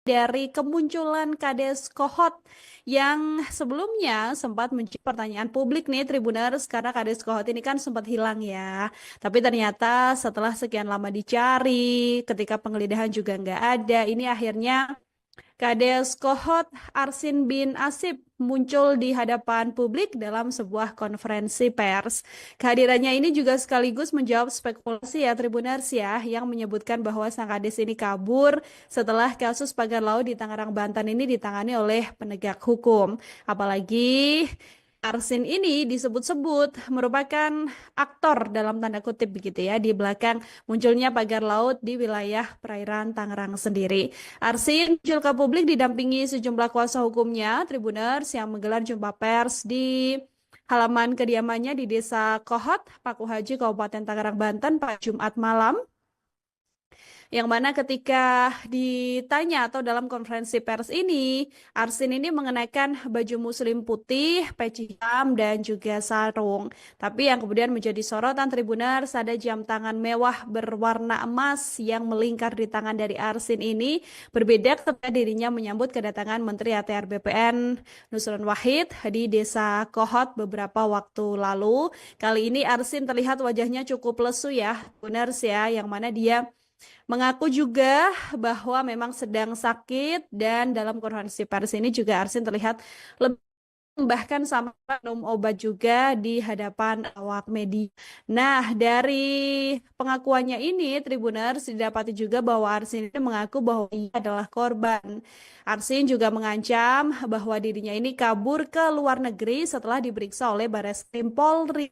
dari kemunculan Kades Kohot yang sebelumnya sempat menjadi pertanyaan publik nih Tribuners, karena Kades Kohot ini kan sempat hilang ya. Tapi ternyata setelah sekian lama dicari, ketika penggeledahan juga nggak ada, ini akhirnya Kades Kohot Arsin bin Asib muncul di hadapan publik dalam sebuah konferensi pers. Kehadirannya ini juga sekaligus menjawab spekulasi ya Tribuners ya, yang menyebutkan bahwa sang Kades ini kabur setelah kasus pagar laut di Tangerang, Banten ini ditangani oleh penegak hukum. Apalagi Arsin ini disebut-sebut merupakan aktor dalam tanda kutip begitu ya di belakang munculnya pagar laut di wilayah perairan Tangerang sendiri. Arsin muncul ke publik didampingi sejumlah kuasa hukumnya, Tribuners, yang menggelar jumpa pers di halaman kediamannya di Desa Kohot, Paku Haji, Kabupaten Tangerang, Banten pada Jumat malam. Yang mana ketika ditanya atau dalam konferensi pers ini, Arsin ini mengenakan baju muslim putih, peci hitam, dan juga sarung. Tapi yang kemudian menjadi sorotan Tribuners, ada jam tangan mewah berwarna emas yang melingkar di tangan dari Arsin ini, berbeda ketika dirinya menyambut kedatangan Menteri ATR BPN Nusron Wahid di Desa Kohot beberapa waktu lalu. Kali ini Arsin terlihat wajahnya cukup lesu ya, Tribuners ya, yang mana dia mengaku juga bahwa memang sedang sakit, dan dalam konferensi pers ini juga Arsin terlihat lebih bahkan sampai minum obat juga di hadapan awak media. Nah, dari pengakuannya ini, Tribuners, didapati juga bahwa Arsin ini mengaku bahwa ia adalah korban. Arsin juga mengancam bahwa dirinya ini kabur ke luar negeri setelah diperiksa oleh Barreskrim Polri.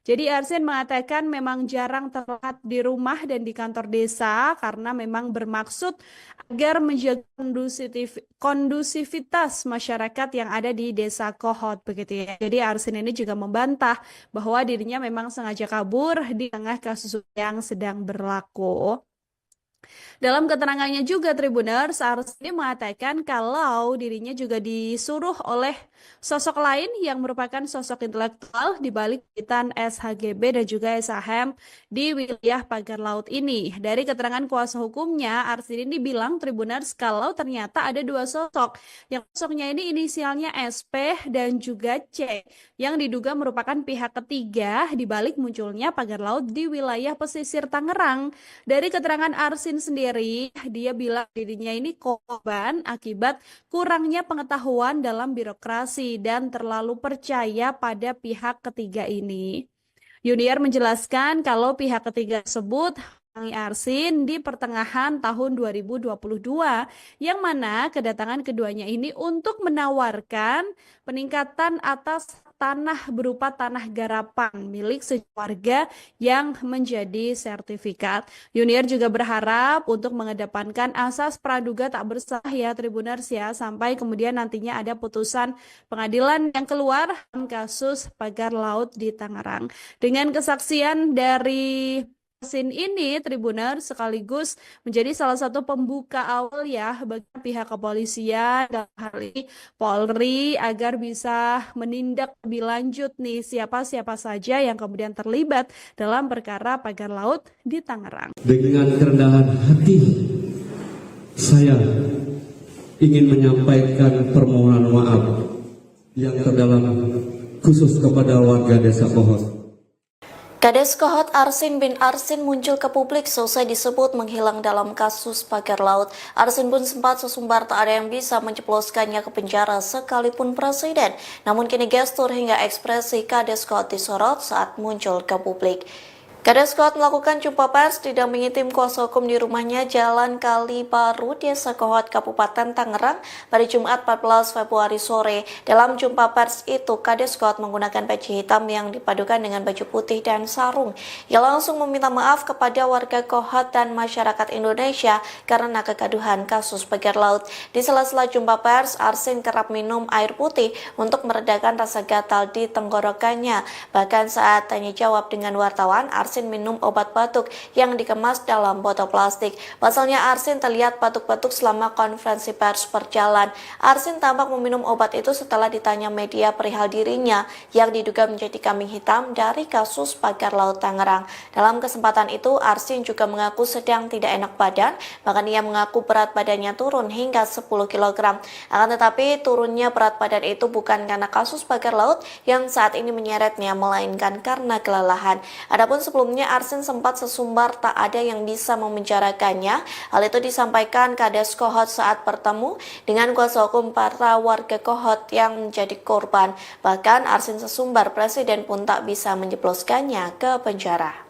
Jadi Arsen mengatakan memang jarang terlihat di rumah dan di kantor desa karena memang bermaksud agar menjaga kondusivitas masyarakat yang ada di Desa Kohot begitu ya. Jadi Arsen ini juga membantah bahwa dirinya memang sengaja kabur di tengah kasus yang sedang berlaku. Dalam keterangannya juga Tribuners, Arsini mengatakan kalau dirinya juga disuruh oleh sosok lain yang merupakan sosok intelektual di balik kegiatan SHGB dan juga SHM di wilayah pagar laut ini. Dari keterangan kuasa hukumnya, Arsini ini bilang Tribuners kalau ternyata ada dua sosok. Yang sosoknya ini inisialnya SP dan juga C, yang diduga merupakan pihak ketiga di balik munculnya pagar laut di wilayah pesisir Tangerang. Dari keterangan Arsin sendiri, dia bilang dirinya ini korban akibat kurangnya pengetahuan dalam birokrasi dan terlalu percaya pada pihak ketiga ini. Yuniar menjelaskan kalau pihak ketiga tersebut Arsin di pertengahan tahun 2022, yang mana kedatangan keduanya ini untuk menawarkan peningkatan atas tanah berupa tanah garapan milik warga yang menjadi sertifikat. Yuniar juga berharap untuk mengedepankan asas praduga tak bersalah ya Tribuners ya, sampai kemudian nantinya ada putusan pengadilan yang keluar dalam kasus pagar laut di Tangerang. Dengan kesaksian dari Arsin ini, Tribuners, sekaligus menjadi salah satu pembuka awal ya bagi pihak kepolisian dalam hal ini Polri agar bisa menindak lebih lanjut nih siapa-siapa saja yang kemudian terlibat dalam perkara pagar laut di Tangerang. Dengan kerendahan hati saya ingin menyampaikan permohonan maaf yang terdalam khusus kepada warga Desa Kohot. Kades Kohot Arsin bin Arsin muncul ke publik selesai disebut menghilang dalam kasus pagar laut. Arsin pun sempat sesumbar tak ada yang bisa menceploskannya ke penjara sekalipun presiden. Namun kini gestur hingga ekspresi Kades Kohot disorot saat muncul ke publik. Kades Kohot melakukan jumpa pers didampingi tim kuasa hukum di rumahnya Jalan Kali Baru, Desa Kohot, Kabupaten Tangerang pada Jumat 14 Februari sore. Dalam jumpa pers itu, Kades Kohot menggunakan peci hitam yang dipadukan dengan baju putih dan sarung. Ia langsung meminta maaf kepada warga Kohot dan masyarakat Indonesia karena kegaduhan kasus pagar laut. Di sela-sela jumpa pers, Arsin kerap minum air putih untuk meredakan rasa gatal di tenggorokannya. Bahkan saat tanya jawab dengan wartawan, Arsin Arsin minum obat batuk yang dikemas dalam botol plastik. Pasalnya Arsin terlihat batuk-batuk selama konferensi pers berjalan. Arsin tampak meminum obat itu setelah ditanya media perihal dirinya yang diduga menjadi kambing hitam dari kasus pagar laut Tangerang. Dalam kesempatan itu, Arsin juga mengaku sedang tidak enak badan, bahkan ia mengaku berat badannya turun hingga 10 kg. Akan tetapi turunnya berat badan itu bukan karena kasus pagar laut yang saat ini menyeretnya, melainkan karena kelelahan. Adapun sebelumnya Arsin sempat sesumbar tak ada yang bisa memenjarakannya. Hal itu disampaikan Kades Kohot saat bertemu dengan kuasa hukum para warga Kohot yang menjadi korban. Bahkan Arsin sesumbar presiden pun tak bisa menjebloskannya ke penjara.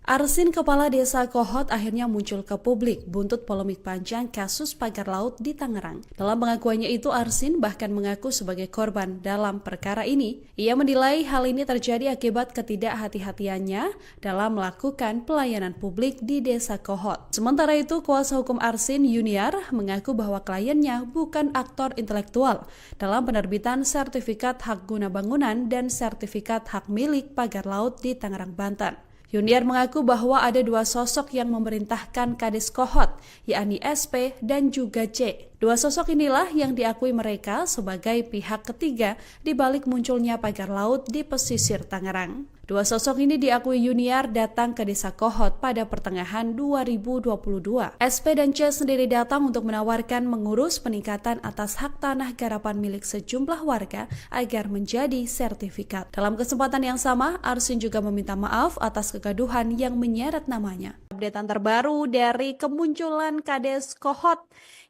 Arsin, kepala desa Kohot, akhirnya muncul ke publik buntut polemik panjang kasus pagar laut di Tangerang. Dalam pengakuannya itu, Arsin bahkan mengaku sebagai korban dalam perkara ini. Ia menilai hal ini terjadi akibat ketidakhati-hatiannya dalam melakukan pelayanan publik di desa Kohot. Sementara itu, kuasa hukum Arsin, Yuniar, mengaku bahwa kliennya bukan aktor intelektual dalam penerbitan sertifikat hak guna bangunan dan sertifikat hak milik pagar laut di Tangerang, Banten. Yuniar mengaku bahwa ada dua sosok yang memerintahkan Kades Kohot, yakni SP dan juga C. Dua sosok inilah yang diakui mereka sebagai pihak ketiga di balik munculnya pagar laut di pesisir Tangerang. Dua sosok ini diakui Yuniar datang ke desa Kohot pada pertengahan 2022. SP dan C sendiri datang untuk menawarkan mengurus peningkatan atas hak tanah garapan milik sejumlah warga agar menjadi sertifikat. Dalam kesempatan yang sama, Arsin juga meminta maaf atas kegaduhan yang menyeret namanya. Updatean terbaru dari kemunculan Kades Kohot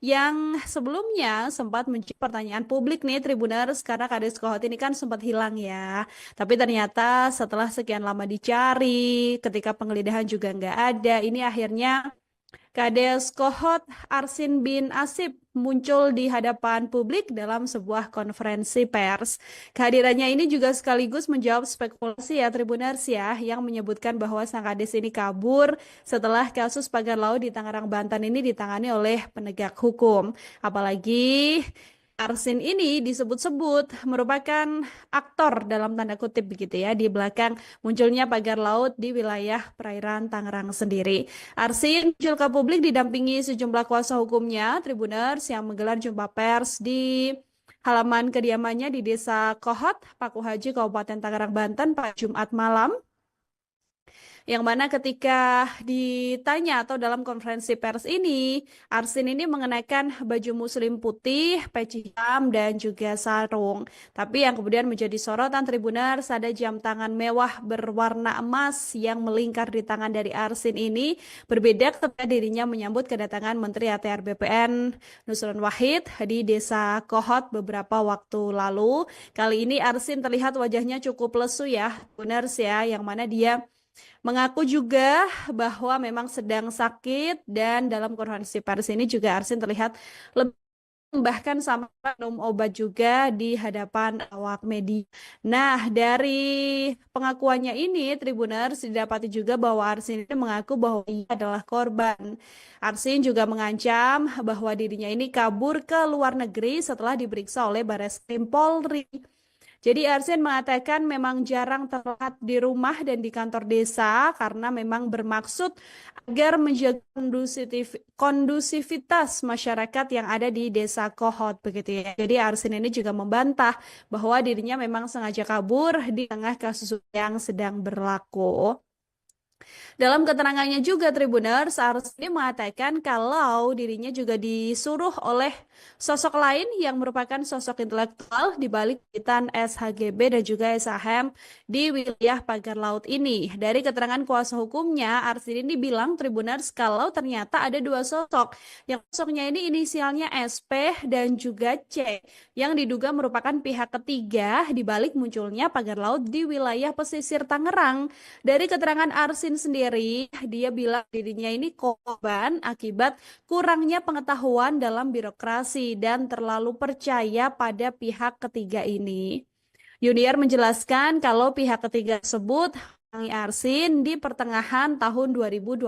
yang sebelumnya sempat menjadi pertanyaan publik nih Tribuners, karena Kades Kohot ini kan sempat hilang ya. Tapi ternyata setelah sekian lama dicari, ketika penggeledahan juga nggak ada, ini akhirnya Kades Kohot Arsin bin Asip muncul di hadapan publik dalam sebuah konferensi pers. Kehadirannya ini juga sekaligus menjawab spekulasi ya Tribuners ya, yang menyebutkan bahwa sang Kades ini kabur setelah kasus pagar laut di Tangerang, Banten ini ditangani oleh penegak hukum. Apalagi Arsin ini disebut-sebut merupakan aktor dalam tanda kutip begitu ya di belakang munculnya pagar laut di wilayah perairan Tangerang sendiri. Arsin muncul ke publik didampingi sejumlah kuasa hukumnya Tribuners yang menggelar jumpa pers di halaman kediamannya di Desa Kohot, Paku Haji, Kabupaten Tangerang, Banten pada Jumat malam. Yang mana ketika ditanya atau dalam konferensi pers ini, Arsin ini mengenakan baju muslim putih, peci hitam, dan juga sarung. Tapi yang kemudian menjadi sorotan Tribuners, ada jam tangan mewah berwarna emas yang melingkar di tangan dari Arsin ini, berbeda ketika dirinya menyambut kedatangan Menteri ATR BPN Nusron Wahid di Desa Kohot beberapa waktu lalu. Kali ini Arsin terlihat wajahnya cukup lesu ya, Tribuners ya, yang mana dia mengaku juga bahwa memang sedang sakit, dan dalam konferensi pers ini juga Arsin terlihat lebih bahkan sampai minum obat juga di hadapan awak media. Nah, dari pengakuannya ini Tribuners didapati juga bahwa Arsin ini mengaku bahwa ia adalah korban. Arsin juga mengancam bahwa dirinya ini kabur ke luar negeri setelah diperiksa oleh Barreskrim Polri. Jadi Arsin mengatakan memang jarang terlihat di rumah dan di kantor desa karena memang bermaksud agar menjaga kondusivitas masyarakat yang ada di Desa Kohot begitu ya. Jadi Arsin ini juga membantah bahwa dirinya memang sengaja kabur di tengah kasus yang sedang berlaku. Dalam keterangannya juga Tribuners, Arsin mengatakan kalau dirinya juga disuruh oleh sosok lain yang merupakan sosok intelektual di balik kegiatan SHGB dan juga SHM di wilayah pagar laut ini. Dari keterangan kuasa hukumnya, Arsin ini bilang Tribuners kalau ternyata ada dua sosok. Yang sosoknya ini inisialnya SP dan juga C yang diduga merupakan pihak ketiga di balik munculnya pagar laut di wilayah pesisir Tangerang. Dari keterangan Arsin sendiri, dia bilang dirinya ini korban akibat kurangnya pengetahuan dalam birokrasi dan terlalu percaya pada pihak ketiga ini. Yuniar menjelaskan kalau pihak ketiga tersebut Arsin di pertengahan tahun 2022,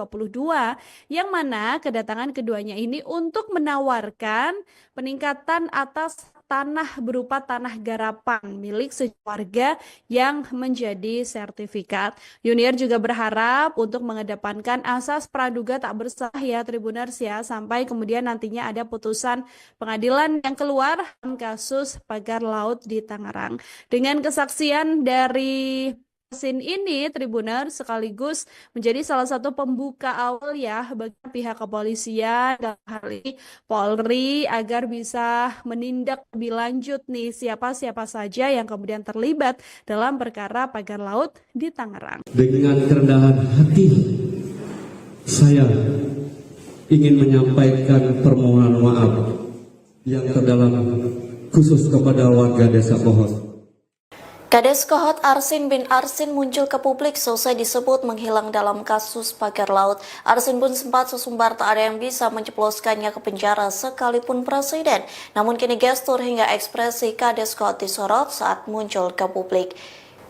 yang mana kedatangan keduanya ini untuk menawarkan peningkatan atas tanah berupa tanah garapan milik warga yang menjadi sertifikat. Yuniar juga berharap untuk mengedepankan asas praduga tak bersalah ya Tribuners ya, sampai kemudian nantinya ada putusan pengadilan yang keluar dalam kasus pagar laut di Tangerang. Dengan kesaksian dari Arsin ini, Tribuner sekaligus menjadi salah satu pembuka awal ya bagi pihak kepolisian dalam hal ini Polri agar bisa menindak lebih lanjut nih siapa-siapa saja yang kemudian terlibat dalam perkara pagar laut di Tangerang. Dengan kerendahan hati, saya ingin menyampaikan permohonan maaf yang terdalam khusus kepada warga Desa Kohot. Kades Kohot Arsin bin Arsin muncul ke publik selesai disebut menghilang dalam kasus pagar laut. Arsin pun sempat sesumbar tak ada yang bisa menjebloskannya ke penjara sekalipun presiden. Namun kini gestur hingga ekspresi Kades Kohot disorot saat muncul ke publik.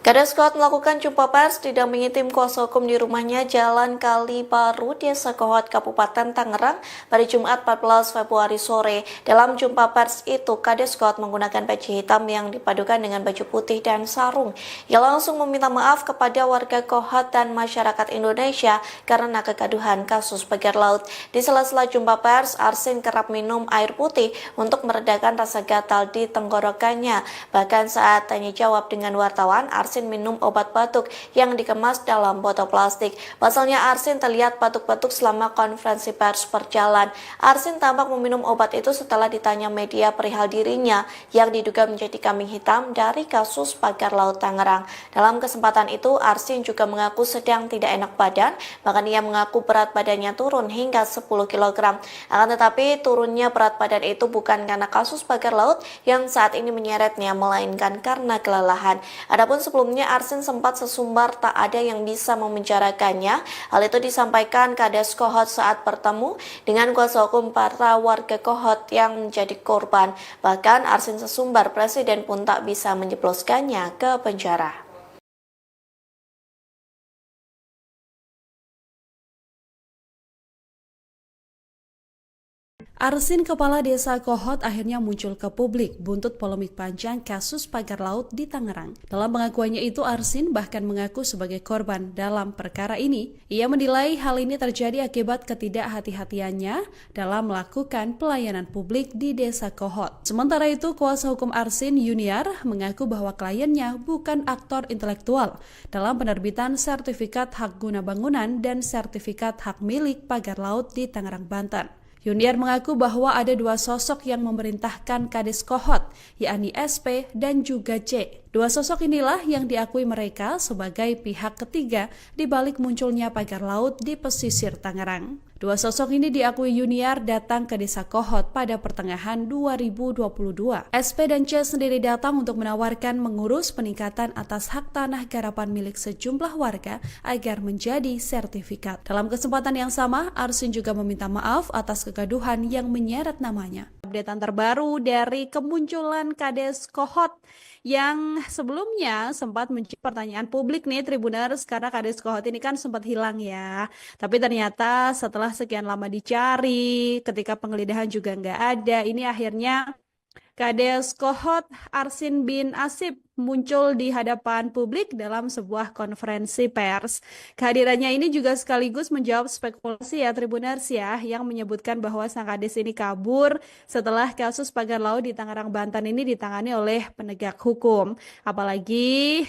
Kades Kohot melakukan jumpa pers didampingi tim kuasa hukum di rumahnya Jalan Kali Baru, Desa Kohot, Kabupaten Tangerang pada Jumat 14 Februari sore. Dalam jumpa pers itu, Kades Kohot menggunakan baju hitam yang dipadukan dengan baju putih dan sarung. Ia langsung meminta maaf kepada warga Kohot dan masyarakat Indonesia karena kegaduhan kasus pagar laut. Di sela-sela jumpa pers, Arsin kerap minum air putih untuk meredakan rasa gatal di tenggorokannya. Bahkan saat tanya jawab dengan wartawan, Arsin minum obat batuk yang dikemas dalam botol plastik. Pasalnya Arsin terlihat batuk-batuk selama konferensi pers berjalan. Arsin tampak meminum obat itu setelah ditanya media perihal dirinya yang diduga menjadi kambing hitam dari kasus pagar laut Tangerang. Dalam kesempatan itu, Arsin juga mengaku sedang tidak enak badan, bahkan ia mengaku berat badannya turun hingga 10 kg. Akan tetapi turunnya berat badan itu bukan karena kasus pagar laut yang saat ini menyeretnya, melainkan karena kelelahan. Adapun sebelumnya Arsin sempat sesumbar tak ada yang bisa memenjarakannya. Hal itu disampaikan Kades Kohot saat bertemu dengan kuasa hukum para warga Kohot yang menjadi korban. Bahkan Arsin sesumbar presiden pun tak bisa menjebloskannya ke penjara. Arsin, kepala desa Kohot, akhirnya muncul ke publik buntut polemik panjang kasus pagar laut di Tangerang. Dalam pengakuannya itu, Arsin bahkan mengaku sebagai korban dalam perkara ini. Ia menilai hal ini terjadi akibat ketidakhati-hatiannya dalam melakukan pelayanan publik di desa Kohot. Sementara itu, kuasa hukum Arsin, Yuniar, mengaku bahwa kliennya bukan aktor intelektual dalam penerbitan sertifikat hak guna bangunan dan sertifikat hak milik pagar laut di Tangerang, Banten. Yuniar mengaku bahwa ada dua sosok yang memerintahkan Kades Kohot, yakni SP dan juga C. Dua sosok inilah yang diakui mereka sebagai pihak ketiga di balik munculnya pagar laut di pesisir Tangerang. Dua sosok ini diakui Yuniar datang ke desa Kohot pada pertengahan 2022. SP dan C sendiri datang untuk menawarkan mengurus peningkatan atas hak tanah garapan milik sejumlah warga agar menjadi sertifikat. Dalam kesempatan yang sama, Arsin juga meminta maaf atas kegaduhan yang menyeret namanya. Updatean terbaru dari kemunculan Kades Kohot yang sebelumnya sempat menjadi pertanyaan publik nih Tribuners, karena Kades Kohot ini kan sempat hilang ya. Tapi ternyata setelah sekian lama dicari, ketika penggeledahan juga nggak ada, ini akhirnya Kades Kohot Arsin bin Asip muncul di hadapan publik dalam sebuah konferensi pers. Kehadirannya ini juga sekaligus menjawab spekulasi ya Tribuners ya, yang menyebutkan bahwa sang Kades ini kabur setelah kasus pagar laut di Tangerang, Banten ini ditangani oleh penegak hukum. Apalagi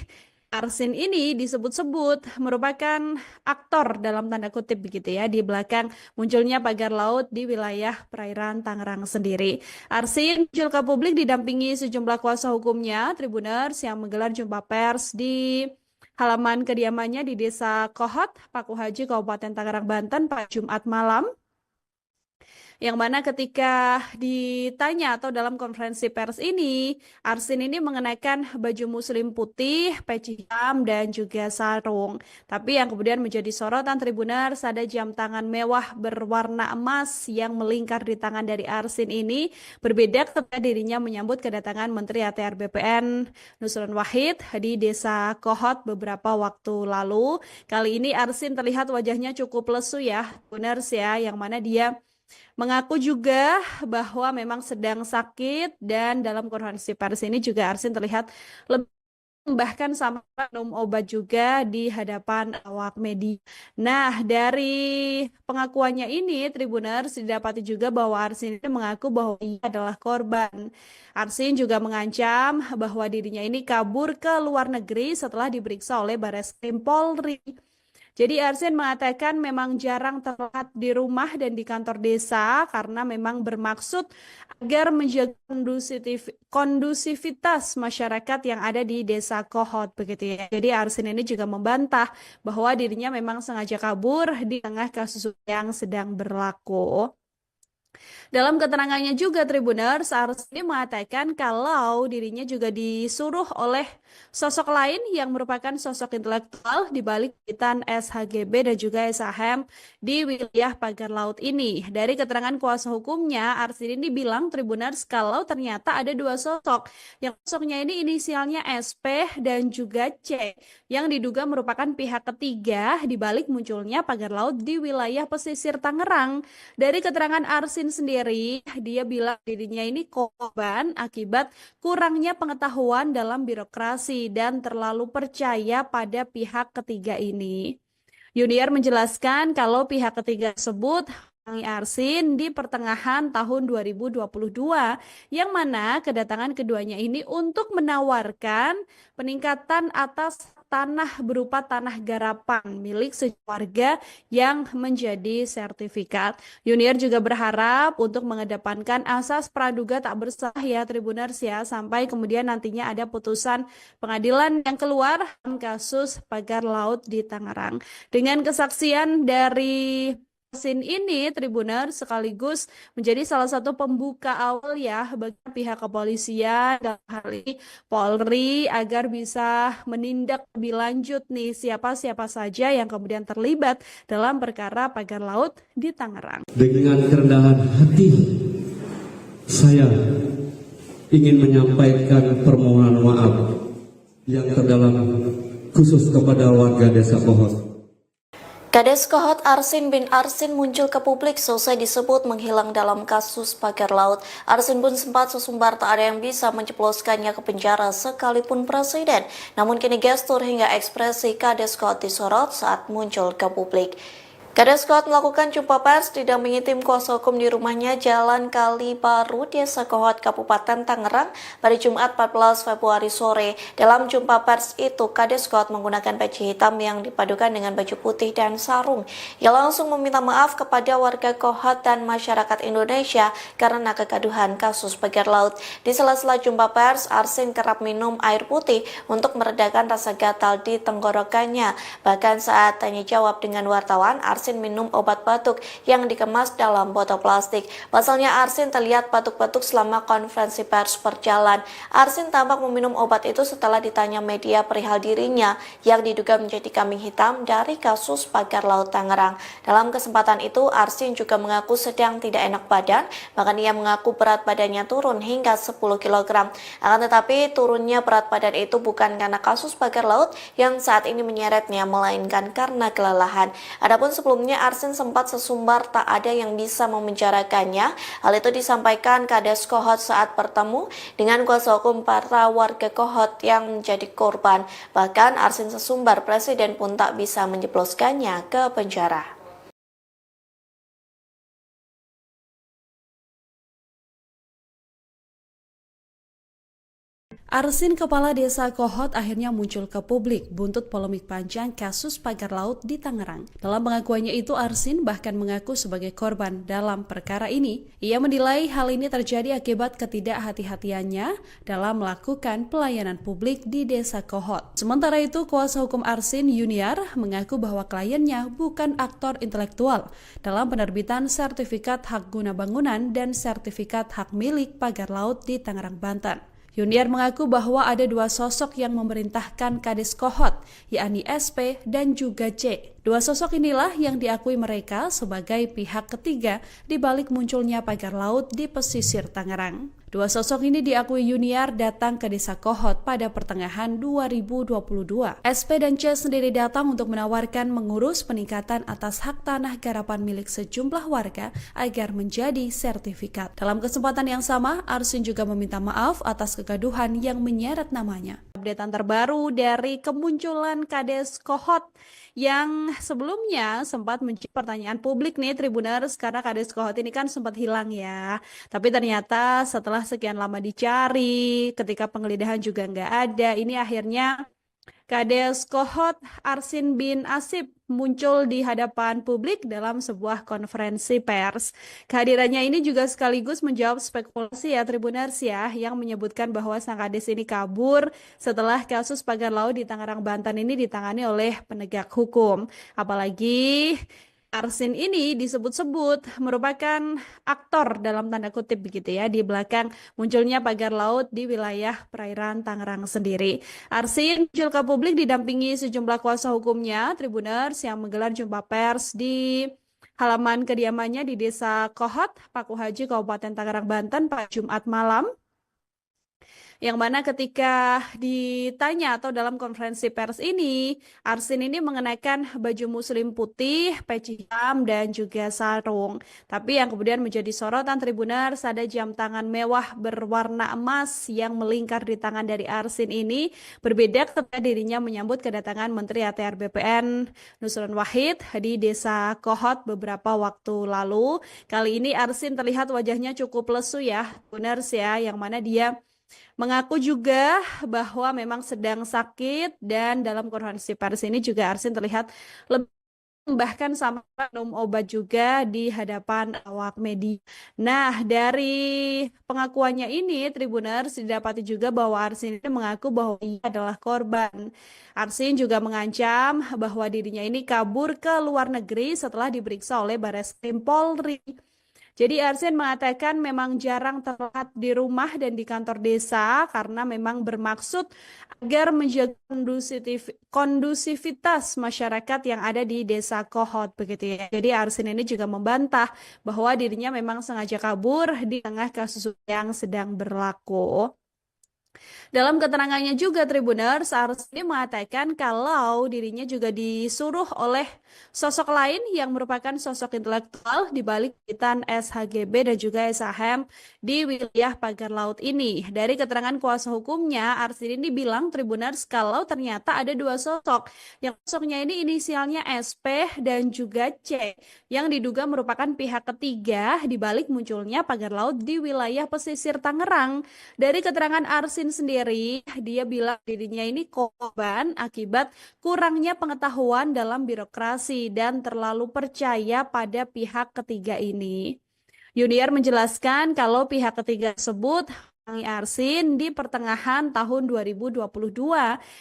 Arsin ini disebut-sebut merupakan aktor dalam tanda kutip begitu ya di belakang munculnya pagar laut di wilayah perairan Tangerang sendiri. Arsin muncul ke publik didampingi sejumlah kuasa hukumnya Tribuners yang menggelar jumpa pers di halaman kediamannya di Desa Kohot, Paku Haji, Kabupaten Tangerang, Banten pada Jumat malam. Yang mana ketika ditanya atau dalam konferensi pers ini, Arsin ini mengenakan baju muslim putih, peci hitam, dan juga sarung. Tapi yang kemudian menjadi sorotan Tribuners ada jam tangan mewah berwarna emas yang melingkar di tangan dari Arsin ini berbeda ketika dirinya menyambut kedatangan Menteri ATR BPN Nusron Wahid di Desa Kohot beberapa waktu lalu. Kali ini Arsin terlihat wajahnya cukup lesu ya, Tribuners ya, yang mana dia mengaku juga bahwa memang sedang sakit dan dalam konferensi pers ini juga Arsin terlihat lebih bahkan sampai minum obat juga di hadapan awak media. Nah, dari pengakuannya ini, Tribuners didapati juga bahwa Arsin ini mengaku bahwa ia adalah korban. Arsin juga mengancam bahwa dirinya ini kabur ke luar negeri setelah diperiksa oleh Barreskrim Polri. Jadi Arsen mengatakan memang jarang terlihat di rumah dan di kantor desa karena memang bermaksud agar menjaga kondusivitas masyarakat yang ada di desa Kohot begitu ya. Jadi Arsen ini juga membantah bahwa dirinya memang sengaja kabur di tengah kasus yang sedang berlaku. Dalam keterangannya juga Tribuners, Arsini mengatakan kalau dirinya juga disuruh oleh sosok lain yang merupakan sosok intelektual di balik Witan SHGB dan juga SHM di wilayah Pagar Laut ini. Dari keterangan kuasa hukumnya, Arsini ini bilang Tribuners kalau ternyata ada dua sosok. Yang sosoknya ini inisialnya SP dan juga C yang diduga merupakan pihak ketiga di balik munculnya pagar laut di wilayah pesisir Tangerang. Dari keterangan Arsin sendiri, dia bilang dirinya ini korban akibat kurangnya pengetahuan dalam birokrasi dan terlalu percaya pada pihak ketiga ini. Yuniar menjelaskan kalau pihak ketiga tersebut Arsin di pertengahan tahun 2022 yang mana kedatangan keduanya ini untuk menawarkan peningkatan atas tanah berupa tanah garapan milik sekeluarga yang menjadi sertifikat. Yuniar juga berharap untuk mengedepankan asas praduga tak bersalah ya Tribuners ya sampai kemudian nantinya ada putusan pengadilan yang keluar dalam kasus pagar laut di Tangerang. Dengan kesaksian dari Arsin ini, Tribuners sekaligus menjadi salah satu pembuka awal ya bagi pihak kepolisian dalam hal ini Polri agar bisa menindak lebih lanjut nih siapa-siapa saja yang kemudian terlibat dalam perkara pagar laut di Tangerang. Dengan kerendahan hati, saya ingin menyampaikan permohonan maaf yang terdalam khusus kepada warga Desa Kohot. Kades Kohot Arsin bin Arsin muncul ke publik selesai disebut menghilang dalam kasus pagar laut. Arsin pun sempat sesumbar tak ada yang bisa menceploskannya ke penjara sekalipun presiden. Namun kini gestur hingga ekspresi Kades Kohot disorot saat muncul ke publik. Kades Kohot melakukan jumpa pers didampingi tim kuasa hukum di rumahnya Jalan Kali Baru, Desa Kohot, Kabupaten Tangerang pada Jumat 14 Februari sore. Dalam jumpa pers itu, Kades Kohot menggunakan peci hitam yang dipadukan dengan baju putih dan sarung. Ia langsung meminta maaf kepada warga Kohot dan masyarakat Indonesia karena kegaduhan kasus pagar laut. Di sela-sela jumpa pers, Arsin kerap minum air putih untuk meredakan rasa gatal di tenggorokannya. Bahkan saat tanya jawab dengan wartawan, Arsin minum obat batuk yang dikemas dalam botol plastik. Pasalnya Arsin terlihat batuk-batuk selama konferensi pers berjalan. Arsin tampak meminum obat itu setelah ditanya media perihal dirinya yang diduga menjadi kambing hitam dari kasus pagar laut Tangerang. Dalam kesempatan itu, Arsin juga mengaku sedang tidak enak badan, bahkan ia mengaku berat badannya turun hingga 10 kg. Akan tetapi turunnya berat badan itu bukan karena kasus pagar laut yang saat ini menyeretnya, melainkan karena kelelahan. Adapun sebelumnya Arsin sempat sesumbar tak ada yang bisa memenjarakannya. Hal itu disampaikan Kades Kohot saat bertemu dengan kuasa hukum para warga Kohot yang menjadi korban. Bahkan Arsin sesumbar presiden pun tak bisa menjebloskannya ke penjara. Arsin Kepala Desa Kohot akhirnya muncul ke publik buntut polemik panjang kasus pagar laut di Tangerang. Dalam pengakuannya itu, Arsin bahkan mengaku sebagai korban dalam perkara ini. Ia menilai hal ini terjadi akibat ketidakhati-hatiannya dalam melakukan pelayanan publik di Desa Kohot. Sementara itu, kuasa hukum Arsin Yuniar mengaku bahwa kliennya bukan aktor intelektual dalam penerbitan sertifikat hak guna bangunan dan sertifikat hak milik pagar laut di Tangerang, Banten. Yuniar mengaku bahwa ada dua sosok yang memerintahkan Kades Kohot, yakni SP dan juga C. Dua sosok inilah yang diakui mereka sebagai pihak ketiga di balik munculnya pagar laut di pesisir Tangerang. Dua sosok ini diakui Yuniar datang ke Desa Kohot pada pertengahan 2022. SP dan C sendiri datang untuk menawarkan mengurus peningkatan atas hak tanah garapan milik sejumlah warga agar menjadi sertifikat. Dalam kesempatan yang sama, Arsin juga meminta maaf atas kegaduhan yang menyeret namanya. Updatean terbaru dari kemunculan Kades Kohot yang sebelumnya sempat menjadi pertanyaan publik nih Tribuners, karena Kades Kohot ini kan sempat hilang ya. Tapi ternyata setelah sekian lama dicari, ketika penggeledahan juga nggak ada, ini akhirnya Kades Kohot Arsin bin Asip muncul di hadapan publik dalam sebuah konferensi pers. Kehadirannya ini juga sekaligus menjawab spekulasi ya Tribuners ya, yang menyebutkan bahwa sang Kades ini kabur setelah kasus pagar laut di Tangerang, Banten ini ditangani oleh penegak hukum. Apalagi Arsin ini disebut-sebut merupakan aktor dalam tanda kutip begitu ya di belakang munculnya pagar laut di wilayah perairan Tangerang sendiri. Arsin muncul ke publik didampingi sejumlah kuasa hukumnya Tribuners yang menggelar jumpa pers di halaman kediamannya di Desa Kohot, Paku Haji, Kabupaten Tangerang, Banten pada Jumat malam. Yang mana ketika ditanya atau dalam konferensi pers ini, Arsin ini mengenakan baju muslim putih, peci hitam, dan juga sarung. Tapi yang kemudian menjadi sorotan Tribuners, ada jam tangan mewah berwarna emas yang melingkar di tangan dari Arsin ini, berbeda ketika dirinya menyambut kedatangan Menteri ATR BPN Nusron Wahid di Desa Kohot beberapa waktu lalu. Kali ini Arsin terlihat wajahnya cukup lesu ya, Tribuners ya, yang mana dia mengaku juga bahwa memang sedang sakit, dan dalam konferensi pers ini juga Arsin terlihat lebih bahkan sampai minum obat juga di hadapan awak media. Nah, dari pengakuannya ini Tribuners didapati juga bahwa Arsin ini mengaku bahwa ia adalah korban. Arsin juga mengancam bahwa dirinya ini kabur ke luar negeri setelah diperiksa oleh Barreskrim Polri. Jadi Arsin mengatakan memang jarang terlihat di rumah dan di kantor desa karena memang bermaksud agar menjaga kondusivitas masyarakat yang ada di Desa Kohot begitu ya. Jadi Arsin ini juga membantah bahwa dirinya memang sengaja kabur di tengah kasus yang sedang berlaku. Dalam keterangannya juga Tribuners, Arsin mengatakan kalau dirinya juga disuruh oleh sosok lain yang merupakan sosok intelektual di balik kegiatan SHGB dan juga SHM di wilayah pagar laut ini. Dari keterangan kuasa hukumnya, Arsin ini bilang Tribuners kalau ternyata ada dua sosok. Yang sosoknya ini inisialnya SP dan juga C, yang diduga merupakan pihak ketiga di balik munculnya pagar laut di wilayah pesisir Tangerang. Dari keterangan Arsin sendiri, dia bilang dirinya ini korban akibat kurangnya pengetahuan dalam birokrasi dan terlalu percaya pada pihak ketiga ini. Yuniar menjelaskan kalau pihak ketiga tersebut Arsin di pertengahan tahun 2022,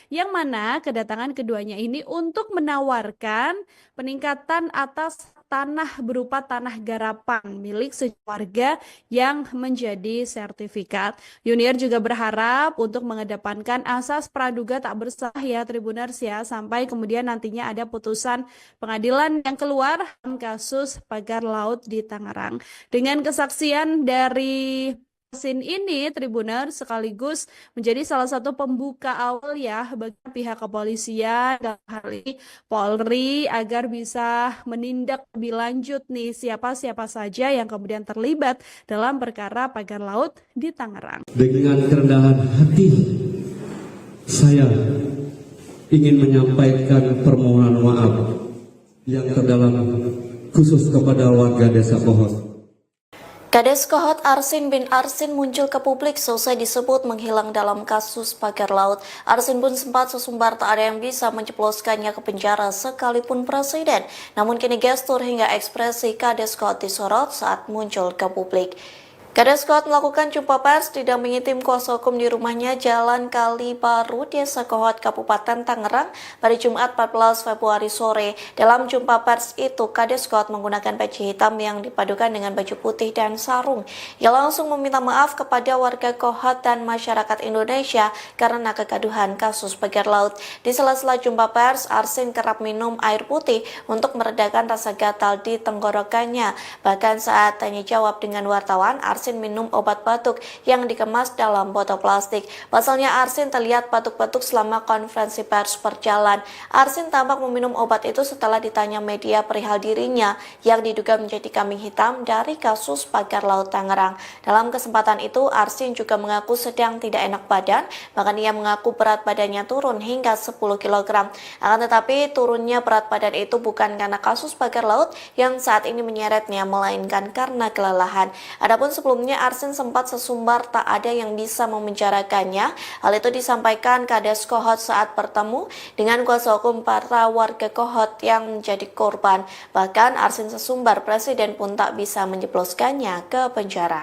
yang mana kedatangan keduanya ini untuk menawarkan peningkatan atas tanah berupa tanah garapan milik warga yang menjadi sertifikat. Yuniar juga berharap untuk mengedepankan asas praduga tak bersalah ya Tribuners ya, sampai kemudian nantinya ada putusan pengadilan yang keluar dalam kasus pagar laut di Tangerang. Dengan kesaksian dari Arsin ini Tribuners sekaligus menjadi salah satu pembuka awal ya bagi pihak kepolisian dalam hal ini Polri agar bisa menindak lebih lanjut nih siapa-siapa saja yang kemudian terlibat dalam perkara pagar laut di Tangerang. Dengan kerendahan hati saya ingin menyampaikan permohonan maaf yang terdalam khusus kepada warga Desa Kohot. Kades Kohot Arsin bin Arsin muncul ke publik selesai disebut menghilang dalam kasus pagar laut. Arsin pun sempat sesumbar tak ada yang bisa menjebloskannya ke penjara sekalipun presiden. Namun kini gestur hingga ekspresi Kades Kohot disorot saat muncul ke publik. Kades Kohot melakukan jumpa pers didampingi tim kuasa hukum di rumahnya Jalan Kali Baru, Desa Kohot, Kabupaten Tangerang pada Jumat 14 Februari sore. Dalam jumpa pers itu, Kades Kohot menggunakan peci hitam yang dipadukan dengan baju putih dan sarung. Ia langsung meminta maaf kepada warga Kohot dan masyarakat Indonesia karena kegaduhan kasus pagar laut. Di sela-sela jumpa pers, Arsin kerap minum air putih untuk meredakan rasa gatal di tenggorokannya. Bahkan saat tanya jawab dengan wartawan, Arsin minum obat batuk yang dikemas dalam botol plastik. Pasalnya Arsin terlihat batuk-batuk selama konferensi pers berjalan. Arsin tampak meminum obat itu setelah ditanya media perihal dirinya yang diduga menjadi kambing hitam dari kasus pagar laut Tangerang. Dalam kesempatan itu, Arsin juga mengaku sedang tidak enak badan, bahkan ia mengaku berat badannya turun hingga 10 kg. Akan tetapi turunnya berat badan itu bukan karena kasus pagar laut yang saat ini menyeretnya, melainkan karena kelelahan. Adapun sebelumnya Arsin sempat sesumbar tak ada yang bisa memenjarakannya. Hal itu disampaikan Kades Kohot saat bertemu dengan kuasa hukum para warga Kohot yang menjadi korban. Bahkan Arsin sesumbar presiden pun tak bisa menjebloskannya ke penjara.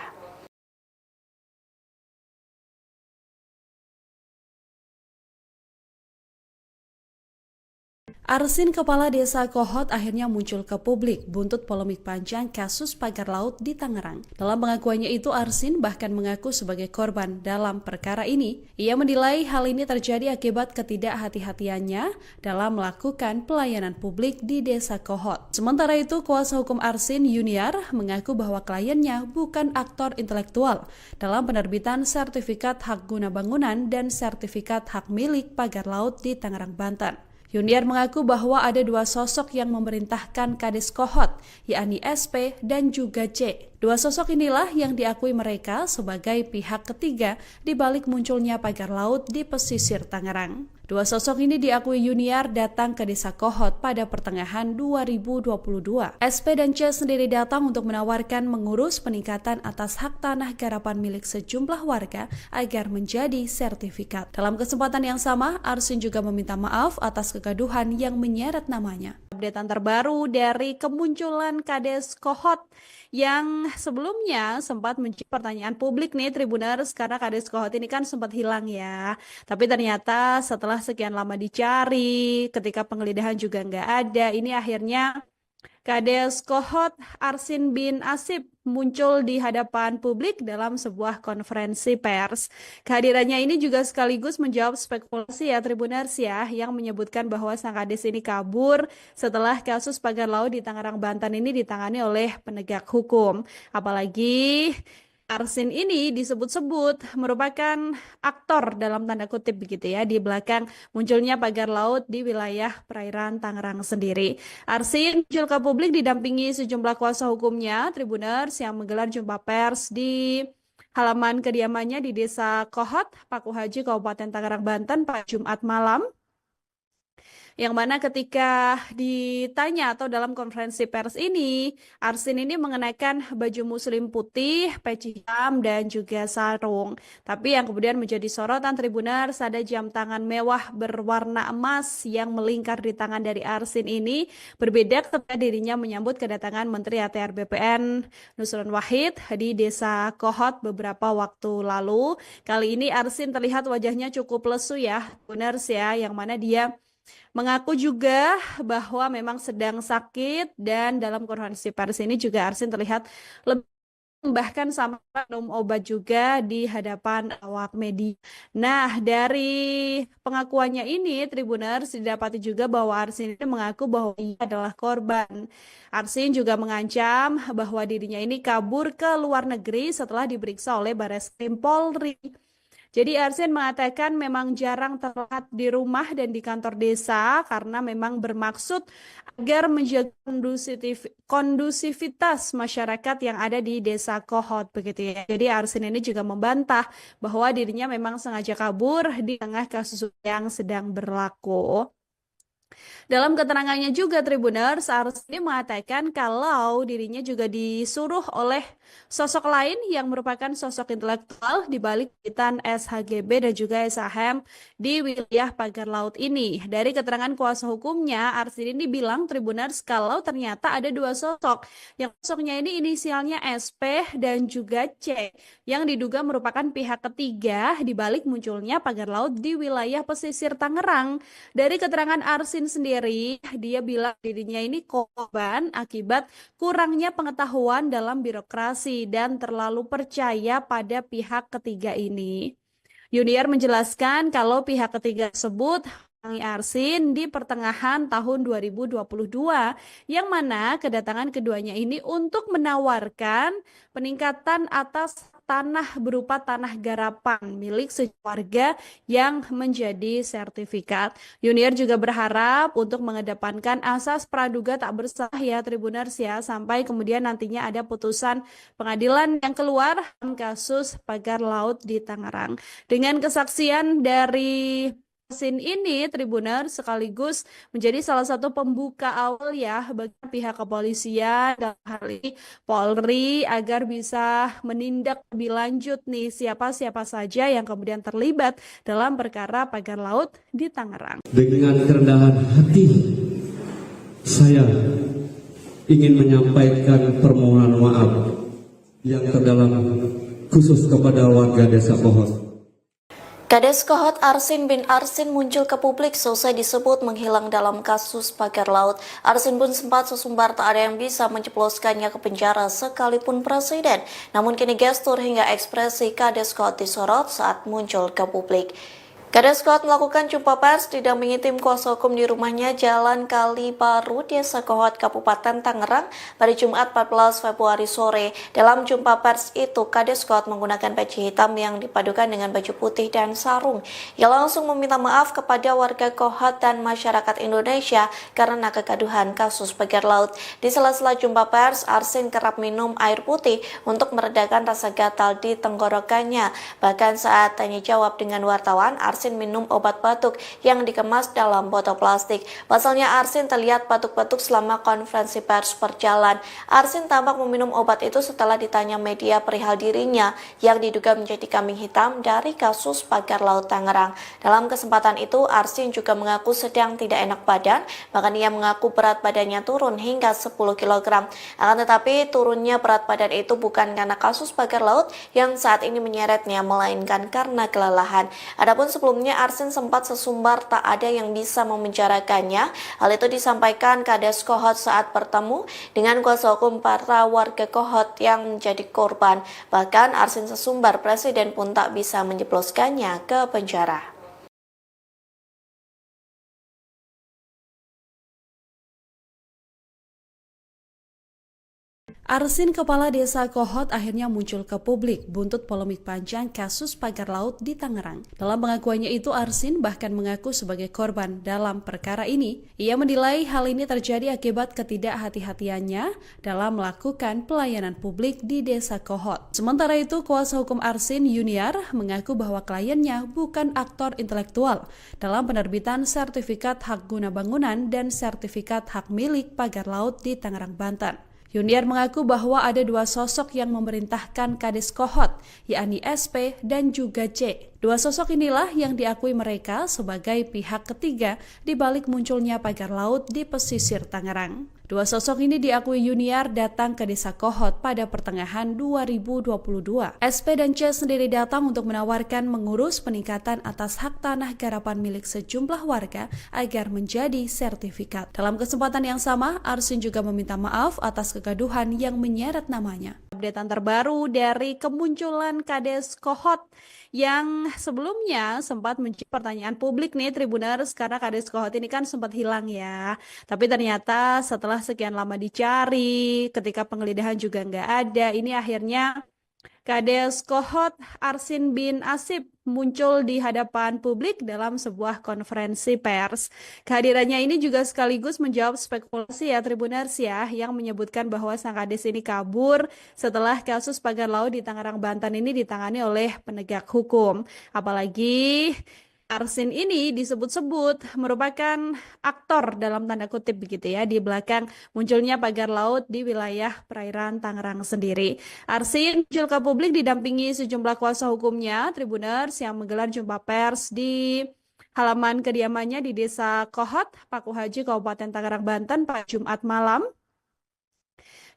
Arsin, kepala desa Kohot, akhirnya muncul ke publik buntut polemik panjang kasus pagar laut di Tangerang. Dalam pengakuannya itu, Arsin bahkan mengaku sebagai korban dalam perkara ini. Ia menilai hal ini terjadi akibat ketidakhati-hatiannya dalam melakukan pelayanan publik di desa Kohot. Sementara itu, kuasa hukum Arsin, Yuniar, mengaku bahwa kliennya bukan aktor intelektual dalam penerbitan sertifikat hak guna bangunan dan sertifikat hak milik pagar laut di Tangerang, Banten. Yuniar mengaku bahwa ada dua sosok yang memerintahkan Kades Kohot, yakni SP dan juga C. Dua sosok inilah yang diakui mereka sebagai pihak ketiga di balik munculnya pagar laut di pesisir Tangerang. Dua sosok ini diakui Yuniar datang ke desa Kohot pada pertengahan 2022. SP dan C sendiri datang untuk menawarkan mengurus peningkatan atas hak tanah garapan milik sejumlah warga agar menjadi sertifikat. Dalam kesempatan yang sama, Arsin juga meminta maaf atas kegaduhan yang menyeret namanya. Updatean terbaru dari kemunculan Kades Kohot yang sebelumnya sempat menjadi pertanyaan publik nih Tribuners, karena Kades Kohot ini kan sempat hilang ya. Tapi ternyata setelah sekian lama dicari, ketika penggeledahan juga nggak ada, ini akhirnya Kades Kohot Arsin bin Asib muncul di hadapan publik dalam sebuah konferensi pers. Kehadirannya ini juga sekaligus menjawab spekulasi ya Tribuners ya, yang menyebutkan bahwa sang Kades ini kabur setelah kasus pagar laut di Tangerang, Banten ini ditangani oleh penegak hukum. Apalagi Arsin ini disebut-sebut merupakan aktor dalam tanda kutip begitu ya di belakang munculnya pagar laut di wilayah perairan Tangerang sendiri. Arsin muncul ke publik didampingi sejumlah kuasa hukumnya Tribuners yang menggelar jumpa pers di halaman kediamannya di Desa Kohot, Paku Haji, Kabupaten Tangerang, Banten pada Jumat malam. Yang mana ketika ditanya atau dalam konferensi pers ini, Arsin ini mengenakan baju muslim putih, peci hitam, dan juga sarung. Tapi yang kemudian menjadi sorotan Tribuners, ada jam tangan mewah berwarna emas yang melingkar di tangan dari Arsin ini, berbeda ketika dirinya menyambut kedatangan Menteri ATR BPN Nusron Wahid di Desa Kohot beberapa waktu lalu. Kali ini Arsin terlihat wajahnya cukup lesu ya, Tribuners ya, yang mana dia mengaku juga bahwa memang sedang sakit, dan dalam konferensi pers ini juga Arsin terlihat lebih bahkan sampai minum obat juga di hadapan awak media. Nah, dari pengakuannya ini Tribuners didapati juga bahwa Arsin ini mengaku bahwa ia adalah korban. Arsin juga mengancam bahwa dirinya ini kabur ke luar negeri setelah diperiksa oleh Bareskrim Polri. Jadi Arsin mengatakan memang jarang terlihat di rumah dan di kantor desa karena memang bermaksud agar menjaga kondusivitas masyarakat yang ada di Desa Kohot begitu ya. Jadi Arsin ini juga membantah bahwa dirinya memang sengaja kabur di tengah kasus yang sedang berlaku. Dalam keterangannya juga Tribuners, Arsin mengatakan kalau dirinya juga disuruh oleh sosok lain yang merupakan sosok intelektual di balik cuitan SHGB dan juga SHM di wilayah pagar laut ini. Dari keterangan kuasa hukumnya, Arsin ini bilang Tribuners kalau ternyata ada dua sosok. Yang sosoknya ini inisialnya SP dan juga C yang diduga merupakan pihak ketiga di balik munculnya pagar laut di wilayah pesisir Tangerang. Dari keterangan Arsin sendiri, dia bilang dirinya ini korban akibat kurangnya pengetahuan dalam birokrasi dan terlalu percaya pada pihak ketiga ini. Yuniar menjelaskan kalau pihak ketiga tersebut mendatangi Arsin di pertengahan tahun 2022, yang mana kedatangan keduanya ini untuk menawarkan peningkatan atas tanah berupa tanah garapan milik sekeluarga yang menjadi sertifikat. Yuniar juga berharap untuk mengedepankan asas praduga tak bersalah ya Tribuners ya, sampai kemudian nantinya ada putusan pengadilan yang keluar dalam kasus pagar laut di Tangerang. Dengan kesaksian dari Arsin ini, Tribuner sekaligus menjadi salah satu pembuka awal ya bagi pihak kepolisian dalam hal ini Polri agar bisa menindak lebih lanjut nih siapa-siapa saja yang kemudian terlibat dalam perkara pagar laut di Tangerang. Dengan kerendahan hati, saya ingin menyampaikan permohonan maaf yang terdalam khusus kepada warga Desa Kohot. Kades Kohot Arsin bin Arsin muncul ke publik selesai disebut menghilang dalam kasus pagar laut. Arsin pun sempat sesumbar tak ada yang bisa menjebloskannya ke penjara sekalipun presiden. Namun kini gestur hingga ekspresi Kades Kohot disorot saat muncul ke publik. Kades Kohot melakukan jumpa pers didampingi tim kuasa hukum di rumahnya Jalan Kali Baru, Desa Kohot, Kabupaten Tangerang pada Jumat 14 Februari sore. Dalam jumpa pers itu, Kades Kohot menggunakan peci hitam yang dipadukan dengan baju putih dan sarung. Ia langsung meminta maaf kepada warga Kohot dan masyarakat Indonesia karena kegaduhan kasus pagar laut. Di sela-sela jumpa pers, Arsin kerap minum air putih untuk meredakan rasa gatal di tenggorokannya. Bahkan saat tanya jawab dengan wartawan, Arsin minum obat batuk yang dikemas dalam botol plastik. Pasalnya Arsin terlihat batuk-batuk selama konferensi pers berjalan. Arsin tampak meminum obat itu setelah ditanya media perihal dirinya yang diduga menjadi kambing hitam dari kasus pagar laut Tangerang. Dalam kesempatan itu, Arsin juga mengaku sedang tidak enak badan, bahkan ia mengaku berat badannya turun hingga 10 kg. Akan tetapi turunnya berat badan itu bukan karena kasus pagar laut yang saat ini menyeretnya, melainkan karena kelelahan. Adapun sebelumnya Arsin sempat sesumbar tak ada yang bisa memenjarakannya. Hal itu disampaikan Kades Kohot saat bertemu dengan kuasa hukum para warga Kohot yang menjadi korban. Bahkan Arsin sesumbar presiden pun tak bisa menjebloskannya ke penjara. Arsin, kepala desa Kohot, akhirnya muncul ke publik buntut polemik panjang kasus pagar laut di Tangerang. Dalam pengakuannya itu, Arsin bahkan mengaku sebagai korban dalam perkara ini. Ia menilai hal ini terjadi akibat ketidakhati-hatiannya dalam melakukan pelayanan publik di desa Kohot. Sementara itu, kuasa hukum Arsin, Yuniar, mengaku bahwa kliennya bukan aktor intelektual dalam penerbitan sertifikat hak guna bangunan dan sertifikat hak milik pagar laut di Tangerang, Banten. Yuniar mengaku bahwa ada dua sosok yang memerintahkan Kades Kohot, yakni SP dan juga C. Dua sosok inilah yang diakui mereka sebagai pihak ketiga di balik munculnya pagar laut di pesisir Tangerang. Dua sosok ini diakui Yuniar datang ke desa Kohot pada pertengahan 2022. SP dan C sendiri datang untuk menawarkan mengurus peningkatan atas hak tanah garapan milik sejumlah warga agar menjadi sertifikat. Dalam kesempatan yang sama, Arsin juga meminta maaf atas kegaduhan yang menyeret namanya. Updatean terbaru dari kemunculan Kades Kohot yang sebelumnya sempat menjadi pertanyaan publik nih Tribuners, karena Kades Kohot ini kan sempat hilang ya. Tapi ternyata setelah sekian lama dicari, ketika penggeledahan juga nggak ada, ini akhirnya Kades Kohot Arsin bin Asip muncul di hadapan publik dalam sebuah konferensi pers. Kehadirannya ini juga sekaligus menjawab spekulasi ya Tribuners ya, yang menyebutkan bahwa sang Kades ini kabur setelah kasus pagar laut di Tangerang, Banten ini ditangani oleh penegak hukum. Apalagi Arsin ini disebut-sebut merupakan aktor dalam tanda kutip begitu ya di belakang munculnya pagar laut di wilayah perairan Tangerang sendiri. Arsin muncul ke publik didampingi sejumlah kuasa hukumnya, Tribuners yang menggelar jumpa pers di halaman kediamannya di Desa Kohot, Paku Haji, Kabupaten Tangerang, Banten pada Jumat malam.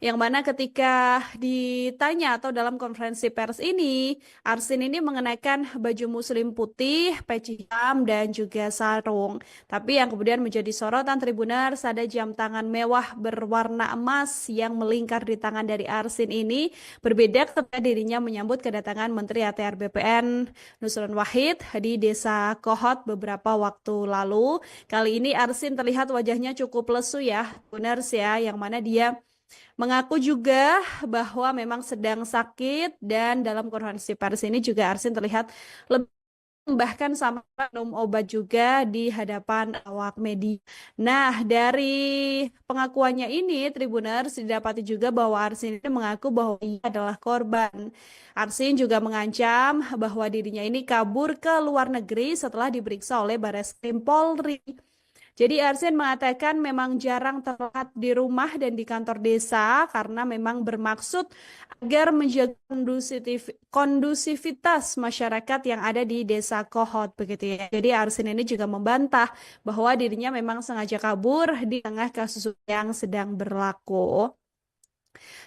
Yang mana ketika ditanya atau dalam konferensi pers ini, Arsin ini mengenakan baju muslim putih, peci hitam, dan juga sarung. Tapi yang kemudian menjadi sorotan Tribuners ada jam tangan mewah berwarna emas yang melingkar di tangan dari Arsin ini. Berbeda ketika dirinya menyambut kedatangan Menteri ATR BPN Nusron Wahid di Desa Kohot beberapa waktu lalu. Kali ini Arsin terlihat wajahnya cukup lesu ya, Tribuners ya, yang mana dia mengaku juga bahwa memang sedang sakit dan dalam konferensi pers ini juga Arsin terlihat lebih bahkan sama minum obat juga di hadapan awak media. Nah, dari pengakuannya ini, Tribuners didapati juga bahwa Arsin ini mengaku bahwa ia adalah korban. Arsin juga mengancam bahwa dirinya ini kabur ke luar negeri setelah diperiksa oleh Barreskrim Polri. Jadi Arsen mengatakan memang jarang terlihat di rumah dan di kantor desa karena memang bermaksud agar menjaga kondusivitas masyarakat yang ada di desa Kohot begitu ya. Jadi Arsen ini juga membantah bahwa dirinya memang sengaja kabur di tengah kasus yang sedang berlaku.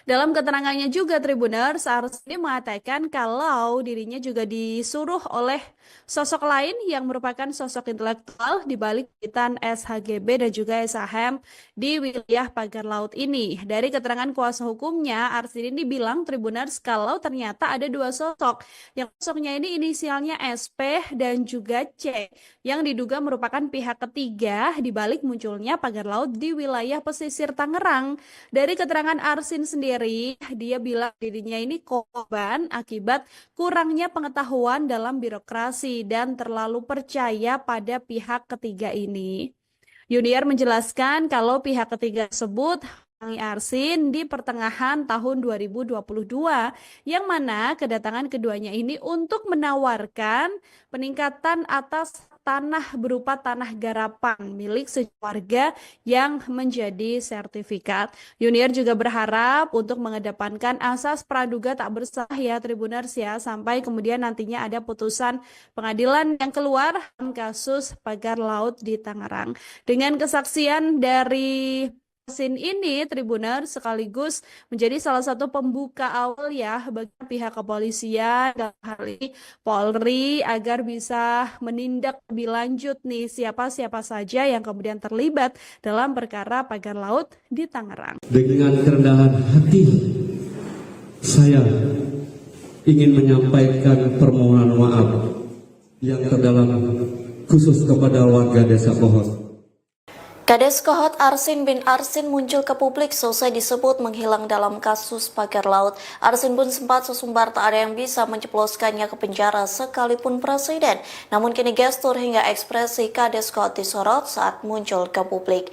Dalam keterangannya juga Tribuners, Arsi mengatakan kalau dirinya juga disuruh oleh sosok lain yang merupakan sosok intelektual di balik kegiatan SHGB dan juga SHM di wilayah pagar laut ini. Dari keterangan kuasa hukumnya, Arsi ini bilang Tribuners kalau ternyata ada dua sosok. Yang sosoknya ini inisialnya SP dan juga C yang diduga merupakan pihak ketiga di balik munculnya pagar laut di wilayah pesisir Tangerang. Dari keterangan Arsin sendiri, dia bilang dirinya ini korban akibat kurangnya pengetahuan dalam birokrasi dan terlalu percaya pada pihak ketiga ini. Yuniar menjelaskan kalau pihak ketiga tersebut mendatangi Arsin di pertengahan tahun 2022, yang mana kedatangan keduanya ini untuk menawarkan peningkatan atas tanah berupa tanah garapan milik sekeluarga yang menjadi sertifikat. Yuniar juga berharap untuk mengedepankan asas praduga tak bersalah ya Tribuners ya, sampai kemudian nantinya ada putusan pengadilan yang keluar dalam kasus pagar laut di Tangerang. Dengan kesaksian dari Arsin ini, Tribuners sekaligus menjadi salah satu pembuka awal ya bagi pihak kepolisian dalam hal ini Polri agar bisa menindak lebih lanjut nih siapa-siapa saja yang kemudian terlibat dalam perkara pagar laut di Tangerang. Dengan kerendahan hati, saya ingin menyampaikan permohonan maaf yang terdalam khusus kepada warga Desa Kohot. Kades Kohot Arsin bin Arsin muncul ke publik selesai disebut menghilang dalam kasus pagar laut. Arsin pun sempat sesumbar tak ada yang bisa menjebloskannya ke penjara sekalipun presiden. Namun kini gestur hingga ekspresi Kades Kohot disorot saat muncul ke publik.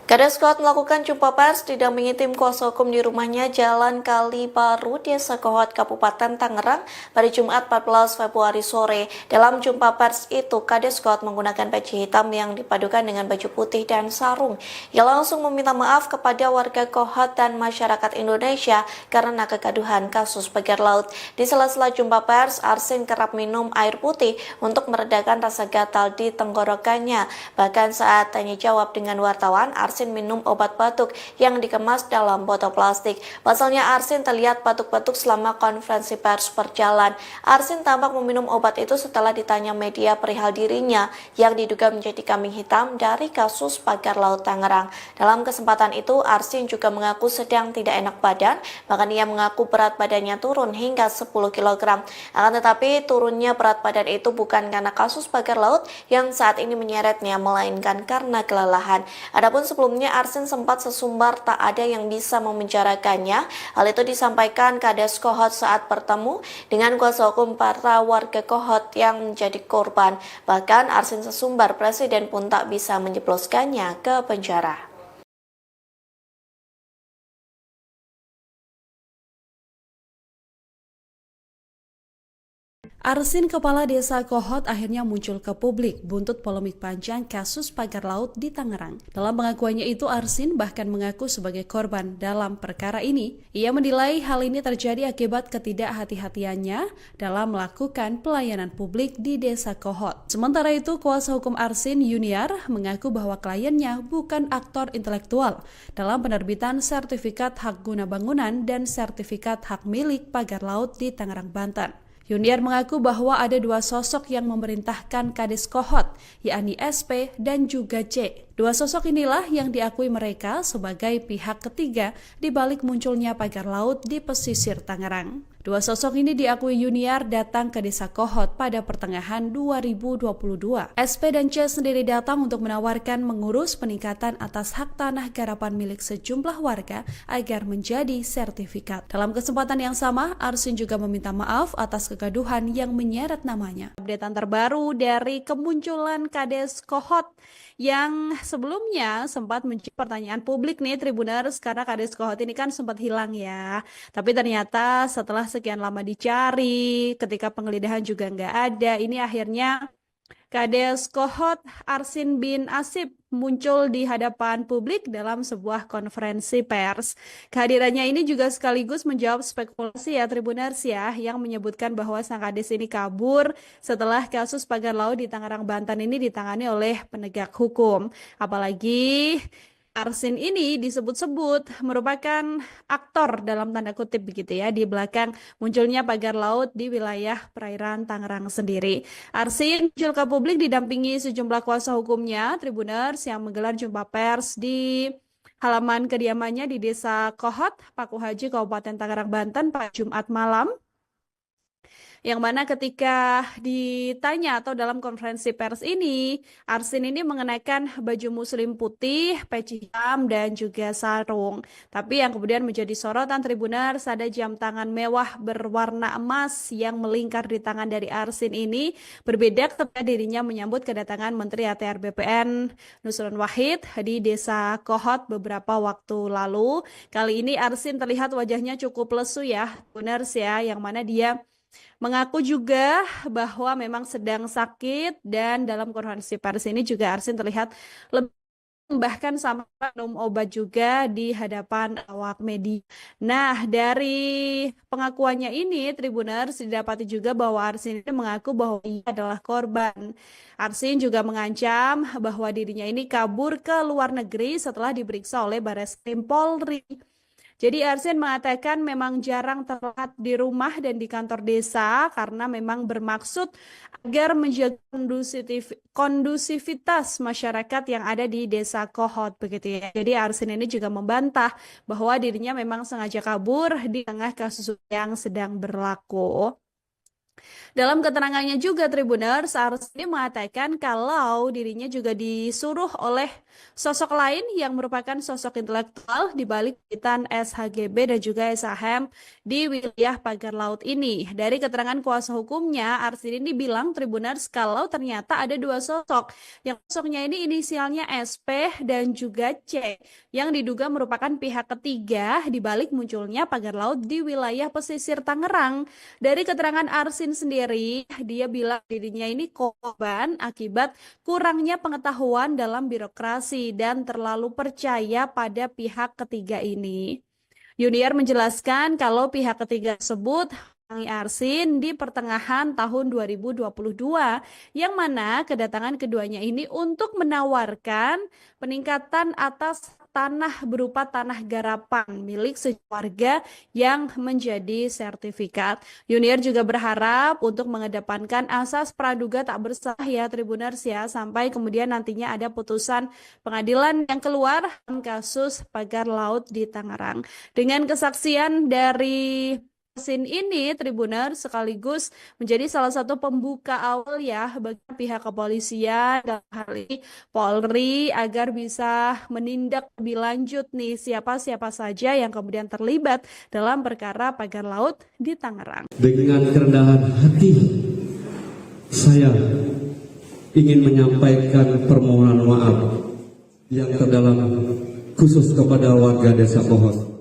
Kades Kohot melakukan jumpa pers didampingi tim kuasa hukum di rumahnya Jalan Kali Baru, Desa Kohot, Kabupaten Tangerang pada Jumat 14 Februari sore. Dalam jumpa pers itu, Kades Kohot menggunakan peci hitam yang dipadukan dengan baju putih dan sarung. Ia langsung meminta maaf kepada warga Kohot dan masyarakat Indonesia karena kegaduhan kasus pagar laut. Di sela-sela jumpa pers, Arsin kerap minum air putih untuk meredakan rasa gatal di tenggorokannya. Bahkan saat tanya jawab dengan wartawan, Arsin minum obat batuk yang dikemas dalam botol plastik. Pasalnya Arsin terlihat batuk-batuk selama konferensi pers berjalan. Arsin tampak meminum obat itu setelah ditanya media perihal dirinya yang diduga menjadi kambing hitam dari kasus pagar laut Tangerang. Dalam kesempatan itu, Arsin juga mengaku sedang tidak enak badan, bahkan ia mengaku berat badannya turun hingga 10 kg. Akan tetapi turunnya berat badan itu bukan karena kasus pagar laut yang saat ini menyeretnya, melainkan karena kelelahan. Adapun sebelumnya Arsin sempat sesumbar tak ada yang bisa memenjarakannya. Hal itu disampaikan Kades Kohot saat bertemu dengan kuasa hukum para warga Kohot yang menjadi korban. Bahkan Arsin sesumbar presiden pun tak bisa menjebloskannya ke penjara. Arsin Kepala Desa Kohot akhirnya muncul ke publik buntut polemik panjang kasus pagar laut di Tangerang. Dalam pengakuannya itu, Arsin bahkan mengaku sebagai korban dalam perkara ini. Ia menilai hal ini terjadi akibat ketidakhati-hatiannya dalam melakukan pelayanan publik di Desa Kohot. Sementara itu, kuasa hukum Arsin Yuniar mengaku bahwa kliennya bukan aktor intelektual dalam penerbitan sertifikat hak guna bangunan dan sertifikat hak milik pagar laut di Tangerang, Banten. Yuniar mengaku bahwa ada dua sosok yang memerintahkan Kades Kohot, yakni SP dan juga C. Dua sosok inilah yang diakui mereka sebagai pihak ketiga di balik munculnya pagar laut di pesisir Tangerang. Dua sosok ini diakui Yuniar datang ke Desa Kohot pada pertengahan 2022. SP dan C sendiri datang untuk menawarkan mengurus peningkatan atas hak tanah garapan milik sejumlah warga agar menjadi sertifikat. Dalam kesempatan yang sama, Arsin juga meminta maaf atas kegaduhan yang menyeret namanya. Updatean terbaru dari kemunculan Kades Kohot yang sebelumnya sempat menjadi pertanyaan publik nih Tribuners, karena Kades Kohot ini kan sempat hilang ya. Tapi ternyata setelah sekian lama dicari, ketika penggeledahan juga nggak ada, ini akhirnya Kades Kohot Arsin bin Asib muncul di hadapan publik dalam sebuah konferensi pers. Kehadirannya ini juga sekaligus menjawab spekulasi ya Tribuners ya, yang menyebutkan bahwa sang Kades ini kabur setelah kasus pagar laut di Tangerang, Banten ini ditangani oleh penegak hukum. Apalagi Arsin ini disebut-sebut merupakan aktor dalam tanda kutip begitu ya di belakang munculnya pagar laut di wilayah perairan Tangerang sendiri. Arsin muncul ke publik didampingi sejumlah kuasa hukumnya Tribuners yang menggelar jumpa pers di halaman kediamannya di Desa Kohot, Paku Haji, Kabupaten Tangerang, Banten pada Jumat malam. Yang mana ketika ditanya atau dalam konferensi pers ini, Arsin ini mengenakan baju muslim putih, peci hitam, dan juga sarung. Tapi yang kemudian menjadi sorotan Tribuners, ada jam tangan mewah berwarna emas yang melingkar di tangan dari Arsin ini. Berbeda ketika dirinya menyambut kedatangan Menteri ATR BPN Nusron Wahid di Desa Kohot beberapa waktu lalu. Kali ini Arsin terlihat wajahnya cukup lesu ya, Tribuners ya, yang mana dia mengaku juga bahwa memang sedang sakit, dan dalam konferensi pers ini juga Arsin terlihat lebih bahkan sampai minum obat juga di hadapan awak media. Nah, dari pengakuannya ini Tribuners didapati juga bahwa Arsin ini mengaku bahwa ia adalah korban. Arsin juga mengancam bahwa dirinya ini kabur ke luar negeri setelah diperiksa oleh Bareskrim Polri. Jadi Arsin mengatakan memang jarang terlihat di rumah dan di kantor desa karena memang bermaksud agar menjaga kondusivitas masyarakat yang ada di Desa Kohot begitu ya. Jadi Arsin ini juga membantah bahwa dirinya memang sengaja kabur di tengah kasus yang sedang berlaku. Dalam keterangannya juga Tribuners, Arsin mengatakan kalau dirinya juga disuruh oleh sosok lain yang merupakan sosok intelektual di balik penelitian SHGB dan juga SHM di wilayah pagar laut ini. Dari keterangan kuasa hukumnya, Arsin ini bilang Tribuners kalau ternyata ada dua sosok. Yang sosoknya ini inisialnya SP dan juga C, yang diduga merupakan pihak ketiga di balik munculnya pagar laut di wilayah pesisir Tangerang. Dari keterangan Arsin sendiri, dia bilang dirinya ini korban akibat kurangnya pengetahuan dalam birokrasi dan terlalu percaya pada pihak ketiga ini. Yuniar menjelaskan kalau pihak ketiga tersebut Arsin di pertengahan tahun 2022, yang mana kedatangan keduanya ini untuk menawarkan peningkatan atas tanah berupa tanah garapan milik sekeluarga yang menjadi sertifikat. Yuniar juga berharap untuk mengedepankan asas praduga tak bersalah ya Tribuners ya, sampai kemudian nantinya ada putusan pengadilan yang keluar dalam kasus pagar laut di Tangerang. Dengan kesaksian dari Arsin ini, Tribuners sekaligus menjadi salah satu pembuka awal ya bagi pihak kepolisian dalam hal ini Polri agar bisa menindak lebih lanjut nih siapa-siapa saja yang kemudian terlibat dalam perkara pagar laut di Tangerang. Dengan kerendahan hati, saya ingin menyampaikan permohonan maaf yang terdalam khusus kepada warga Desa Kohot.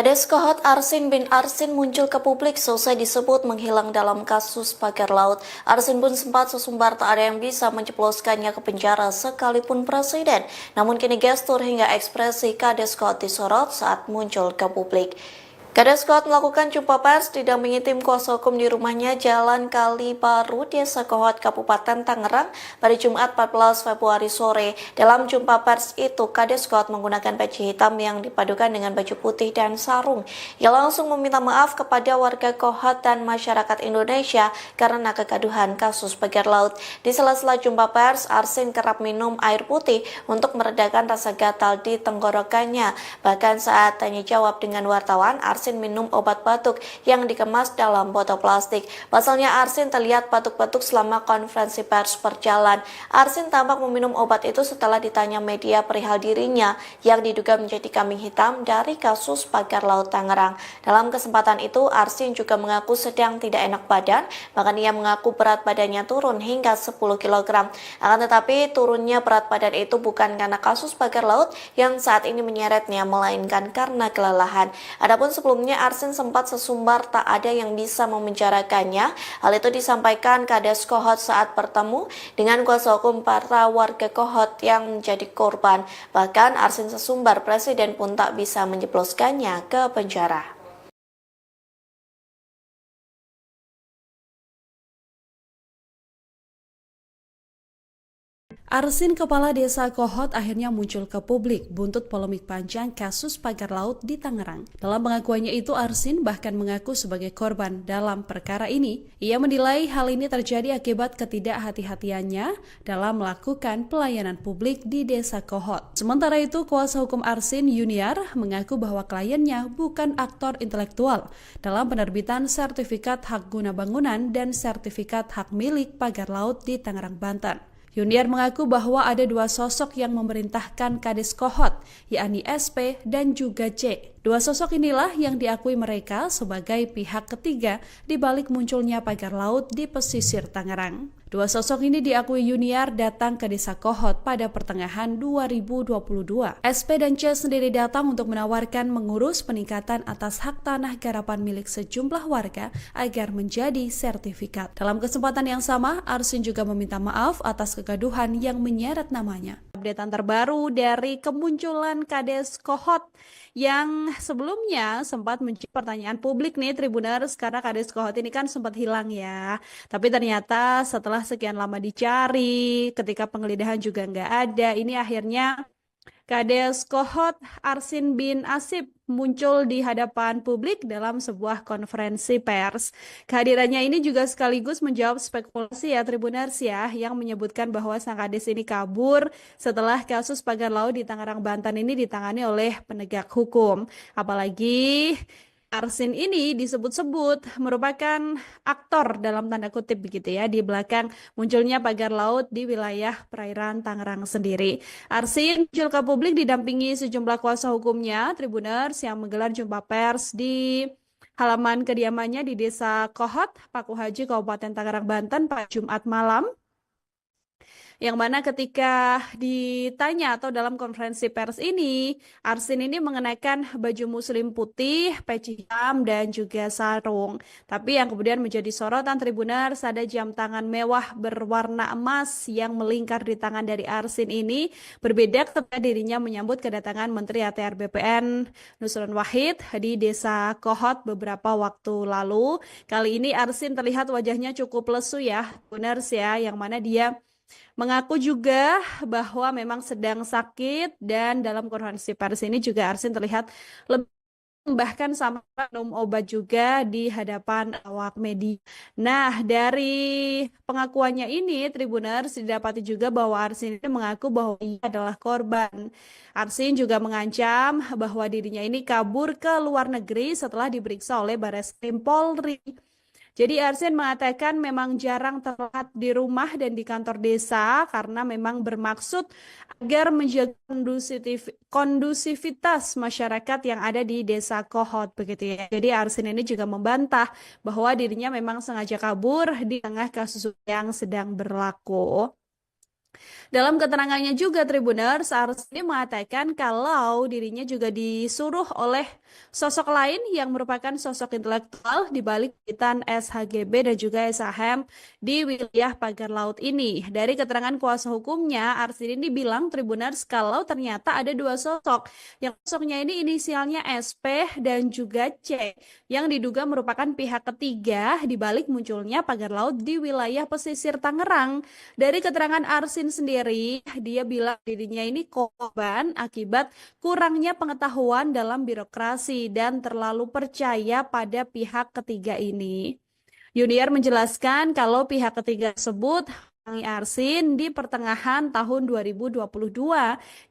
Kades Kohot Arsin bin Arsin muncul ke publik selesai disebut menghilang dalam kasus pagar laut. Arsin pun sempat sesumbar tak ada yang bisa menjebloskannya ke penjara sekalipun presiden. Namun kini gestur hingga ekspresi Kades Kohot disorot saat muncul ke publik. Kades Kohot melakukan jumpa pers didampingi tim kuasa hukum di rumahnya Jalan Kali Baru, Desa Kohot, Kabupaten Tangerang pada Jumat 14 Februari sore. Dalam jumpa pers itu, Kades Kohot menggunakan peci hitam yang dipadukan dengan baju putih dan sarung. Ia langsung meminta maaf kepada warga Kohot dan masyarakat Indonesia karena kegaduhan kasus pagar laut. Di sela-sela jumpa pers, Arsin kerap minum air putih untuk meredakan rasa gatal di tenggorokannya. Bahkan saat tanya jawab dengan wartawan, Arsin minum obat batuk yang dikemas dalam botol plastik. Pasalnya Arsin terlihat batuk-batuk selama konferensi pers berjalan. Arsin tampak meminum obat itu setelah ditanya media perihal dirinya yang diduga menjadi kambing hitam dari kasus pagar laut Tangerang. Dalam kesempatan itu, Arsin juga mengaku sedang tidak enak badan, bahkan ia mengaku berat badannya turun hingga 10 kg. Akan tetapi turunnya berat badan itu bukan karena kasus pagar laut yang saat ini menyeretnya, melainkan karena kelelahan. Adapun sebelumnya Arsin sempat sesumbar tak ada yang bisa memenjarakannya. Hal itu disampaikan Kades Kohot saat bertemu dengan kuasa hukum para warga Kohot yang menjadi korban. Bahkan Arsin sesumbar presiden pun tak bisa menjebloskannya ke penjara. Arsin, kepala desa Kohot, akhirnya muncul ke publik buntut polemik panjang kasus pagar laut di Tangerang. Dalam pengakuannya itu, Arsin bahkan mengaku sebagai korban dalam perkara ini. Ia menilai hal ini terjadi akibat ketidakhati-hatiannya dalam melakukan pelayanan publik di desa Kohot. Sementara itu, kuasa hukum Arsin, Yuniar, mengaku bahwa kliennya bukan aktor intelektual dalam penerbitan sertifikat hak guna bangunan dan sertifikat hak milik pagar laut di Tangerang, Banten. Yuniar mengaku bahwa ada dua sosok yang memerintahkan Kades Kohot, yakni SP dan juga C. Dua sosok inilah yang diakui mereka sebagai pihak ketiga di balik munculnya pagar laut di pesisir Tangerang. Dua sosok ini diakui Yuniar datang ke desa Kohot pada pertengahan 2022. SP dan C sendiri datang untuk menawarkan mengurus peningkatan atas hak tanah garapan milik sejumlah warga agar menjadi sertifikat. Dalam kesempatan yang sama, Arsin juga meminta maaf atas kegaduhan yang menyeret namanya. Updatean terbaru dari kemunculan Kades Kohot yang sebelumnya sempat menjadi pertanyaan publik nih Tribuners, karena Kades Kohot ini kan sempat hilang ya. Tapi ternyata setelah sekian lama dicari, ketika penggeledahan juga nggak ada, ini akhirnya Kades Kohot Arsin bin Asib muncul di hadapan publik dalam sebuah konferensi pers. Kehadirannya ini juga sekaligus menjawab spekulasi ya Tribuners ya, yang menyebutkan bahwa sang Kades ini kabur setelah kasus pagar laut di Tangerang, Banten ini ditangani oleh penegak hukum. Apalagi Arsin ini disebut-sebut merupakan aktor dalam tanda kutip begitu ya di belakang munculnya pagar laut di wilayah perairan Tangerang sendiri. Arsin muncul ke publik didampingi sejumlah kuasa hukumnya Tribuners yang menggelar jumpa pers di halaman kediamannya di Desa Kohot, Paku Haji, Kabupaten Tangerang, Banten pada Jumat malam. Yang mana ketika ditanya atau dalam konferensi pers ini, Arsin ini mengenakan baju muslim putih, peci hitam, dan juga sarung. Tapi yang kemudian menjadi sorotan Tribuners, ada jam tangan mewah berwarna emas yang melingkar di tangan dari Arsin ini, berbeda ketika dirinya menyambut kedatangan Menteri ATR BPN Nusron Wahid di Desa Kohot beberapa waktu lalu. Kali ini Arsin terlihat wajahnya cukup lesu ya, Tribuners ya, yang mana dia mengaku juga bahwa memang sedang sakit, dan dalam konferensi pers ini juga Arsin terlihat lebih bahkan sama minum obat juga di hadapan awak media. Nah, dari pengakuannya ini Tribuners didapati juga bahwa Arsin ini mengaku bahwa ia adalah korban. Arsin juga mengancam bahwa dirinya ini kabur ke luar negeri setelah diperiksa oleh Bareskrim Polri. Jadi Arsin mengatakan memang jarang terlihat di rumah dan di kantor desa karena memang bermaksud agar menjaga kondusivitas masyarakat yang ada di Desa Kohot begitu ya. Jadi Arsin ini juga membantah bahwa dirinya memang sengaja kabur di tengah kasus yang sedang berlaku. Dalam keterangannya juga Tribuners, Arsini mengatakan kalau dirinya juga disuruh oleh sosok lain yang merupakan sosok intelektual di balik witan SHGB dan juga SHM di wilayah pagar laut ini. Dari keterangan kuasa hukumnya, Arsini dibilang Tribuners kalau ternyata ada dua sosok. Yang sosoknya ini inisialnya SP dan juga C yang diduga merupakan pihak ketiga di balik munculnya pagar laut di wilayah pesisir Tangerang. Dari keterangan Arsin sendiri, dia bilang dirinya ini korban akibat kurangnya pengetahuan dalam birokrasi dan terlalu percaya pada pihak ketiga ini. Yuniar menjelaskan kalau pihak ketiga tersebut mendatangi Arsin di pertengahan tahun 2022,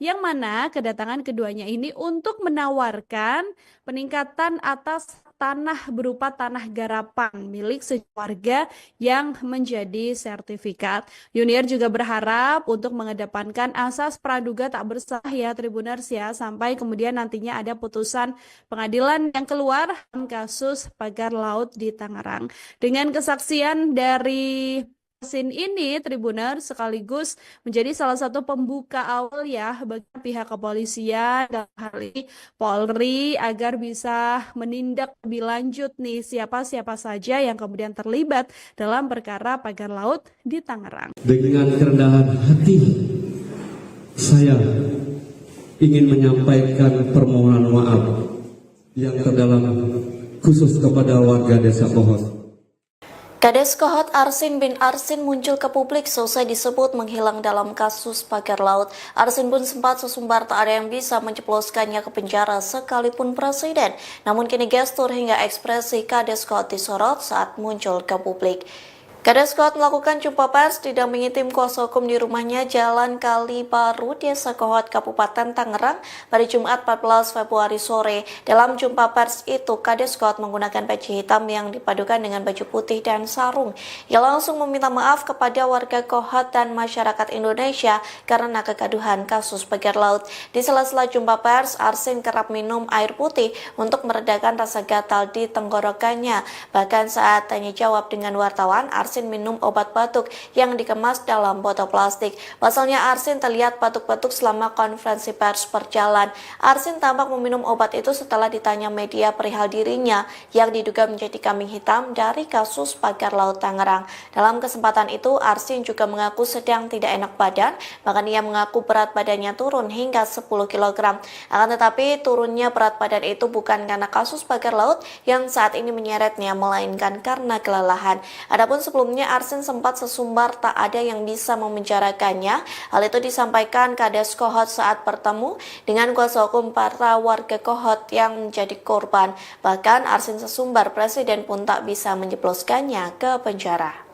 yang mana kedatangan keduanya ini untuk menawarkan peningkatan atas tanah berupa tanah garapan milik sekeluarga yang menjadi sertifikat. Yuniar juga berharap untuk mengedepankan asas praduga tak bersalah ya Tribuners ya, sampai kemudian nantinya ada putusan pengadilan yang keluar dalam kasus pagar laut di Tangerang. Dengan kesaksian dari Arsin ini, Tribuners sekaligus menjadi salah satu pembuka awal ya bagi pihak kepolisian dalam hal ini Polri agar bisa menindak lebih lanjut nih siapa-siapa saja yang kemudian terlibat dalam perkara pagar laut di Tangerang. Dengan kerendahan hati, saya ingin menyampaikan permohonan maaf yang terdalam khusus kepada warga Desa Kohot. Kades Kohot Arsin bin Arsin muncul ke publik selesai disebut menghilang dalam kasus pagar laut. Arsin pun sempat sesumbar tak ada yang bisa menjebloskannya ke penjara sekalipun presiden. Namun kini gestur hingga ekspresi Kades Kohot disorot saat muncul ke publik. Kades Kohot melakukan jumpa pers didampingi tim kuasa hukum di rumahnya Jalan Kali Baru, Desa Kohot, Kabupaten Tangerang pada Jumat 14 Februari sore. Dalam jumpa pers itu, Kades Kohot menggunakan peci hitam yang dipadukan dengan baju putih dan sarung. Ia langsung meminta maaf kepada warga Kohot dan masyarakat Indonesia karena kegaduhan kasus pagar laut. Di sela-sela jumpa pers, Arsin kerap minum air putih untuk meredakan rasa gatal di tenggorokannya. Bahkan saat tanya jawab dengan wartawan, Arsin minum obat batuk yang dikemas dalam botol plastik. Pasalnya Arsin terlihat batuk-batuk selama konferensi pers berjalan. Arsin tampak meminum obat itu setelah ditanya media perihal dirinya yang diduga menjadi kambing hitam dari kasus pagar laut Tangerang. Dalam kesempatan itu, Arsin juga mengaku sedang tidak enak badan, bahkan ia mengaku berat badannya turun hingga 10 kg. Akan tetapi turunnya berat badan itu bukan karena kasus pagar laut yang saat ini menyeretnya, melainkan karena kelelahan. Adapun sebelumnya Arsin sempat sesumbar tak ada yang bisa memenjarakannya. Hal itu disampaikan Kades Kohot saat bertemu dengan kuasa hukum para warga Kohot yang menjadi korban. Bahkan Arsin sesumbar presiden pun tak bisa menjebloskannya ke penjara.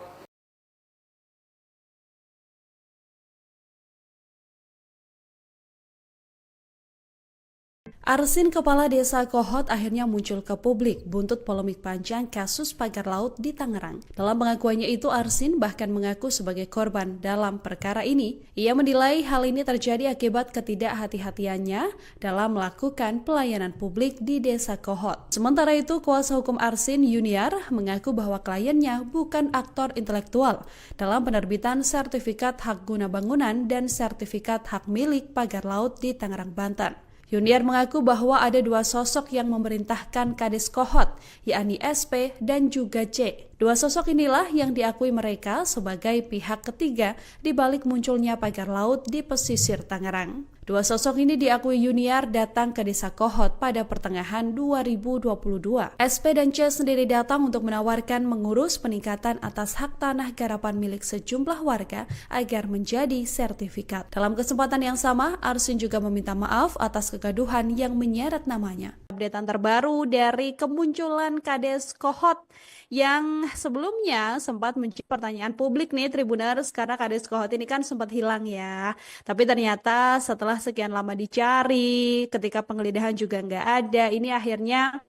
Arsin, kepala desa Kohot, akhirnya muncul ke publik buntut polemik panjang kasus pagar laut di Tangerang. Dalam pengakuannya itu, Arsin bahkan mengaku sebagai korban dalam perkara ini. Ia menilai hal ini terjadi akibat ketidakhati-hatiannya dalam melakukan pelayanan publik di desa Kohot. Sementara itu, kuasa hukum Arsin, Yuniar, mengaku bahwa kliennya bukan aktor intelektual dalam penerbitan sertifikat hak guna bangunan dan sertifikat hak milik pagar laut di Tangerang, Banten. Yuniar mengaku bahwa ada dua sosok yang memerintahkan Kades Kohot, yakni SP dan juga C. Dua sosok inilah yang diakui mereka sebagai pihak ketiga di balik munculnya pagar laut di pesisir Tangerang. Dua sosok ini diakui Yuniar datang ke desa Kohot pada pertengahan 2022. SP dan C sendiri datang untuk menawarkan mengurus peningkatan atas hak tanah garapan milik sejumlah warga agar menjadi sertifikat. Dalam kesempatan yang sama, Arsin juga meminta maaf atas kegaduhan yang menyeret namanya. Updatean terbaru dari kemunculan Kades Kohot yang sebelumnya sempat menjadi pertanyaan publik nih Tribuners, karena Kades Kohot ini kan sempat hilang ya. Tapi ternyata setelah sekian lama dicari, ketika penggeledahan juga nggak ada, ini akhirnya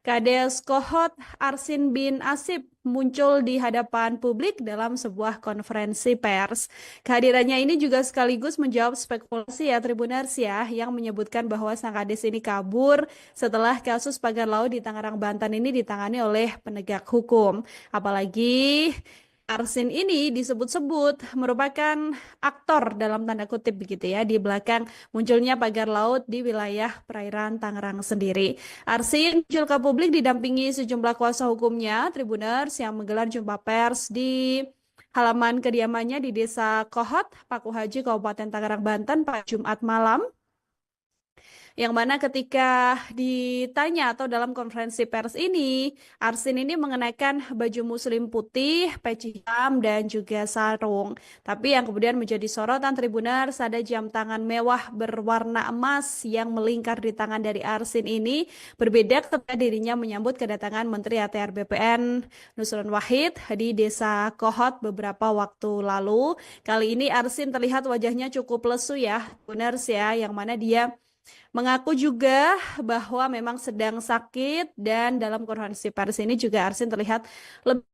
Kades Kohot Arsin bin Asip muncul di hadapan publik dalam sebuah konferensi pers. Kehadirannya ini juga sekaligus menjawab spekulasi ya Tribuners ya, yang menyebutkan bahwa sang Kades ini kabur setelah kasus pagar laut di Tangerang, Banten ini ditangani oleh penegak hukum. Apalagi Arsin ini disebut-sebut merupakan aktor dalam tanda kutip begitu ya di belakang munculnya pagar laut di wilayah perairan Tangerang sendiri. Arsin muncul ke publik didampingi sejumlah kuasa hukumnya, Tribuners yang menggelar jumpa pers di halaman kediamannya di Desa Kohot, Paku Haji, Kabupaten Tangerang, Banten pada Jumat malam. Yang mana ketika ditanya atau dalam konferensi pers ini, Arsin ini mengenakan baju muslim putih, peci hitam, dan juga sarung. Tapi yang kemudian menjadi sorotan Tribuners ada jam tangan mewah berwarna emas yang melingkar di tangan dari Arsin ini, berbeda ketika dirinya menyambut kedatangan Menteri ATR BPN Nusron Wahid di Desa Kohot beberapa waktu lalu. Kali ini Arsin terlihat wajahnya cukup lesu ya, Tribuners ya, yang mana dia mengaku juga bahwa memang sedang sakit dan dalam konferensi pers ini juga Arsin terlihat lebih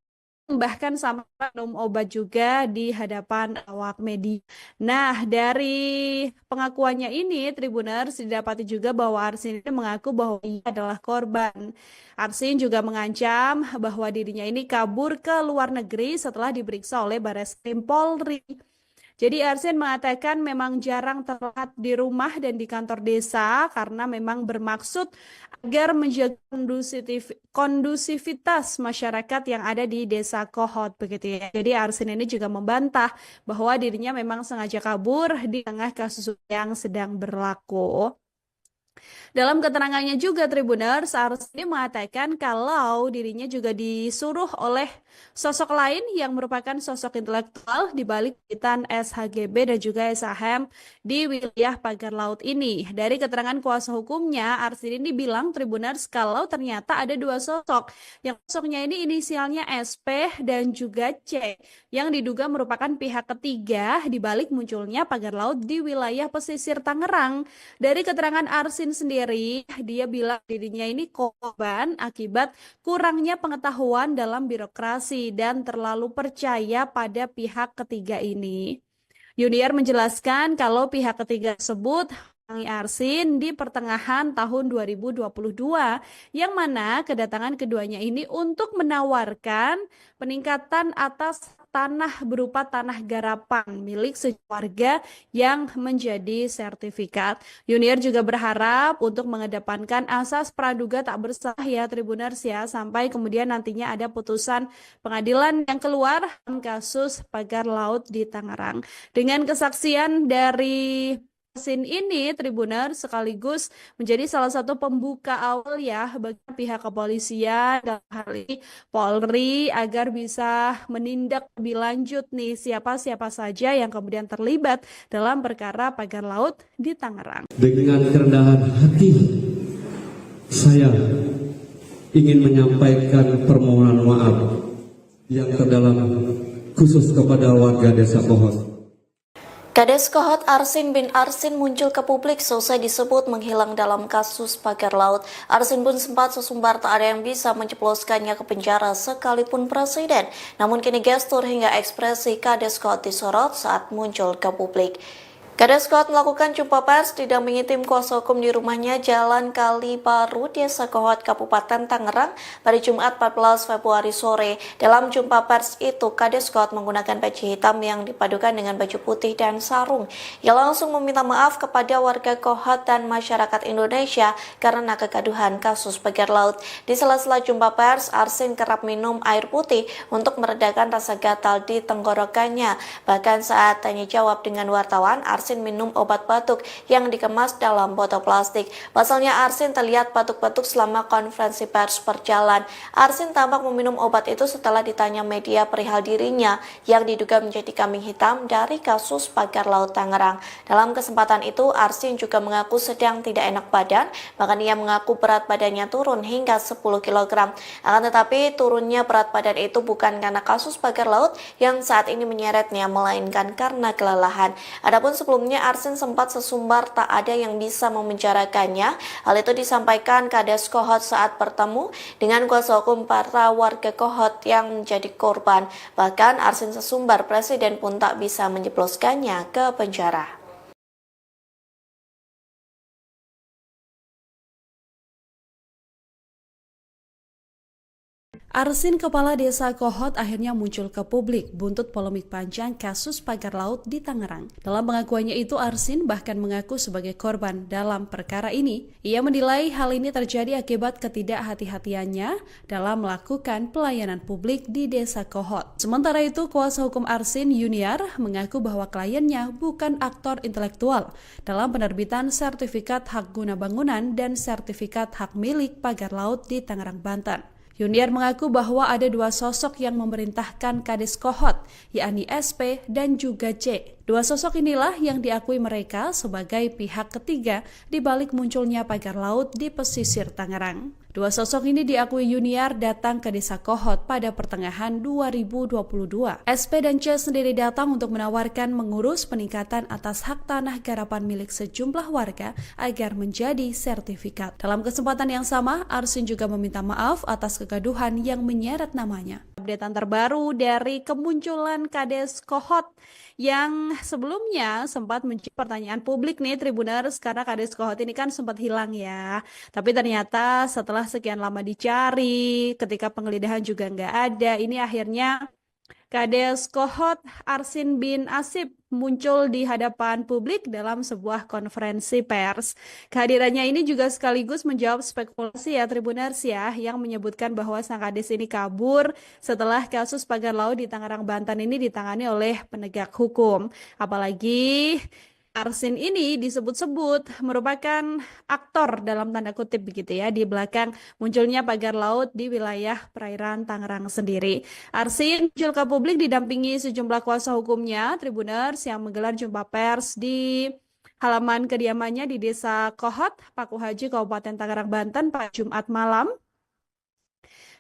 bahkan sampai minum obat juga di hadapan awak media. Nah, dari pengakuannya ini, Tribuners didapati juga bahwa Arsin ini mengaku bahwa ia adalah korban. Arsin juga mengancam bahwa dirinya ini kabur ke luar negeri setelah diperiksa oleh Barreskrim Polri. Jadi Arsin mengatakan memang jarang terlihat di rumah dan di kantor desa karena memang bermaksud agar menjaga kondusivitas masyarakat yang ada di desa Kohot begitu ya. Jadi Arsin ini juga membantah bahwa dirinya memang sengaja kabur di tengah kasus yang sedang berlaku. Dalam keterangannya juga Tribuners, Arsi mengatakan kalau dirinya juga disuruh oleh sosok lain yang merupakan sosok intelektual di balik kegiatan SHGB dan juga SHM di wilayah pagar laut ini. Dari keterangan kuasa hukumnya, Arsi ini bilang Tribuners kalau ternyata ada dua sosok. Yang sosoknya ini inisialnya SP dan juga C yang diduga merupakan pihak ketiga di balik munculnya pagar laut di wilayah pesisir Tangerang. Dari keterangan Arsin sendiri, dia bilang dirinya ini korban akibat kurangnya pengetahuan dalam birokrasi dan terlalu percaya pada pihak ketiga ini. Yuniar menjelaskan kalau pihak ketiga tersebut mendatangi Arsin di pertengahan tahun 2022, yang mana kedatangan keduanya ini untuk menawarkan peningkatan atas tanah berupa tanah garapan milik sekeluarga yang menjadi sertifikat. Yuniar juga berharap untuk mengedepankan asas praduga tak bersalah ya Tribuners ya, sampai kemudian nantinya ada putusan pengadilan yang keluar dalam kasus pagar laut di Tangerang. Dengan kesaksian dari Arsin ini, Tribuners sekaligus menjadi salah satu pembuka awal ya bagi pihak kepolisian dalam hal ini Polri agar bisa menindak lebih lanjut nih siapa-siapa saja yang kemudian terlibat dalam perkara pagar laut di Tangerang. Dengan kerendahan hati, saya ingin menyampaikan permohonan maaf yang terdalam khusus kepada warga Desa Kohot. Kades Kohot Arsin bin Arsin muncul ke publik selesai disebut menghilang dalam kasus pagar laut. Arsin pun sempat sesumbar tak ada yang bisa menjebloskannya ke penjara sekalipun presiden. Namun kini gestur hingga ekspresi Kades Kohot disorot saat muncul ke publik. Kades Kohot melakukan jumpa pers didampingi tim kuasa hukum di rumahnya Jalan Kali Baru, Desa Kohot, Kabupaten Tangerang pada Jumat 14 Februari sore. Dalam jumpa pers itu, Kades Kohot menggunakan peci hitam yang dipadukan dengan baju putih dan sarung. Ia langsung meminta maaf kepada warga Kohot dan masyarakat Indonesia karena kegaduhan kasus pagar laut. Di sela-sela jumpa pers, Arsin kerap minum air putih untuk meredakan rasa gatal di tenggorokannya. Bahkan saat tanya jawab dengan wartawan, Arsin minum obat batuk yang dikemas dalam botol plastik. Pasalnya Arsin terlihat batuk-batuk selama konferensi pers berjalan. Arsin tampak meminum obat itu setelah ditanya media perihal dirinya yang diduga menjadi kambing hitam dari kasus pagar laut Tangerang. Dalam kesempatan itu, Arsin juga mengaku sedang tidak enak badan, bahkan ia mengaku berat badannya turun hingga 10 kg. Akan tetapi turunnya berat badan itu bukan karena kasus pagar laut yang saat ini menyeretnya, melainkan karena kelelahan. Adapun sebelumnya Arsin sempat sesumbar tak ada yang bisa memenjarakannya. Hal itu disampaikan Kades Kohot saat bertemu dengan kuasa hukum para warga Kohot yang menjadi korban. Bahkan Arsin sesumbar presiden pun tak bisa menjebloskannya ke penjara. Arsin Kepala Desa Kohot akhirnya muncul ke publik buntut polemik panjang kasus pagar laut di Tangerang. Dalam pengakuannya itu, Arsin bahkan mengaku sebagai korban dalam perkara ini. Ia menilai hal ini terjadi akibat ketidakhati-hatiannya dalam melakukan pelayanan publik di Desa Kohot. Sementara itu, kuasa hukum Arsin Yuniar mengaku bahwa kliennya bukan aktor intelektual dalam penerbitan sertifikat hak guna bangunan dan sertifikat hak milik pagar laut di Tangerang, Banten. Yuniar mengaku bahwa ada dua sosok yang memerintahkan Kades Kohot, yakni SP dan juga C. Dua sosok inilah yang diakui mereka sebagai pihak ketiga di balik munculnya pagar laut di pesisir Tangerang. Dua sosok ini diakui Yuniar datang ke Desa Kohot pada pertengahan 2022. SP dan C sendiri datang untuk menawarkan mengurus peningkatan atas hak tanah garapan milik sejumlah warga agar menjadi sertifikat. Dalam kesempatan yang sama, Arsin juga meminta maaf atas kegaduhan yang menyeret namanya. Updatean terbaru dari kemunculan Kades Kohot yang sebelumnya sempat menjadi pertanyaan publik nih Tribuners, karena Kades Kohot ini kan sempat hilang ya. Tapi ternyata setelah sekian lama dicari, ketika penggeledahan juga nggak ada, ini akhirnya Kades Kohot Arsin bin Asib muncul di hadapan publik dalam sebuah konferensi pers. Kehadirannya ini juga sekaligus menjawab spekulasi ya Tribuners ya, yang menyebutkan bahwa sang Kades ini kabur setelah kasus pagar laut di Tangerang, Banten ini ditangani oleh penegak hukum. Apalagi Arsin ini disebut-sebut merupakan aktor dalam tanda kutip begitu ya di belakang munculnya pagar laut di wilayah perairan Tangerang sendiri. Arsin muncul ke publik didampingi sejumlah kuasa hukumnya Tribuners yang menggelar jumpa pers di halaman kediamannya di Desa Kohot, Paku Haji, Kabupaten Tangerang, Banten pada Jumat malam.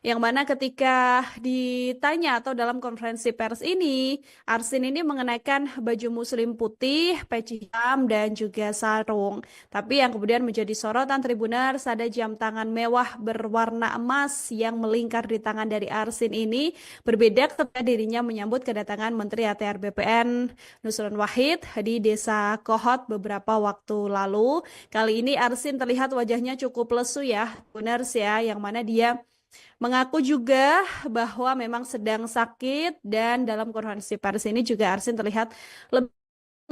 Yang mana ketika ditanya atau dalam konferensi pers ini, Arsin ini mengenakan baju muslim putih, peci hitam, dan juga sarung. Tapi yang kemudian menjadi sorotan Tribuners, ada jam tangan mewah berwarna emas yang melingkar di tangan dari Arsin ini, berbeda ketika dirinya menyambut kedatangan Menteri ATR BPN Nusron Wahid di Desa Kohot beberapa waktu lalu. Kali ini Arsin terlihat wajahnya cukup lesu ya, Tribuners ya, yang mana dia mengaku juga bahwa memang sedang sakit, dan dalam konferensi pers ini juga Arsin terlihat lebih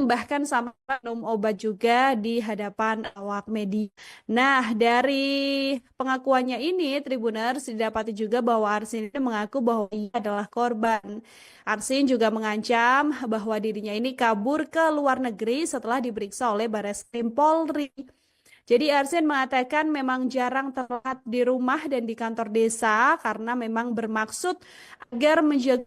bahkan sampai minum obat juga di hadapan awak media. Nah, dari pengakuannya ini Tribuners didapati juga bahwa Arsin ini mengaku bahwa ia adalah korban. Arsin juga mengancam bahwa dirinya ini kabur ke luar negeri setelah diperiksa oleh Barreskrim Polri. Jadi Arsin mengatakan memang jarang terlihat di rumah dan di kantor desa karena memang bermaksud agar menjaga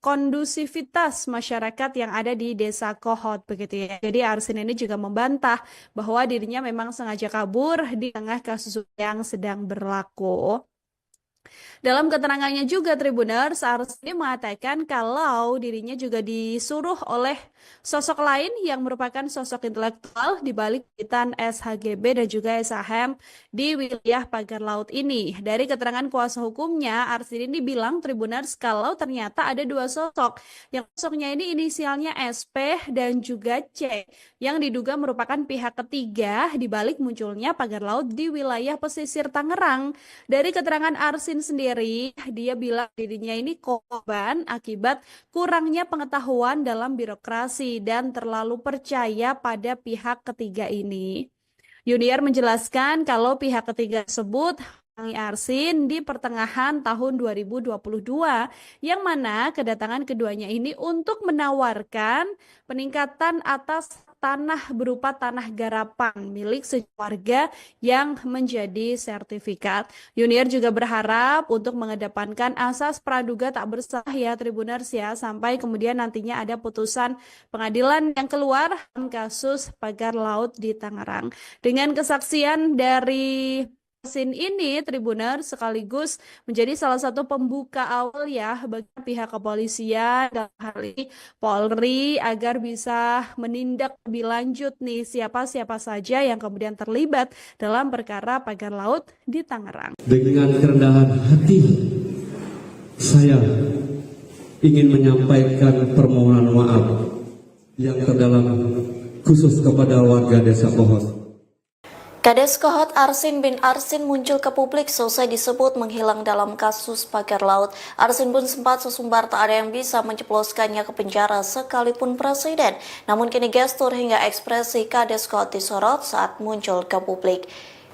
kondusivitas masyarakat yang ada di Desa Kohot begitu ya. Jadi Arsin ini juga membantah bahwa dirinya memang sengaja kabur di tengah kasus yang sedang berlaku. Dalam keterangannya juga Tribuners, Arsin mengatakan kalau dirinya juga disuruh oleh sosok lain yang merupakan sosok intelektual di balik kegiatan SHGB dan juga SHM di wilayah pagar laut ini. Dari keterangan kuasa hukumnya, Arsin ini bilang Tribuners kalau ternyata ada dua sosok. Yang sosoknya ini inisialnya SP dan juga C, yang diduga merupakan pihak ketiga di balik munculnya pagar laut di wilayah pesisir Tangerang. Dari keterangan Arsin sendiri, dia bilang dirinya ini korban akibat kurangnya pengetahuan dalam birokrasi dan terlalu percaya pada pihak ketiga ini. Yuniar menjelaskan kalau pihak ketiga tersebut Arsin di pertengahan tahun 2022, yang mana kedatangan keduanya ini untuk menawarkan peningkatan atas tanah berupa tanah garapan milik warga yang menjadi sertifikat. Yuniar juga berharap untuk mengedepankan asas praduga tak bersalah ya Tribuners ya, sampai kemudian nantinya ada putusan pengadilan yang keluar dalam kasus pagar laut di Tangerang. Dengan kesaksian dari Arsin ini, Tribuners sekaligus menjadi salah satu pembuka awal ya bagi pihak kepolisian dalam hal ini Polri agar bisa menindak lebih lanjut nih siapa-siapa saja yang kemudian terlibat dalam perkara pagar laut di Tangerang. Dengan kerendahan hati, saya ingin menyampaikan permohonan maaf yang terdalam khusus kepada warga Desa Kohot. Kades Kohot Arsin bin Arsin muncul ke publik selesai disebut menghilang dalam kasus pagar laut. Arsin pun sempat sesumbar tak ada yang bisa menjebloskannya ke penjara sekalipun presiden. Namun kini gestur hingga ekspresi Kades Kohot disorot saat muncul ke publik.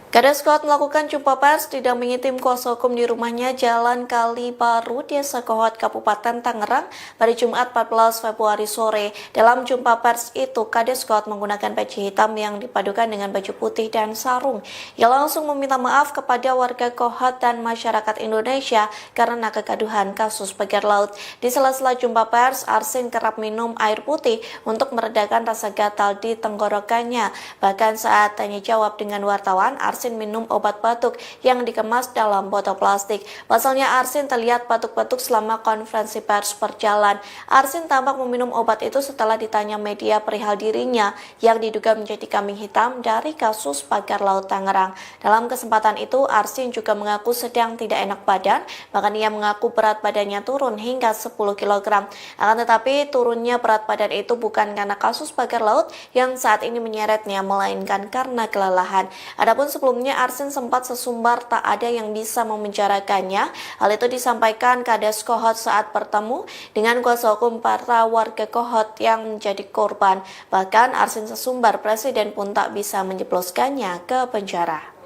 Kades Kohot melakukan jumpa pers didampingi tim kuasa hukum di rumahnya Jalan Kali Baru, Desa Kohot, Kabupaten Tangerang pada Jumat 14 Februari sore. Dalam jumpa pers itu, Kades Kohot menggunakan peci hitam yang dipadukan dengan baju putih dan sarung. Ia langsung meminta maaf kepada warga Kohot dan masyarakat Indonesia karena kegaduhan kasus pagar laut. Di sela-sela jumpa pers, Arsin kerap minum air putih untuk meredakan rasa gatal di tenggorokannya. Bahkan saat tanya jawab dengan wartawan, Arsin minum obat batuk yang dikemas dalam botol plastik. Pasalnya Arsin terlihat batuk-batuk selama konferensi pers berjalan. Arsin tampak meminum obat itu setelah ditanya media perihal dirinya yang diduga menjadi kambing hitam dari kasus pagar laut Tangerang. Dalam kesempatan itu, Arsin juga mengaku sedang tidak enak badan, bahkan ia mengaku berat badannya turun hingga 10 kg. Akan tetapi turunnya berat badan itu bukan karena kasus pagar laut yang saat ini menyeretnya, melainkan karena kelelahan. Adapun sebelumnya Arsin sempat sesumbar tak ada yang bisa memenjarakannya. Hal itu disampaikan Kades Kohot saat bertemu dengan kuasa hukum para warga Kohot yang menjadi korban. Bahkan Arsin sesumbar presiden pun tak bisa menjebloskannya ke penjara.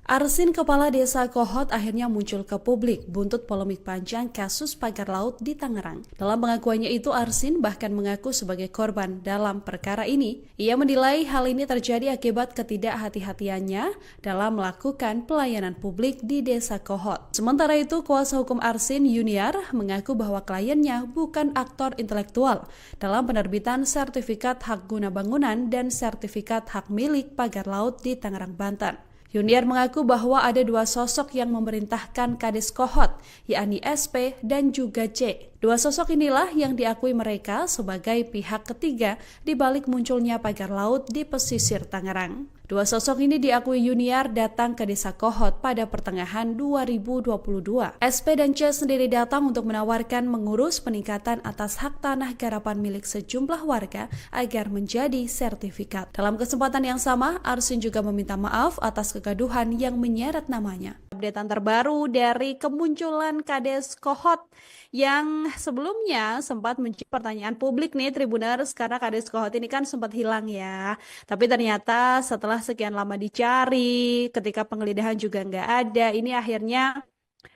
Arsin, kepala desa Kohot, akhirnya muncul ke publik buntut polemik panjang kasus pagar laut di Tangerang. Dalam pengakuannya itu, Arsin bahkan mengaku sebagai korban dalam perkara ini. Ia menilai hal ini terjadi akibat ketidakhati-hatiannya dalam melakukan pelayanan publik di desa Kohot. Sementara itu, kuasa hukum Arsin, Yuniar, mengaku bahwa kliennya bukan aktor intelektual dalam penerbitan sertifikat hak guna bangunan dan sertifikat hak milik pagar laut di Tangerang, Banten. Yuniar mengaku bahwa ada dua sosok yang memerintahkan Kades Kohot, yakni SP dan juga C. Dua sosok inilah yang diakui mereka sebagai pihak ketiga di balik munculnya pagar laut di pesisir Tangerang. Dua sosok ini diakui Yuniar datang ke desa Kohot pada pertengahan 2022. SP dan C sendiri datang untuk menawarkan mengurus peningkatan atas hak tanah garapan milik sejumlah warga agar menjadi sertifikat. Dalam kesempatan yang sama, Arsin juga meminta maaf atas kegaduhan yang menyeret namanya. Updatean terbaru dari kemunculan Kades Kohot yang sebelumnya sempat menjadi pertanyaan publik nih Tribuners, karena Kades Kohot ini kan sempat hilang ya. Tapi ternyata setelah sekian lama dicari, ketika penggeledahan juga nggak ada, ini akhirnya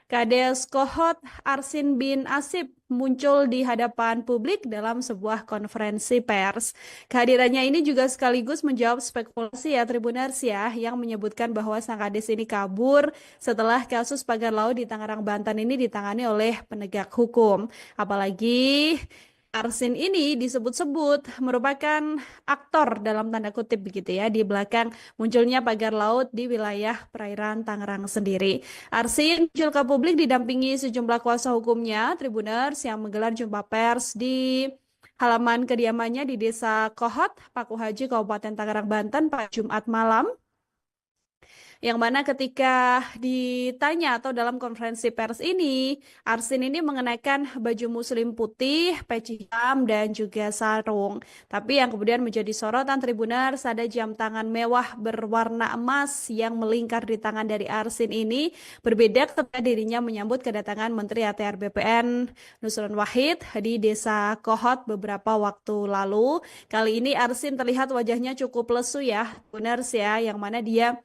Kades Kohot Arsin bin Asib muncul di hadapan publik dalam sebuah konferensi pers. Kehadirannya ini juga sekaligus menjawab spekulasi ya Tribuners ya, yang menyebutkan bahwa sang Kades ini kabur setelah kasus pagar laut di Tangerang, Banten ini ditangani oleh penegak hukum. Apalagi Arsin ini disebut-sebut merupakan aktor dalam tanda kutip begitu ya di belakang munculnya pagar laut di wilayah perairan Tangerang sendiri. Arsin muncul ke publik didampingi sejumlah kuasa hukumnya Tribuners yang menggelar jumpa pers di halaman kediamannya di Desa Kohot, Paku Haji, Kabupaten Tangerang, Banten pada Jumat malam. Yang mana ketika ditanya atau dalam konferensi pers ini, Arsin ini mengenakan baju muslim putih, peci hitam, dan juga sarung. Tapi yang kemudian menjadi sorotan Tribuners, ada jam tangan mewah berwarna emas yang melingkar di tangan dari Arsin ini, berbeda ketika dirinya menyambut kedatangan Menteri ATR BPN Nusron Wahid di Desa Kohot beberapa waktu lalu. Kali ini Arsin terlihat wajahnya cukup lesu ya, Tribuners ya, yang mana dia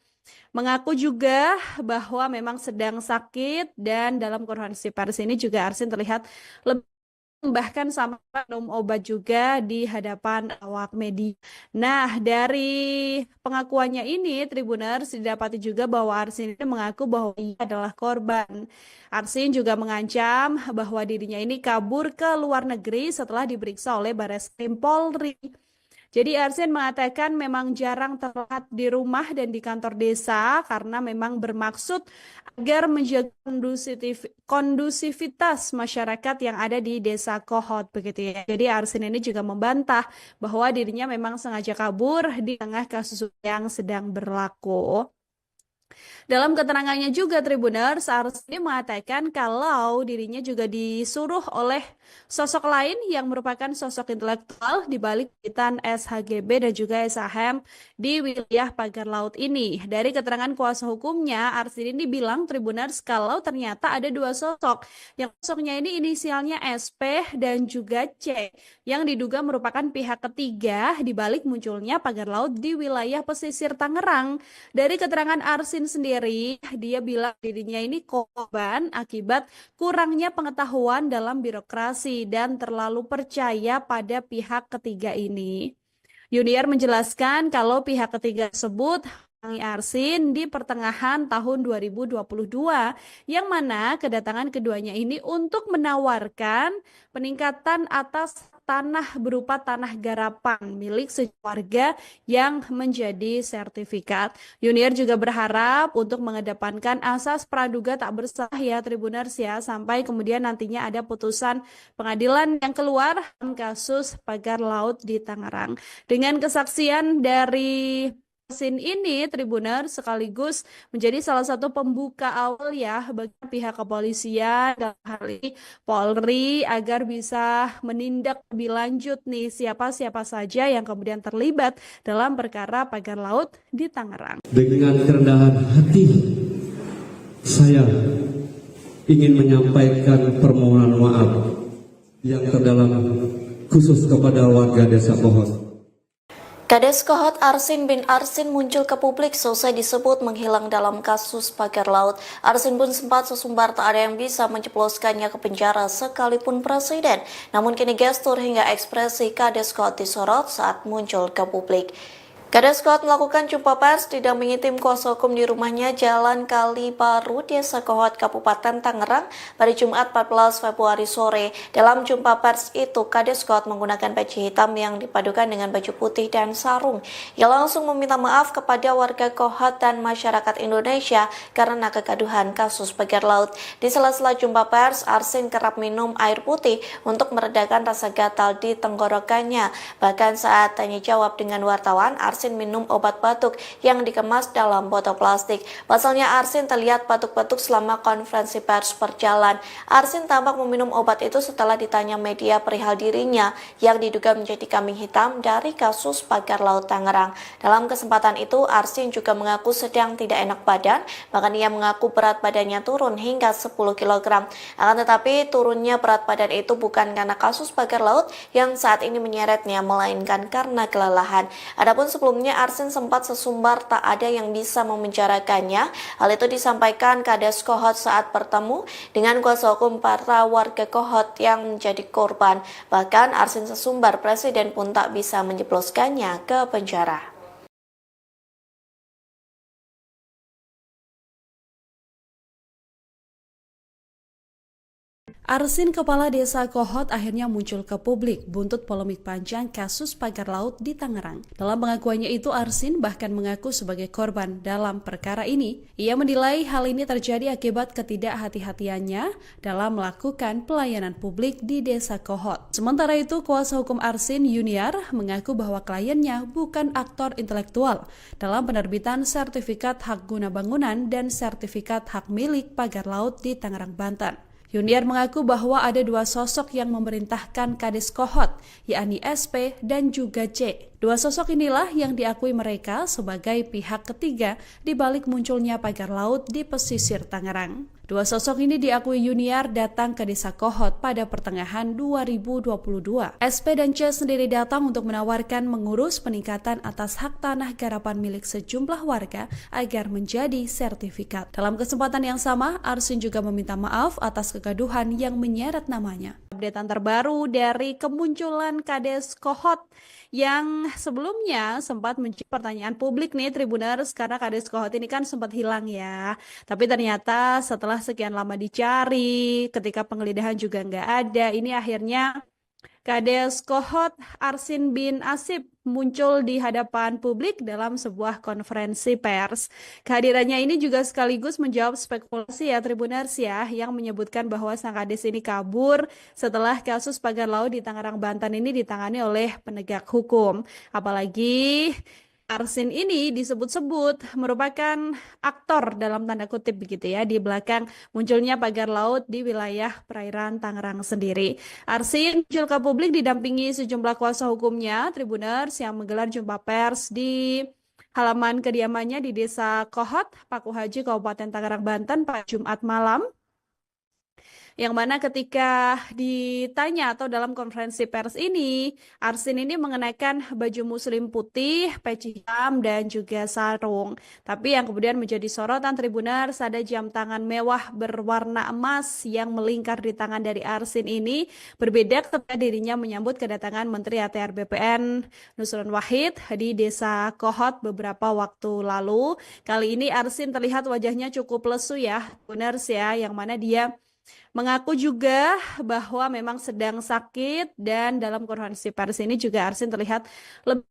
mengaku juga bahwa memang sedang sakit, dan dalam konferensi pers ini juga Arsin terlihat lebih bahkan sampai minum obat juga di hadapan awak media. Nah, dari pengakuannya ini Tribuners didapati juga bahwa Arsin ini mengaku bahwa ia adalah korban. Arsin juga mengancam bahwa dirinya ini kabur ke luar negeri setelah diperiksa oleh Barreskrim Polri. Jadi Arsin mengatakan memang jarang terlihat di rumah dan di kantor desa karena memang bermaksud agar menjaga kondusivitas masyarakat yang ada di Desa Kohot begitu ya. Jadi Arsin ini juga membantah bahwa dirinya memang sengaja kabur di tengah kasus yang sedang berlaku. Dalam keterangannya juga Tribuners, Arsini mengatakan kalau dirinya juga disuruh oleh sosok lain yang merupakan sosok intelektual di balik witan SHGB dan juga SHM di wilayah pagar laut ini. Dari keterangan kuasa hukumnya, Arsini dibilang Tribuners kalau ternyata ada dua sosok. Yang sosoknya ini inisialnya SP dan juga C yang diduga merupakan pihak ketiga di balik munculnya pagar laut di wilayah pesisir Tangerang. Dari keterangan Arsin sendiri, dia bilang dirinya ini korban akibat kurangnya pengetahuan dalam birokrasi dan terlalu percaya pada pihak ketiga ini. Yuniar menjelaskan kalau pihak ketiga tersebut mendatangi Arsin di pertengahan tahun 2022, yang mana kedatangan keduanya ini untuk menawarkan peningkatan atas tanah berupa tanah garapan milik sekeluarga yang menjadi sertifikat. Yuniar juga berharap untuk mengedepankan asas praduga tak bersalah ya Tribuners ya, sampai kemudian nantinya ada putusan pengadilan yang keluar dalam kasus pagar laut di Tangerang. Dengan kesaksian dari Arsin ini, Tribuner sekaligus menjadi salah satu pembuka awal ya bagi pihak kepolisian dalam hal ini Polri agar bisa menindak lebih lanjut nih siapa-siapa saja yang kemudian terlibat dalam perkara pagar laut di Tangerang. Dengan kerendahan hati, saya ingin menyampaikan permohonan maaf yang terdalam khusus kepada warga Desa Kohot. Kades Kohot Arsin bin Arsin muncul ke publik selesai disebut menghilang dalam kasus pagar laut. Arsin pun sempat sesumbar tak ada yang bisa menjebloskannya ke penjara sekalipun presiden. Namun kini gestur hingga ekspresi Kades Kohot disorot saat muncul ke publik. Kades Kohot melakukan jumpa pers didampingi tim kuasa hukum di rumahnya Jalan Kali Baru, Desa Kohot, Kabupaten Tangerang pada Jumat 14 Februari sore. Dalam jumpa pers itu, Kades Kohot menggunakan baju hitam yang dipadukan dengan baju putih dan sarung. Ia langsung meminta maaf kepada warga Kohot dan masyarakat Indonesia karena kegaduhan kasus pagar laut. Di sela-sela jumpa pers, Arsin kerap minum air putih untuk meredakan rasa gatal di tenggorokannya. Bahkan saat tanya jawab dengan wartawan, Arsin minum obat batuk yang dikemas dalam botol plastik. Pasalnya Arsin terlihat batuk-batuk selama konferensi pers berjalan. Arsin tampak meminum obat itu setelah ditanya media perihal dirinya yang diduga menjadi kambing hitam dari kasus pagar laut Tangerang. Dalam kesempatan itu, Arsin juga mengaku sedang tidak enak badan, bahkan ia mengaku berat badannya turun hingga 10 kg. Akan tetapi turunnya berat badan itu bukan karena kasus pagar laut yang saat ini menyeretnya, melainkan karena kelelahan. Adapun sebelumnya Arsin sempat sesumbar tak ada yang bisa memenjarakannya. Hal itu disampaikan Kades Kohot saat bertemu dengan kuasa hukum para warga Kohot yang menjadi korban. Bahkan Arsin sesumbar presiden pun tak bisa menjebloskannya ke penjara. Arsin, kepala desa Kohot, akhirnya muncul ke publik buntut polemik panjang kasus pagar laut di Tangerang. Dalam pengakuannya itu, Arsin bahkan mengaku sebagai korban dalam perkara ini. Ia menilai hal ini terjadi akibat ketidakhati-hatiannya dalam melakukan pelayanan publik di desa Kohot. Sementara itu, kuasa hukum Arsin, Yuniar, mengaku bahwa kliennya bukan aktor intelektual dalam penerbitan sertifikat hak guna bangunan dan sertifikat hak milik pagar laut di Tangerang, Banten. Yuniar mengaku bahwa ada dua sosok yang memerintahkan Kades Kohot, yakni SP dan juga C. Dua sosok inilah yang diakui mereka sebagai pihak ketiga di balik munculnya pagar laut di pesisir Tangerang. Dua sosok ini diakui Yuniar datang ke desa Kohot pada pertengahan 2022. SP dan C sendiri datang untuk menawarkan mengurus peningkatan atas hak tanah garapan milik sejumlah warga agar menjadi sertifikat. Dalam kesempatan yang sama, Arsin juga meminta maaf atas kegaduhan yang menyeret namanya. Updatean terbaru dari kemunculan Kades Kohot yang sebelumnya sempat menjadi pertanyaan publik nih Tribuners, karena Kades Kohot ini kan sempat hilang ya. Tapi ternyata setelah sekian lama dicari, ketika penggeledahan juga nggak ada, ini akhirnya Kades Kohot Arsin bin Asip muncul di hadapan publik dalam sebuah konferensi pers. Kehadirannya ini juga sekaligus menjawab spekulasi ya Tribuners ya, yang menyebutkan bahwa sang Kades ini kabur setelah kasus pagar laut di Tangerang, Banten ini ditangani oleh penegak hukum. Apalagi Arsin ini disebut-sebut merupakan aktor dalam tanda kutip begitu ya di belakang munculnya pagar laut di wilayah perairan Tangerang sendiri. Arsin muncul ke publik didampingi sejumlah kuasa hukumnya, Tribuners yang menggelar jumpa pers di halaman kediamannya di Desa Kohot, Paku Haji, Kabupaten Tangerang, Banten pada Jumat malam. Yang mana ketika ditanya atau dalam konferensi pers ini, Arsin ini mengenakan baju muslim putih, peci hitam, dan juga sarung. Tapi yang kemudian menjadi sorotan Tribuners ada jam tangan mewah berwarna emas yang melingkar di tangan dari Arsin ini, berbeda ketika dirinya menyambut kedatangan Menteri ATR BPN Nusron Wahid di Desa Kohot beberapa waktu lalu. Kali ini Arsin terlihat wajahnya cukup lesu ya, Tribuners ya, yang mana dia mengaku juga bahwa memang sedang sakit dan dalam konferensi pers ini juga Arsin terlihat lebih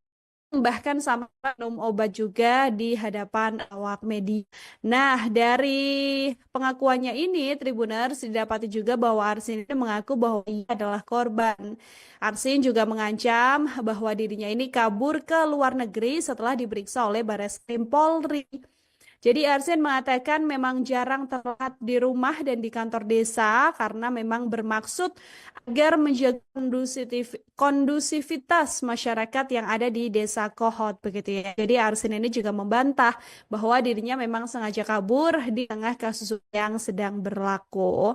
bahkan sampai minum obat juga di hadapan awak media. Nah, dari pengakuannya ini, Tribuners didapati juga bahwa Arsin ini mengaku bahwa ia adalah korban. Arsin juga mengancam bahwa dirinya ini kabur ke luar negeri setelah diperiksa oleh Barreskrim Polri. Jadi Arsin mengatakan memang jarang terlihat di rumah dan di kantor desa karena memang bermaksud agar menjaga kondusivitas masyarakat yang ada di Desa Kohot begitu ya. Jadi Arsin ini juga membantah bahwa dirinya memang sengaja kabur di tengah kasus yang sedang berlaku.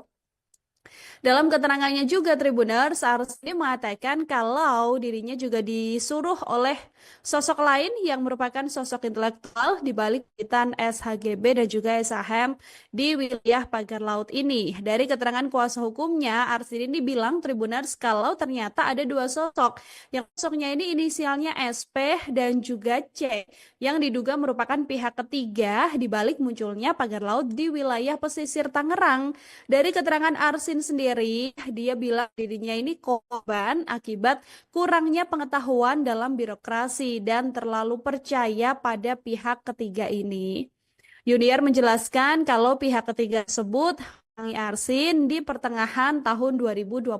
Dalam keterangannya juga Tribuners, Arsin mengatakan kalau dirinya juga disuruh oleh sosok lain yang merupakan sosok intelektual di balik kegiatan SHGB dan juga SHM di wilayah pagar laut ini. Dari keterangan kuasa hukumnya, Arsin ini bilang Tribuners kalau ternyata ada dua sosok. Yang sosoknya ini inisialnya SP dan juga C yang diduga merupakan pihak ketiga di balik munculnya pagar laut di wilayah pesisir Tangerang. Dari keterangan Arsin sendiri, dia bilang dirinya ini korban akibat kurangnya pengetahuan dalam birokrasi dan terlalu percaya pada pihak ketiga ini. Yuniar menjelaskan kalau pihak ketiga tersebut Arsin di pertengahan tahun 2022,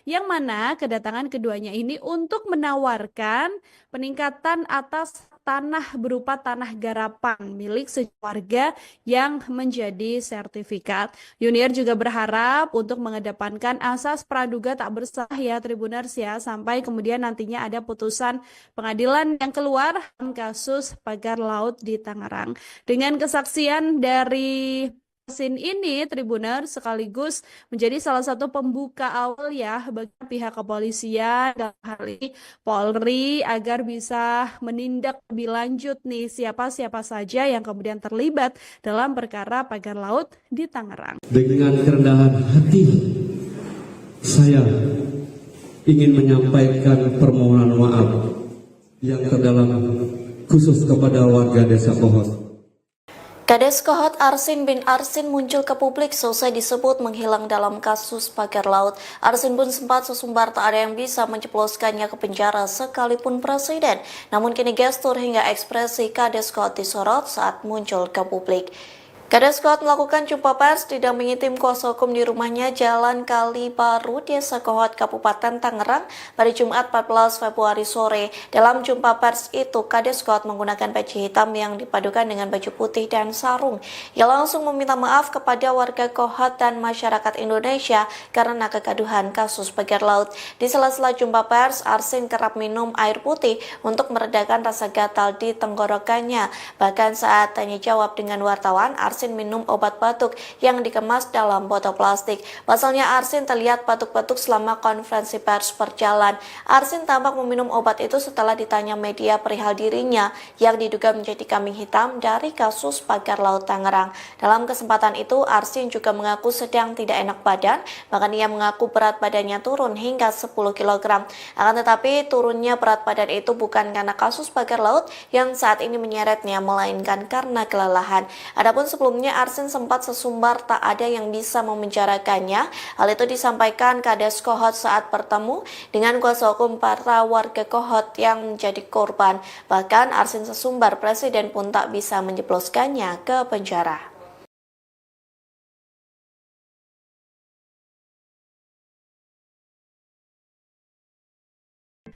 yang mana kedatangan keduanya ini untuk menawarkan peningkatan atas tanah berupa tanah garapan milik warga yang menjadi sertifikat. Yuniar juga berharap untuk mengedepankan asas praduga tak bersalah ya Tribuners ya, sampai kemudian nantinya ada putusan pengadilan yang keluar dalam kasus pagar laut di Tangerang. Dengan kesaksian dari Arsin ini, Tribuners sekaligus menjadi salah satu pembuka awal ya bagi pihak kepolisian dalam hal ini Polri agar bisa menindak lebih lanjut nih siapa-siapa saja yang kemudian terlibat dalam perkara pagar laut di Tangerang. Dengan kerendahan hati, saya ingin menyampaikan permohonan maaf yang terdalam khusus kepada warga Desa Kohot. Kades Kohot Arsin bin Arsin muncul ke publik selesai disebut menghilang dalam kasus pagar laut. Arsin pun sempat sesumbar tak ada yang bisa menjebloskannya ke penjara sekalipun presiden. Namun kini gestur hingga ekspresi Kades Kohot disorot saat muncul ke publik. Kades Kohot melakukan jumpa pers didampingi tim kuasa hukum di rumahnya Jalan Kali Baru, Desa Kohot, Kabupaten Tangerang pada Jumat 14 Februari sore. Dalam jumpa pers itu, Kades Kohot menggunakan peci hitam yang dipadukan dengan baju putih dan sarung. Ia langsung meminta maaf kepada warga Kohot dan masyarakat Indonesia karena kegaduhan kasus pagar laut. Di sela-sela jumpa pers, Arsin kerap minum air putih untuk meredakan rasa gatal di tenggorokannya. Bahkan saat tanya jawab dengan wartawan, Arsin minum obat batuk yang dikemas dalam botol plastik. Pasalnya Arsin terlihat batuk-batuk selama konferensi pers berjalan. Arsin tampak meminum obat itu setelah ditanya media perihal dirinya yang diduga menjadi kambing hitam dari kasus pagar laut Tangerang. Dalam kesempatan itu, Arsin juga mengaku sedang tidak enak badan, bahkan ia mengaku berat badannya turun hingga 10 kg. Akan tetapi turunnya berat badan itu bukan karena kasus pagar laut yang saat ini menyeretnya, melainkan karena kelelahan. Adapun sebelumnya Arsin sempat sesumbar tak ada yang bisa memenjarakannya. Hal itu disampaikan Kades Kohot saat bertemu dengan kuasa hukum para warga Kohot yang menjadi korban. Bahkan Arsin sesumbar presiden pun tak bisa menjebloskannya ke penjara.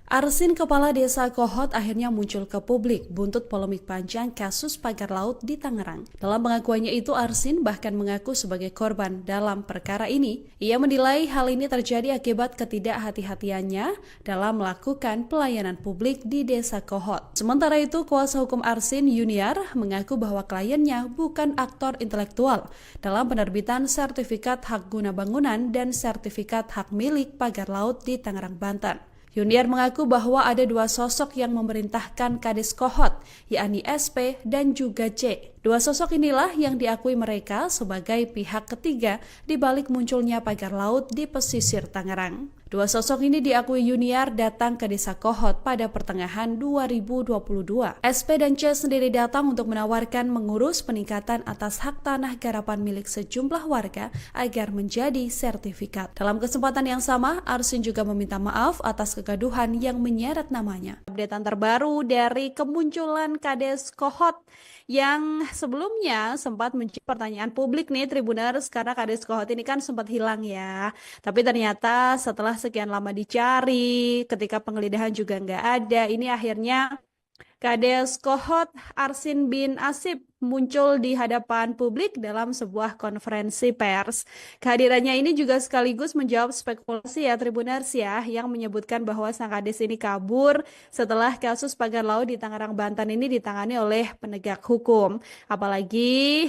Arsin Kepala Desa Kohot akhirnya muncul ke publik buntut polemik panjang kasus pagar laut di Tangerang. Dalam pengakuannya itu, Arsin bahkan mengaku sebagai korban dalam perkara ini. Ia menilai hal ini terjadi akibat ketidakhati-hatiannya dalam melakukan pelayanan publik di Desa Kohot. Sementara itu, kuasa hukum Arsin, Yuniar, mengaku bahwa kliennya bukan aktor intelektual dalam penerbitan sertifikat hak guna bangunan dan sertifikat hak milik pagar laut di Tangerang, Banten. Yuniar mengaku bahwa ada dua sosok yang memerintahkan Kades Kohot, yakni SP dan juga C. Dua sosok inilah yang diakui mereka sebagai pihak ketiga di balik munculnya pagar laut di pesisir Tangerang. Dua sosok ini diakui Yuniar datang ke Desa Kohot pada pertengahan 2022. SP dan C sendiri datang untuk menawarkan mengurus peningkatan atas hak tanah garapan milik sejumlah warga agar menjadi sertifikat. Dalam kesempatan yang sama, Arsin juga meminta maaf atas kegaduhan yang menyeret namanya. Updatean terbaru dari kemunculan Kades Kohot yang sebelumnya sempat menjadi pertanyaan publik nih Tribuners, karena Kades Kohot ini kan sempat hilang ya. Tapi ternyata setelah sekian lama dicari, ketika penggeledahan juga nggak ada, ini akhirnya Kades Kohot Arsin bin Asib muncul di hadapan publik dalam sebuah konferensi pers. Kehadirannya ini juga sekaligus menjawab spekulasi ya Tribuners ya, yang menyebutkan bahwa sang Kades ini kabur setelah kasus pagar laut di Tangerang, Banten ini ditangani oleh penegak hukum. Apalagi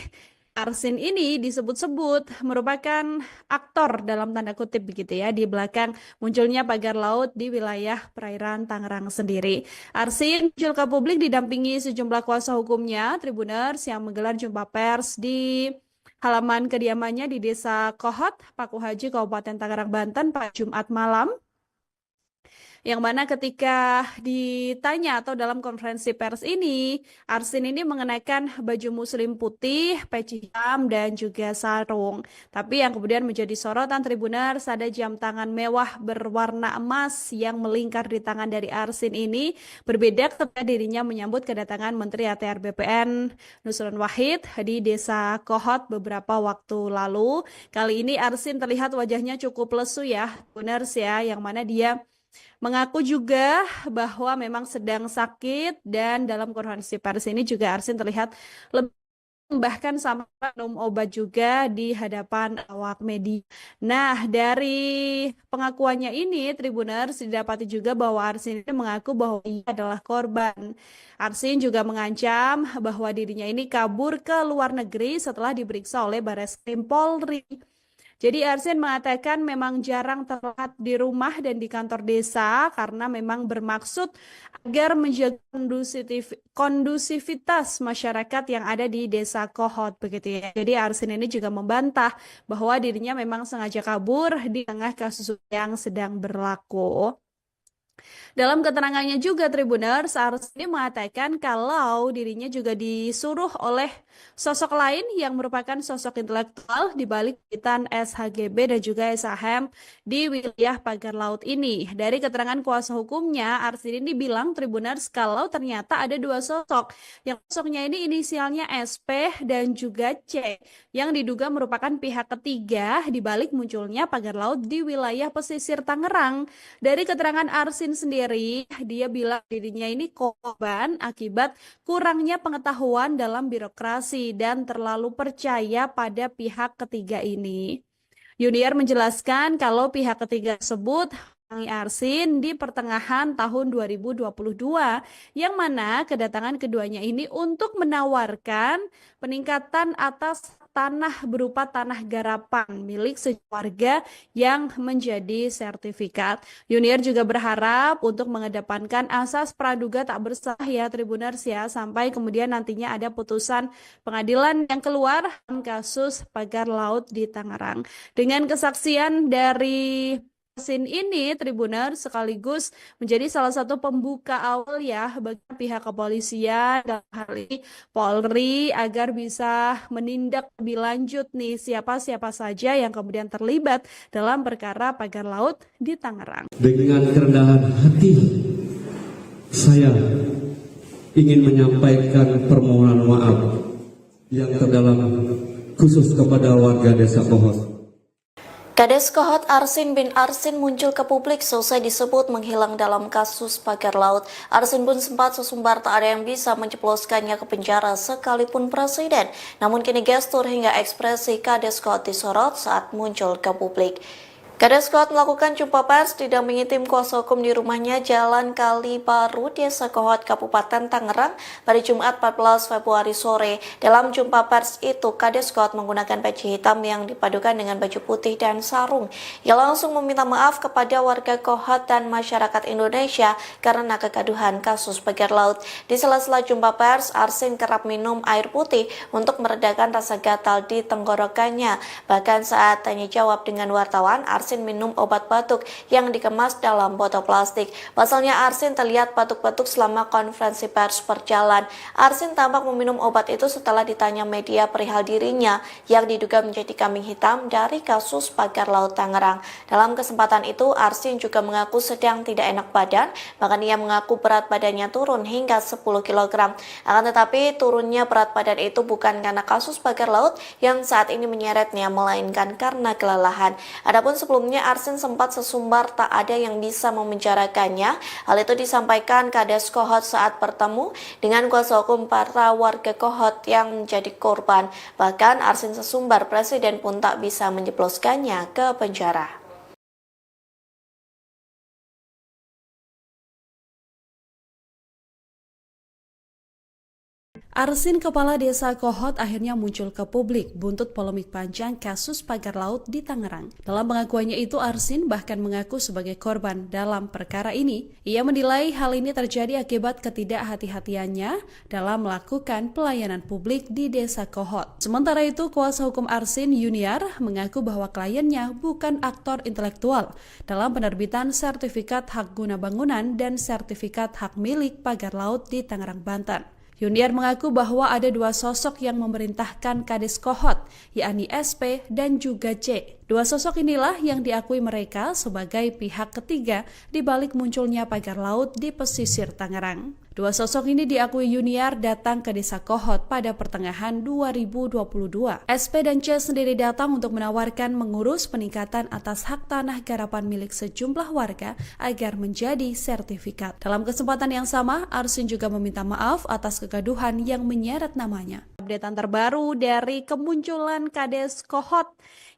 Arsin ini disebut-sebut merupakan aktor dalam tanda kutip begitu ya di belakang munculnya pagar laut di wilayah perairan Tangerang sendiri. Arsin muncul ke publik didampingi sejumlah kuasa hukumnya Tribuners yang menggelar jumpa pers di halaman kediamannya di Desa Kohot, Paku Haji, Kabupaten Tangerang, Banten pada Jumat malam. Yang mana ketika ditanya atau dalam konferensi pers ini, Arsin ini mengenakan baju muslim putih, peci hitam, dan juga sarung. Tapi yang kemudian menjadi sorotan Tribuners, ada jam tangan mewah berwarna emas yang melingkar di tangan dari Arsin ini, berbeda ketika dirinya menyambut kedatangan Menteri ATR BPN Nusron Wahid di Desa Kohot beberapa waktu lalu. Kali ini Arsin terlihat wajahnya cukup lesu ya, Tribuners ya, yang mana dia mengaku juga bahwa memang sedang sakit, dan dalam konferensi pers ini juga Arsin terlihat lebih bahkan sampai minum obat juga di hadapan awak media. Nah, dari pengakuannya ini Tribuners didapati juga bahwa Arsin ini mengaku bahwa ia adalah korban. Arsin juga mengancam bahwa dirinya ini kabur ke luar negeri setelah diperiksa oleh Barreskrim Polri. Jadi Arsin mengatakan memang jarang terlihat di rumah dan di kantor desa karena memang bermaksud agar menjaga kondusivitas masyarakat yang ada di Desa Kohot begitu ya. Jadi Arsin ini juga membantah bahwa dirinya memang sengaja kabur di tengah kasus yang sedang berlaku. Dalam keterangannya juga Tribuners, Arsin ini mengatakan kalau dirinya juga disuruh oleh sosok lain yang merupakan sosok intelektual di balik kegiatan SHGB dan juga SHM di wilayah pagar laut ini. Dari keterangan kuasa hukumnya, Arsin ini bilang Tribuners kalau ternyata ada dua sosok. Yang sosoknya ini inisialnya SP dan juga C yang diduga merupakan pihak ketiga di balik munculnya pagar laut di wilayah pesisir Tangerang. Dari keterangan Arsin sendiri, dia bilang dirinya ini korban akibat kurangnya pengetahuan dalam birokrasi dan terlalu percaya pada pihak ketiga ini. Yuniar menjelaskan kalau pihak ketiga tersebut Arsin di pertengahan tahun 2022, yang mana kedatangan keduanya ini untuk menawarkan peningkatan atas tanah berupa tanah garapan milik warga yang menjadi sertifikat. Yuniar juga berharap untuk mengedepankan asas praduga tak bersalah ya Tribuners ya, sampai kemudian nantinya ada putusan pengadilan yang keluar dalam kasus pagar laut di Tangerang. Dengan kesaksian dari Arsin ini Tribuners sekaligus menjadi salah satu pembuka awal ya bagi pihak kepolisian dalam hal ini Polri agar bisa menindak lebih lanjut nih siapa-siapa saja yang kemudian terlibat dalam perkara pagar laut di Tangerang. Dengan kerendahan hati, saya ingin menyampaikan permohonan maaf yang terdalam khusus kepada warga Desa Kohot. Kades Kohot Arsin bin Arsin muncul ke publik selesai disebut menghilang dalam kasus pagar laut. Arsin pun sempat sesumbar tak ada yang bisa menjebloskannya ke penjara sekalipun presiden. Namun kini gestur hingga ekspresi Kades Kohot disorot saat muncul ke publik. Kades Kohot melakukan jumpa pers didampingi tim kuasa hukum di rumahnya Jalan Kali Baru, Desa Kohot, Kabupaten Tangerang pada Jumat 14 Februari sore. Dalam jumpa pers itu, Kades Kohot menggunakan peci hitam yang dipadukan dengan baju putih dan sarung. Ia langsung meminta maaf kepada warga Kohot dan masyarakat Indonesia karena kegaduhan kasus pagar laut. Di sela-sela jumpa pers, Arsin kerap minum air putih untuk meredakan rasa gatal di tenggorokannya. Bahkan saat tanya jawab dengan wartawan, Arsin minum obat batuk yang dikemas dalam botol plastik. Pasalnya Arsin terlihat batuk-batuk selama konferensi pers berjalan. Arsin tampak meminum obat itu setelah ditanya media perihal dirinya yang diduga menjadi kambing hitam dari kasus pagar laut Tangerang. Dalam kesempatan itu, Arsin juga mengaku sedang tidak enak badan, bahkan ia mengaku berat badannya turun hingga 10 kg. Akan tetapi turunnya berat badan itu bukan karena kasus pagar laut yang saat ini menyeretnya, melainkan karena kelelahan. Adapun sebelumnya Arsin sempat sesumbar tak ada yang bisa memenjarakannya. Hal itu disampaikan Kades Kohot saat bertemu dengan kuasa hukum para warga Kohot yang menjadi korban. Bahkan Arsin sesumbar presiden pun tak bisa menjebloskannya ke penjara. Arsin, kepala desa Kohot, akhirnya muncul ke publik buntut polemik panjang kasus pagar laut di Tangerang. Dalam pengakuannya itu, Arsin bahkan mengaku sebagai korban dalam perkara ini. Ia menilai hal ini terjadi akibat ketidakhati-hatiannya dalam melakukan pelayanan publik di desa Kohot. Sementara itu, kuasa hukum Arsin, Yuniar, mengaku bahwa kliennya bukan aktor intelektual dalam penerbitan sertifikat hak guna bangunan dan sertifikat hak milik pagar laut di Tangerang, Banten. Yuniar mengaku bahwa ada dua sosok yang memerintahkan Kades Kohot, yakni SP dan juga C. Dua sosok inilah yang diakui mereka sebagai pihak ketiga di balik munculnya pagar laut di pesisir Tangerang. Dua sosok ini diakui Yuniar datang ke desa Kohot pada pertengahan 2022. SP dan C sendiri datang untuk menawarkan mengurus peningkatan atas hak tanah garapan milik sejumlah warga agar menjadi sertifikat. Dalam kesempatan yang sama, Arsin juga meminta maaf atas kegaduhan yang menyeret namanya. Updatean terbaru dari kemunculan Kades Kohot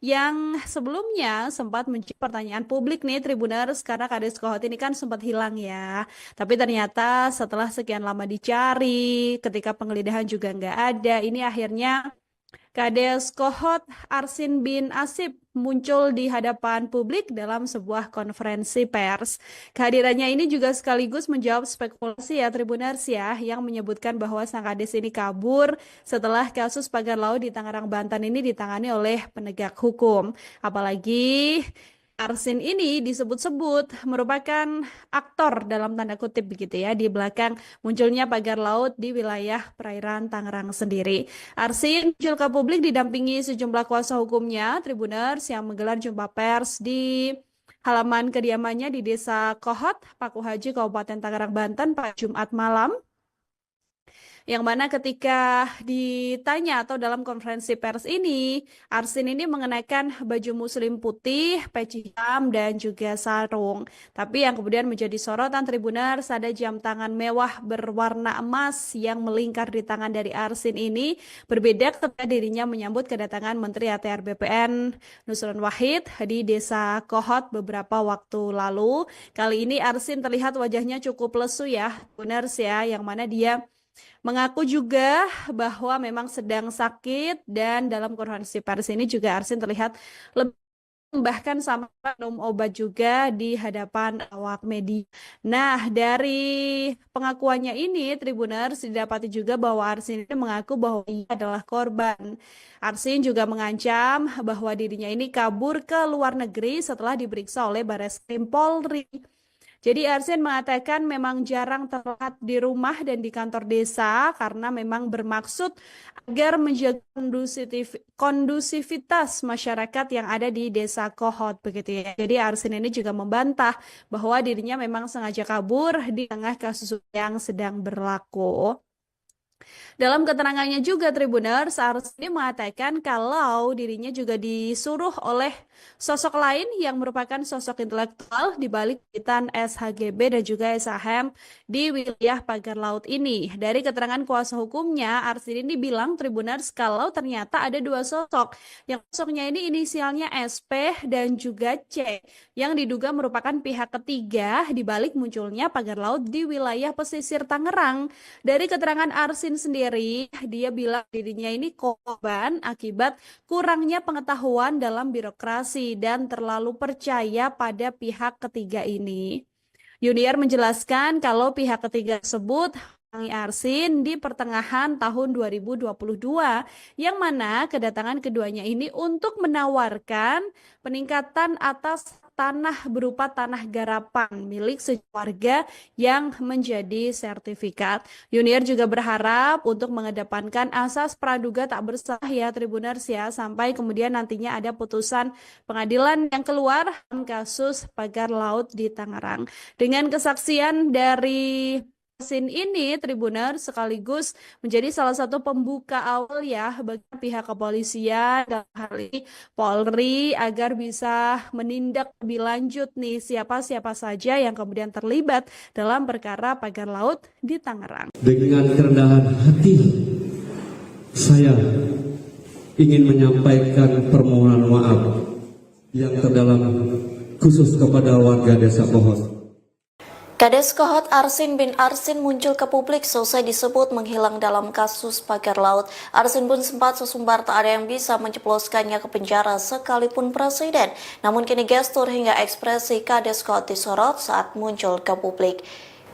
yang sebelumnya sempat menjadi pertanyaan publik nih Tribuners, karena Kades Kohot ini kan sempat hilang ya. Tapi ternyata setelah sekian lama dicari, ketika penggeledahan juga nggak ada, ini akhirnya Kades Kohot Arsin bin Asib muncul di hadapan publik dalam sebuah konferensi pers. Kehadirannya ini juga sekaligus menjawab spekulasi ya Tribuners ya, yang menyebutkan bahwa sang Kades ini kabur setelah kasus pagar laut di Tangerang, Banten ini ditangani oleh penegak hukum. Apalagi Arsin ini disebut-sebut merupakan aktor dalam tanda kutip begitu ya di belakang munculnya pagar laut di wilayah perairan Tangerang sendiri. Arsin muncul ke publik didampingi sejumlah kuasa hukumnya Tribuners yang menggelar jumpa pers di halaman kediamannya di Desa Kohot, Paku Haji, Kabupaten Tangerang, Banten pada Jumat malam. Yang mana ketika ditanya atau dalam konferensi pers ini, Arsin ini mengenakan baju muslim putih, peci hitam, dan juga sarung. Tapi yang kemudian menjadi sorotan Tribuners, ada jam tangan mewah berwarna emas yang melingkar di tangan dari Arsin ini, berbeda ketika dirinya menyambut kedatangan Menteri ATR BPN Nusron Wahid di Desa Kohot beberapa waktu lalu. Kali ini Arsin terlihat wajahnya cukup lesu ya, Tribuners ya, yang mana dia mengaku juga bahwa memang sedang sakit, dan dalam konferensi pers ini juga Arsin terlihat lebih bahkan sampai minum obat juga di hadapan awak media. Nah, dari pengakuannya ini Tribuners didapati juga bahwa Arsin ini mengaku bahwa ia adalah korban. Arsin juga mengancam bahwa dirinya ini kabur ke luar negeri setelah diperiksa oleh Barreskrim Polri. Jadi Arsin mengatakan memang jarang terlihat di rumah dan di kantor desa karena memang bermaksud agar menjaga kondusivitas masyarakat yang ada di Desa Kohot begitu ya. Jadi Arsin ini juga membantah bahwa dirinya memang sengaja kabur di tengah kasus yang sedang berlaku. Dalam keterangannya juga Tribuners, Arsini mengatakan kalau dirinya juga disuruh oleh sosok lain yang merupakan sosok intelektual di balik Witan SHGB dan juga SHM di wilayah pagar laut ini. Dari keterangan kuasa hukumnya, Arsini ini bilang Tribuners kalau ternyata ada dua sosok. Yang sosoknya ini inisialnya SP dan juga C yang diduga merupakan pihak ketiga di balik munculnya pagar laut di wilayah pesisir Tangerang. Dari keterangan Arsin sendiri, dia bilang dirinya ini korban akibat kurangnya pengetahuan dalam birokrasi dan terlalu percaya pada pihak ketiga ini. Yuniar menjelaskan kalau pihak ketiga tersebut mendatangi Arsin di pertengahan tahun 2022, yang mana kedatangan keduanya ini untuk menawarkan peningkatan atas tanah berupa tanah garapan milik sekeluarga yang menjadi sertifikat. Yuniar juga berharap untuk mengedepankan asas praduga tak bersalah ya Tribuners ya, sampai kemudian nantinya ada putusan pengadilan yang keluar dalam kasus pagar laut di Tangerang. Dengan kesaksian dari Arsin ini, Tribuners sekaligus menjadi salah satu pembuka awal ya bagi pihak kepolisian dalam hal ini Polri agar bisa menindak lebih lanjut nih siapa-siapa saja yang kemudian terlibat dalam perkara pagar laut di Tangerang. Dengan kerendahan hati, saya ingin menyampaikan permohonan maaf yang terdalam khusus kepada warga Desa Kohot. Kades Kohot Arsin bin Arsin muncul ke publik selesai disebut menghilang dalam kasus pagar laut. Arsin pun sempat sesumbar tak ada yang bisa menjebloskannya ke penjara sekalipun presiden. Namun kini gestur hingga ekspresi Kades Kohot disorot saat muncul ke publik.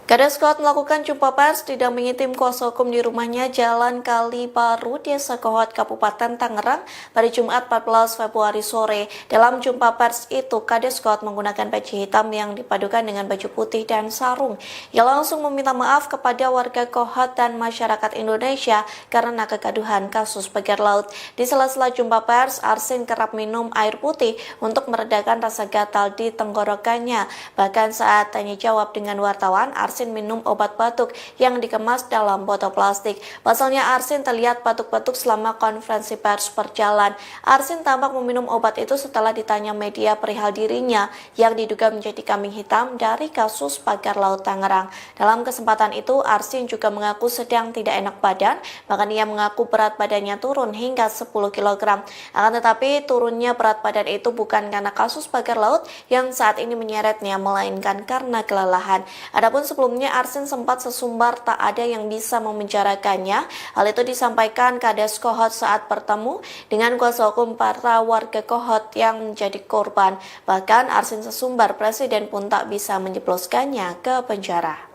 Kades Kohot melakukan jumpa pers didampingi tim kuasa hukum di rumahnya Jalan Kali Baru, Desa Kohot, Kabupaten Tangerang pada Jumat 14 Februari sore. Dalam jumpa pers itu, Kades Kohot menggunakan baju hitam yang dipadukan dengan baju putih dan sarung. Ia langsung meminta maaf kepada warga Kohot dan masyarakat Indonesia karena kegaduhan kasus pagar laut. Di sela-sela jumpa pers, Arsin kerap minum air putih untuk meredakan rasa gatal di tenggorokannya. Bahkan saat tanya jawab dengan wartawan, Arsin minum obat batuk yang dikemas dalam botol plastik. Pasalnya Arsin terlihat batuk-batuk selama konferensi pers berjalan. Arsin tampak meminum obat itu setelah ditanya media perihal dirinya yang diduga menjadi kambing hitam dari kasus pagar laut Tangerang. Dalam kesempatan itu, Arsin juga mengaku sedang tidak enak badan, bahkan ia mengaku berat badannya turun hingga 10 kg. Akan tetapi turunnya berat badan itu bukan karena kasus pagar laut yang saat ini menyeretnya, melainkan karena kelelahan. Adapun sebelumnya Arsin sempat sesumbar tak ada yang bisa memenjarakannya. Hal itu disampaikan Kades Kohot saat bertemu dengan kuasa hukum para warga Kohot yang menjadi korban. Bahkan Arsin sesumbar presiden pun tak bisa menjebloskannya ke penjara.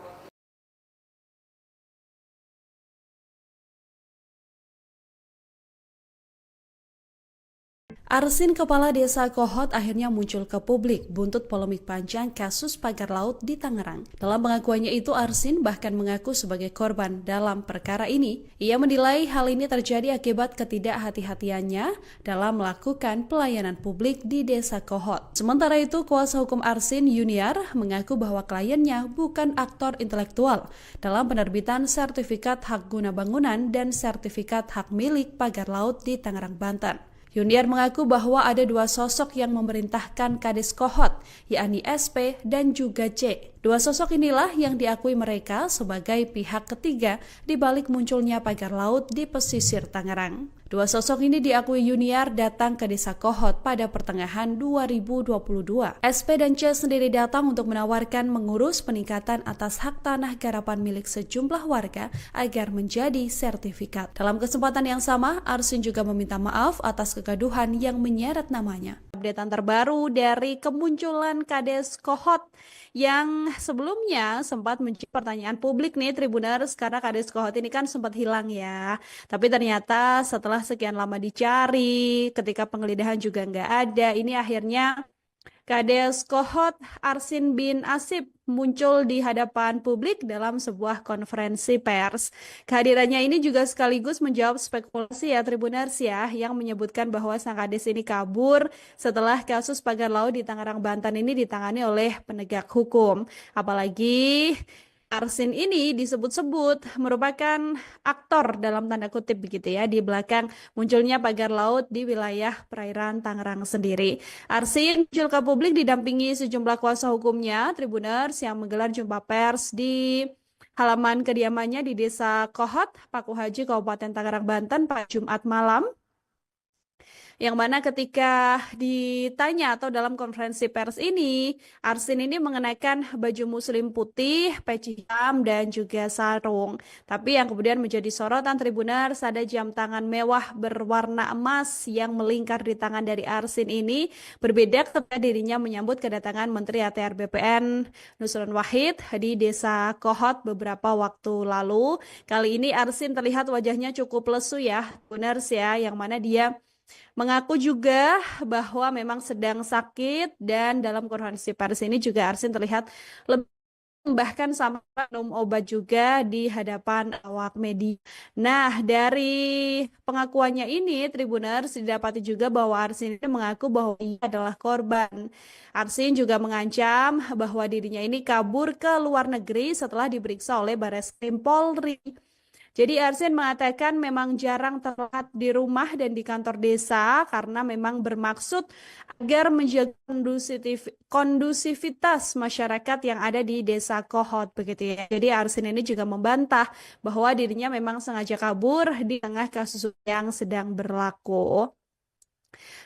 Arsin, kepala desa Kohot, akhirnya muncul ke publik buntut polemik panjang kasus pagar laut di Tangerang. Dalam pengakuannya itu, Arsin bahkan mengaku sebagai korban dalam perkara ini. Ia menilai hal ini terjadi akibat ketidakhati-hatiannya dalam melakukan pelayanan publik di desa Kohot. Sementara itu, kuasa hukum Arsin, Yuniar, mengaku bahwa kliennya bukan aktor intelektual dalam penerbitan sertifikat hak guna bangunan dan sertifikat hak milik pagar laut di Tangerang, Banten. Yuniar mengaku bahwa ada dua sosok yang memerintahkan Kades Kohot, yakni SP dan juga C. Dua sosok inilah yang diakui mereka sebagai pihak ketiga di balik munculnya pagar laut di pesisir Tangerang. Dua sosok ini diakui Yuniar datang ke desa Kohot pada pertengahan 2022. SP dan C sendiri datang untuk menawarkan mengurus peningkatan atas hak tanah garapan milik sejumlah warga agar menjadi sertifikat. Dalam kesempatan yang sama, Arsin juga meminta maaf atas kegaduhan yang menyeret namanya. Updatean terbaru dari kemunculan Kades Kohot yang sebelumnya sempat menjadi pertanyaan publik nih Tribuners, karena Kades Kohot ini kan sempat hilang ya. Tapi ternyata setelah sekian lama dicari, ketika penggeledahan juga nggak ada, ini akhirnya Kades Kohot Arsin bin Asip muncul di hadapan publik dalam sebuah konferensi pers. Kehadirannya ini juga sekaligus menjawab spekulasi ya Tribuners ya, yang menyebutkan bahwa sang Kades ini kabur setelah kasus pagar laut di Tangerang, Banten ini ditangani oleh penegak hukum. Apalagi Arsin ini disebut-sebut merupakan aktor dalam tanda kutip begitu ya di belakang munculnya pagar laut di wilayah perairan Tangerang sendiri. Arsin muncul ke publik didampingi sejumlah kuasa hukumnya, Tribuners yang menggelar jumpa pers di halaman kediamannya di Desa Kohot, Paku Haji, Kabupaten Tangerang, Banten pada Jumat malam. Yang mana ketika ditanya atau dalam konferensi pers ini, Arsin ini mengenakan baju muslim putih, peci hitam, dan juga sarung. Tapi yang kemudian menjadi sorotan Tribuners ada jam tangan mewah berwarna emas yang melingkar di tangan dari Arsin ini, berbeda ketika dirinya menyambut kedatangan Menteri ATR BPN Nusron Wahid di Desa Kohot beberapa waktu lalu. Kali ini Arsin terlihat wajahnya cukup lesu ya, Tribuners ya, yang mana dia mengaku juga bahwa memang sedang sakit dan dalam konferensi pers ini juga Arsin terlihat lebih bahkan sampai minum obat juga di hadapan awak media. Nah, dari pengakuannya ini, Tribuners didapati juga bahwa Arsin ini mengaku bahwa ia adalah korban. Arsin juga mengancam bahwa dirinya ini kabur ke luar negeri setelah diperiksa oleh Barreskrim Polri. Jadi Arsin mengatakan memang jarang terlihat di rumah dan di kantor desa karena memang bermaksud agar menjaga kondusivitas masyarakat yang ada di Desa Kohot begitu ya. Jadi Arsin ini juga membantah bahwa dirinya memang sengaja kabur di tengah kasus yang sedang berlaku.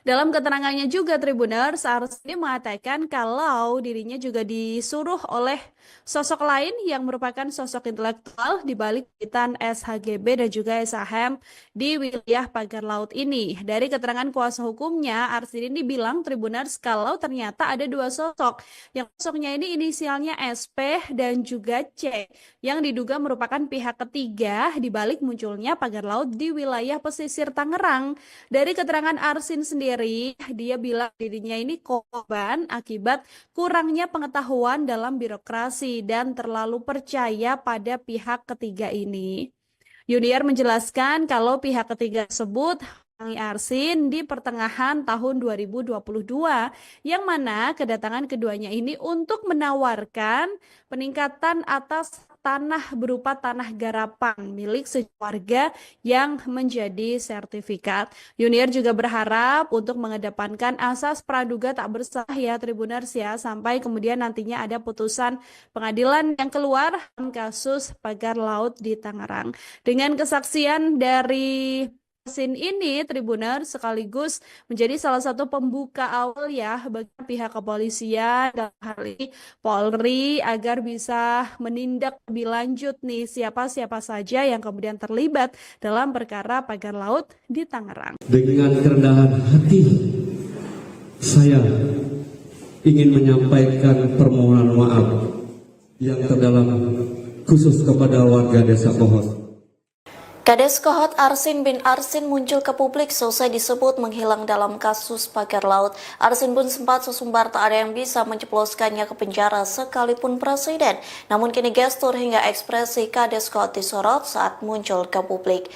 Dalam keterangannya juga Tribuners, Arsi mengatakan kalau dirinya juga disuruh oleh sosok lain yang merupakan sosok intelektual di balik kegiatan SHGB dan juga SHM di wilayah pagar laut ini. Dari keterangan kuasa hukumnya, Arsi ini bilang Tribuners kalau ternyata ada dua sosok. Yang sosoknya ini inisialnya SP dan juga C yang diduga merupakan pihak ketiga di balik munculnya pagar laut di wilayah pesisir Tangerang. Dari keterangan Arsin sendiri, dia bilang dirinya ini korban akibat kurangnya pengetahuan dalam birokrasi dan terlalu percaya pada pihak ketiga ini. Yuniar menjelaskan kalau pihak ketiga tersebut Arsin di pertengahan tahun 2022, yang mana kedatangan keduanya ini untuk menawarkan peningkatan atas tanah berupa tanah garapan milik warga yang menjadi sertifikat. Yuniar juga berharap untuk mengedepankan asas praduga tak bersalah ya Tribuners ya, sampai kemudian nantinya ada putusan pengadilan yang keluar dalam kasus pagar laut di Tangerang. Dengan kesaksian dari Arsin ini, Tribuners sekaligus menjadi salah satu pembuka awal ya bagi pihak kepolisian dalam hal ini Polri agar bisa menindak lebih lanjut nih siapa-siapa saja yang kemudian terlibat dalam perkara pagar laut di Tangerang. Dengan kerendahan hati, saya ingin menyampaikan permohonan maaf yang terdalam khusus kepada warga Desa Kohot. Kades Kohot Arsin bin Arsin muncul ke publik selesai disebut menghilang dalam kasus pagar laut. Arsin pun sempat sesumbar tak ada yang bisa menjebloskannya ke penjara sekalipun presiden. Namun kini gestur hingga ekspresi Kades Kohot disorot saat muncul ke publik.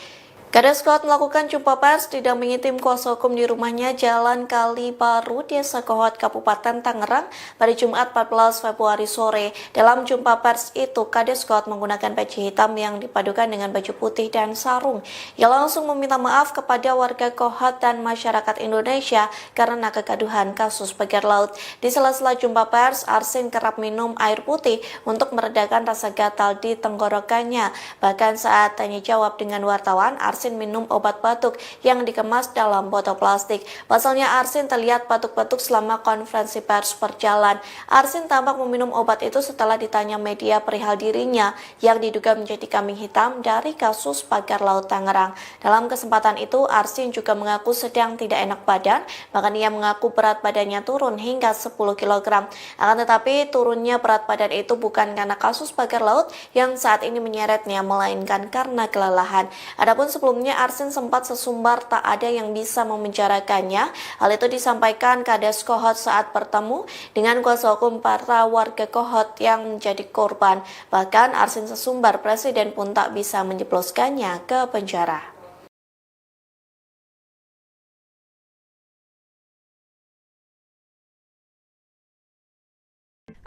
Kades Kohot melakukan jumpa pers didampingi tim kuasa hukum di rumahnya Jalan Kali Baru, Desa Kohot, Kabupaten Tangerang pada Jumat 14 Februari sore. Dalam jumpa pers itu, Kades Kohot menggunakan peci hitam yang dipadukan dengan baju putih dan sarung. Ia langsung meminta maaf kepada warga Kohot dan masyarakat Indonesia karena kegaduhan kasus pagar laut. Di sela-sela jumpa pers, Arsin kerap minum air putih untuk meredakan rasa gatal di tenggorokannya. Bahkan saat tanya jawab dengan wartawan, Arsin minum obat batuk yang dikemas dalam botol plastik. Pasalnya Arsin terlihat batuk-batuk selama konferensi pers berjalan. Arsin tampak meminum obat itu setelah ditanya media perihal dirinya yang diduga menjadi kambing hitam dari kasus pagar laut Tangerang. Dalam kesempatan itu, Arsin juga mengaku sedang tidak enak badan, bahkan ia mengaku berat badannya turun hingga 10 kg. Akan tetapi turunnya berat badan itu bukan karena kasus pagar laut yang saat ini menyeretnya, melainkan karena kelelahan. Adapun sebelumnya Arsin sempat sesumbar tak ada yang bisa memenjarakannya. Hal itu disampaikan Kades Kohot saat bertemu dengan kuasa hukum para warga Kohot yang menjadi korban. Bahkan Arsin sesumbar presiden pun tak bisa menjebloskannya ke penjara.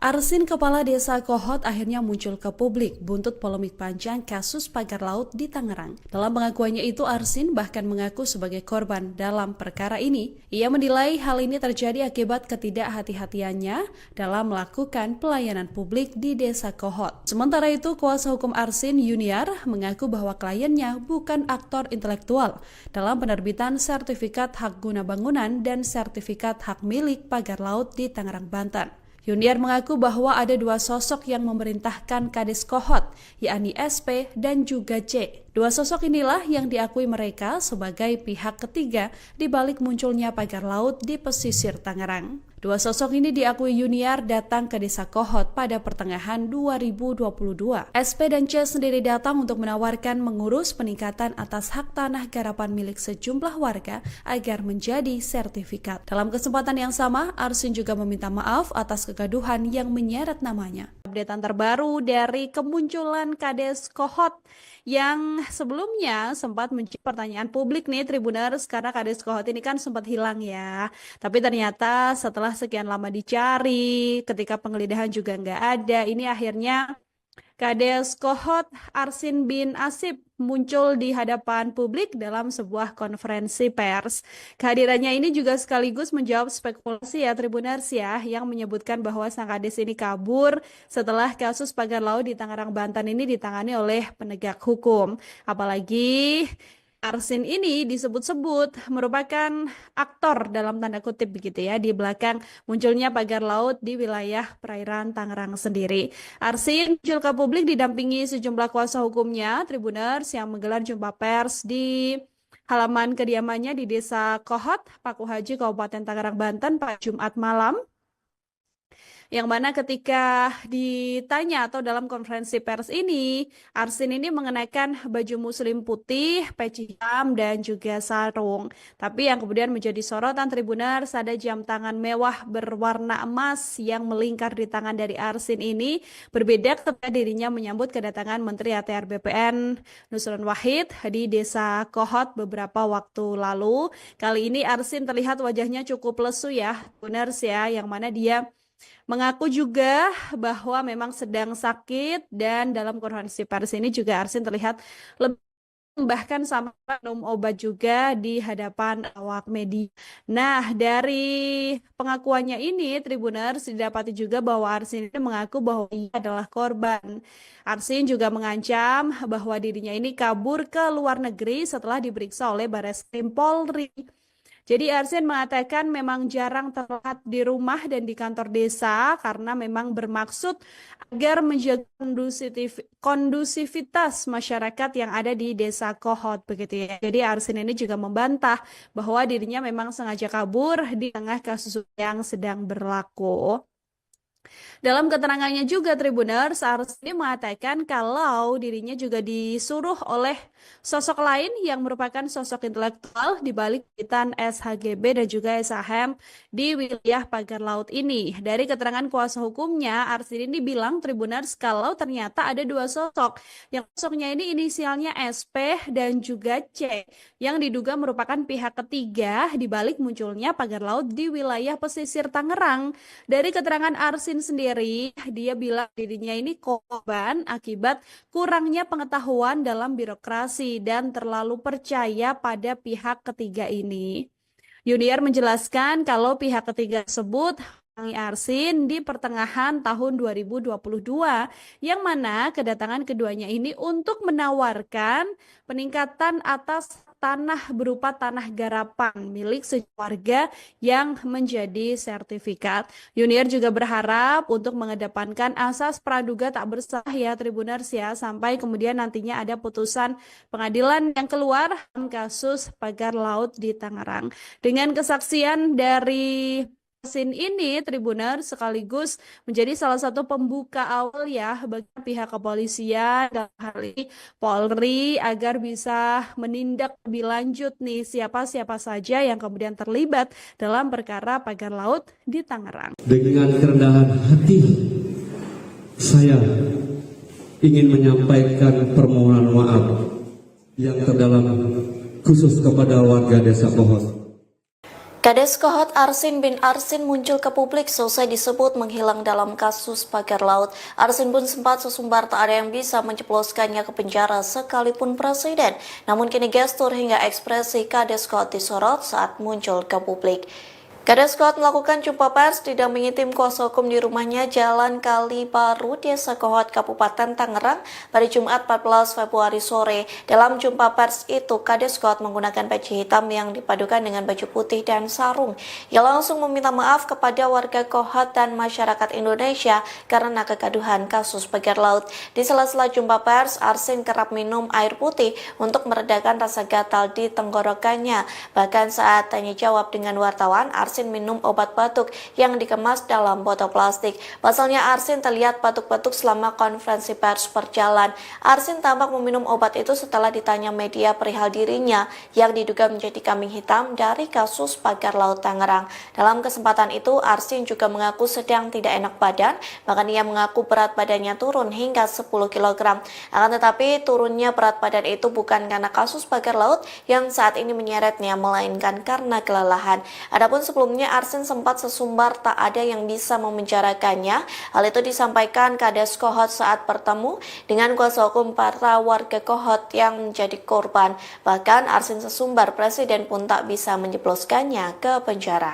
Arsin Kepala Desa Kohot akhirnya muncul ke publik buntut polemik panjang kasus pagar laut di Tangerang. Dalam pengakuannya itu, Arsin bahkan mengaku sebagai korban dalam perkara ini. Ia menilai hal ini terjadi akibat ketidakhati-hatiannya dalam melakukan pelayanan publik di Desa Kohot. Sementara itu, kuasa hukum Arsin Yuniar mengaku bahwa kliennya bukan aktor intelektual dalam penerbitan sertifikat hak guna bangunan dan sertifikat hak milik pagar laut di Tangerang, Banten. Yuniar mengaku bahwa ada dua sosok yang memerintahkan Kades Kohot, yakni SP dan juga C. Dua sosok inilah yang diakui mereka sebagai pihak ketiga di balik munculnya pagar laut di pesisir Tangerang. Dua sosok ini diakui Yuniar datang ke Desa Kohot pada pertengahan 2022. SP dan C sendiri datang untuk menawarkan mengurus peningkatan atas hak tanah garapan milik sejumlah warga agar menjadi sertifikat. Dalam kesempatan yang sama, Arsin juga meminta maaf atas kegaduhan yang menyeret namanya. Updatean terbaru dari kemunculan Kades Kohot yang sebelumnya sempat menjadi pertanyaan publik nih Tribuners, karena Kades Kohot ini kan sempat hilang ya. Tapi ternyata setelah sekian lama dicari, ketika penggeledahan juga nggak ada, ini akhirnya Kades Kohot Arsin bin Asib muncul di hadapan publik dalam sebuah konferensi pers. Kehadirannya ini juga sekaligus menjawab spekulasi ya Tribuners ya, yang menyebutkan bahwa sang Kades ini kabur setelah kasus pagar laut di Tangerang, Banten ini ditangani oleh penegak hukum. Apalagi Arsin ini disebut-sebut merupakan aktor dalam tanda kutip begitu ya di belakang munculnya pagar laut di wilayah perairan Tangerang sendiri. Arsin muncul ke publik didampingi sejumlah kuasa hukumnya Tribuners yang menggelar jumpa pers di halaman kediamannya di Desa Kohot, Paku Haji, Kabupaten Tangerang, Banten pada Jumat malam. Yang mana ketika ditanya atau dalam konferensi pers ini, Arsin ini mengenakan baju muslim putih, peci hitam, dan juga sarung. Tapi yang kemudian menjadi sorotan Tribuners, ada jam tangan mewah berwarna emas yang melingkar di tangan dari Arsin ini, berbeda ketika dirinya menyambut kedatangan Menteri ATR BPN Nusron Wahid di Desa Kohot beberapa waktu lalu. Kali ini Arsin terlihat wajahnya cukup lesu ya, Tribuners ya, yang mana dia mengaku juga bahwa memang sedang sakit, dan dalam konferensi pers ini juga Arsin terlihat lebih bahkan sampai minum obat juga di hadapan awak media. Nah, dari pengakuannya ini Tribuners didapati juga bahwa Arsin ini mengaku bahwa ia adalah korban. Arsin juga mengancam bahwa dirinya ini kabur ke luar negeri setelah diperiksa oleh Barreskrim Polri. Jadi Arsin mengatakan memang jarang terlihat di rumah dan di kantor desa karena memang bermaksud agar menjaga kondusivitas masyarakat yang ada di Desa Kohot begitu ya. Jadi Arsin ini juga membantah bahwa dirinya memang sengaja kabur di tengah kasus yang sedang berlaku. Dalam keterangannya juga Tribuners, Arsin mengatakan kalau dirinya juga disuruh oleh sosok lain yang merupakan sosok intelektual di balik kegiatan SHGB dan juga SHM di wilayah pagar laut ini. Dari keterangan kuasa hukumnya, Arsin ini bilang Tribuners kalau ternyata ada dua sosok. Yang sosoknya ini inisialnya SP dan juga C, yang diduga merupakan pihak ketiga di balik munculnya pagar laut di wilayah pesisir Tangerang. Dari keterangan Arsin sendiri, dia bilang dirinya ini korban akibat kurangnya pengetahuan dalam birokrasi dan terlalu percaya pada pihak ketiga ini. Yuniar menjelaskan kalau pihak ketiga tersebut Arsin di pertengahan tahun 2022, yang mana kedatangan keduanya ini untuk menawarkan peningkatan atas tanah berupa tanah garapan milik warga yang menjadi sertifikat. Yuniar juga berharap untuk mengedepankan asas praduga tak bersalah ya Tribuners ya, sampai kemudian nantinya ada putusan pengadilan yang keluar dalam kasus pagar laut di Tangerang. Dengan kesaksian dari Arsin ini, Tribuners sekaligus menjadi salah satu pembuka awal ya bagi pihak kepolisian dalam hal ini Polri agar bisa menindak lebih lanjut nih siapa-siapa saja yang kemudian terlibat dalam perkara pagar laut di Tangerang. Dengan kerendahan hati, saya ingin menyampaikan permohonan maaf yang terdalam khusus kepada warga Desa Kohot. Kades Kohot Arsin bin Arsin muncul ke publik selesai disebut menghilang dalam kasus pagar laut. Arsin pun sempat sesumbar tak ada yang bisa menjebloskannya ke penjara sekalipun presiden. Namun kini gestur hingga ekspresi Kades Kohot disorot saat muncul ke publik. Kades Kohot melakukan jumpa pers didampingi tim kuasa hukum di rumahnya Jalan Kali Baru, Desa Kohot, Kabupaten Tangerang pada Jumat 14 Februari sore. Dalam jumpa pers itu, Kades Kohot menggunakan peci hitam yang dipadukan dengan baju putih dan sarung. Ia langsung meminta maaf kepada warga Kohot dan masyarakat Indonesia karena kegaduhan kasus pagar laut. Di sela-sela jumpa pers, Arsin kerap minum air putih untuk meredakan rasa gatal di tenggorokannya. Bahkan saat tanya jawab dengan wartawan, Arsin minum obat batuk yang dikemas dalam botol plastik. Pasalnya Arsin terlihat batuk-batuk selama konferensi pers berjalan. Arsin tampak meminum obat itu setelah ditanya media perihal dirinya yang diduga menjadi kambing hitam dari kasus pagar laut Tangerang. Dalam kesempatan itu, Arsin juga mengaku sedang tidak enak badan, bahkan ia mengaku berat badannya turun hingga 10 kg. Akan tetapi turunnya berat badan itu bukan karena kasus pagar laut yang saat ini menyeretnya, melainkan karena kelelahan. Adapun sebelumnya Arsin sempat sesumbar tak ada yang bisa memenjarakannya. Hal itu disampaikan Kades Kohot saat bertemu dengan kuasa hukum para warga Kohot yang menjadi korban. Bahkan Arsin sesumbar presiden pun tak bisa menjebloskannya ke penjara.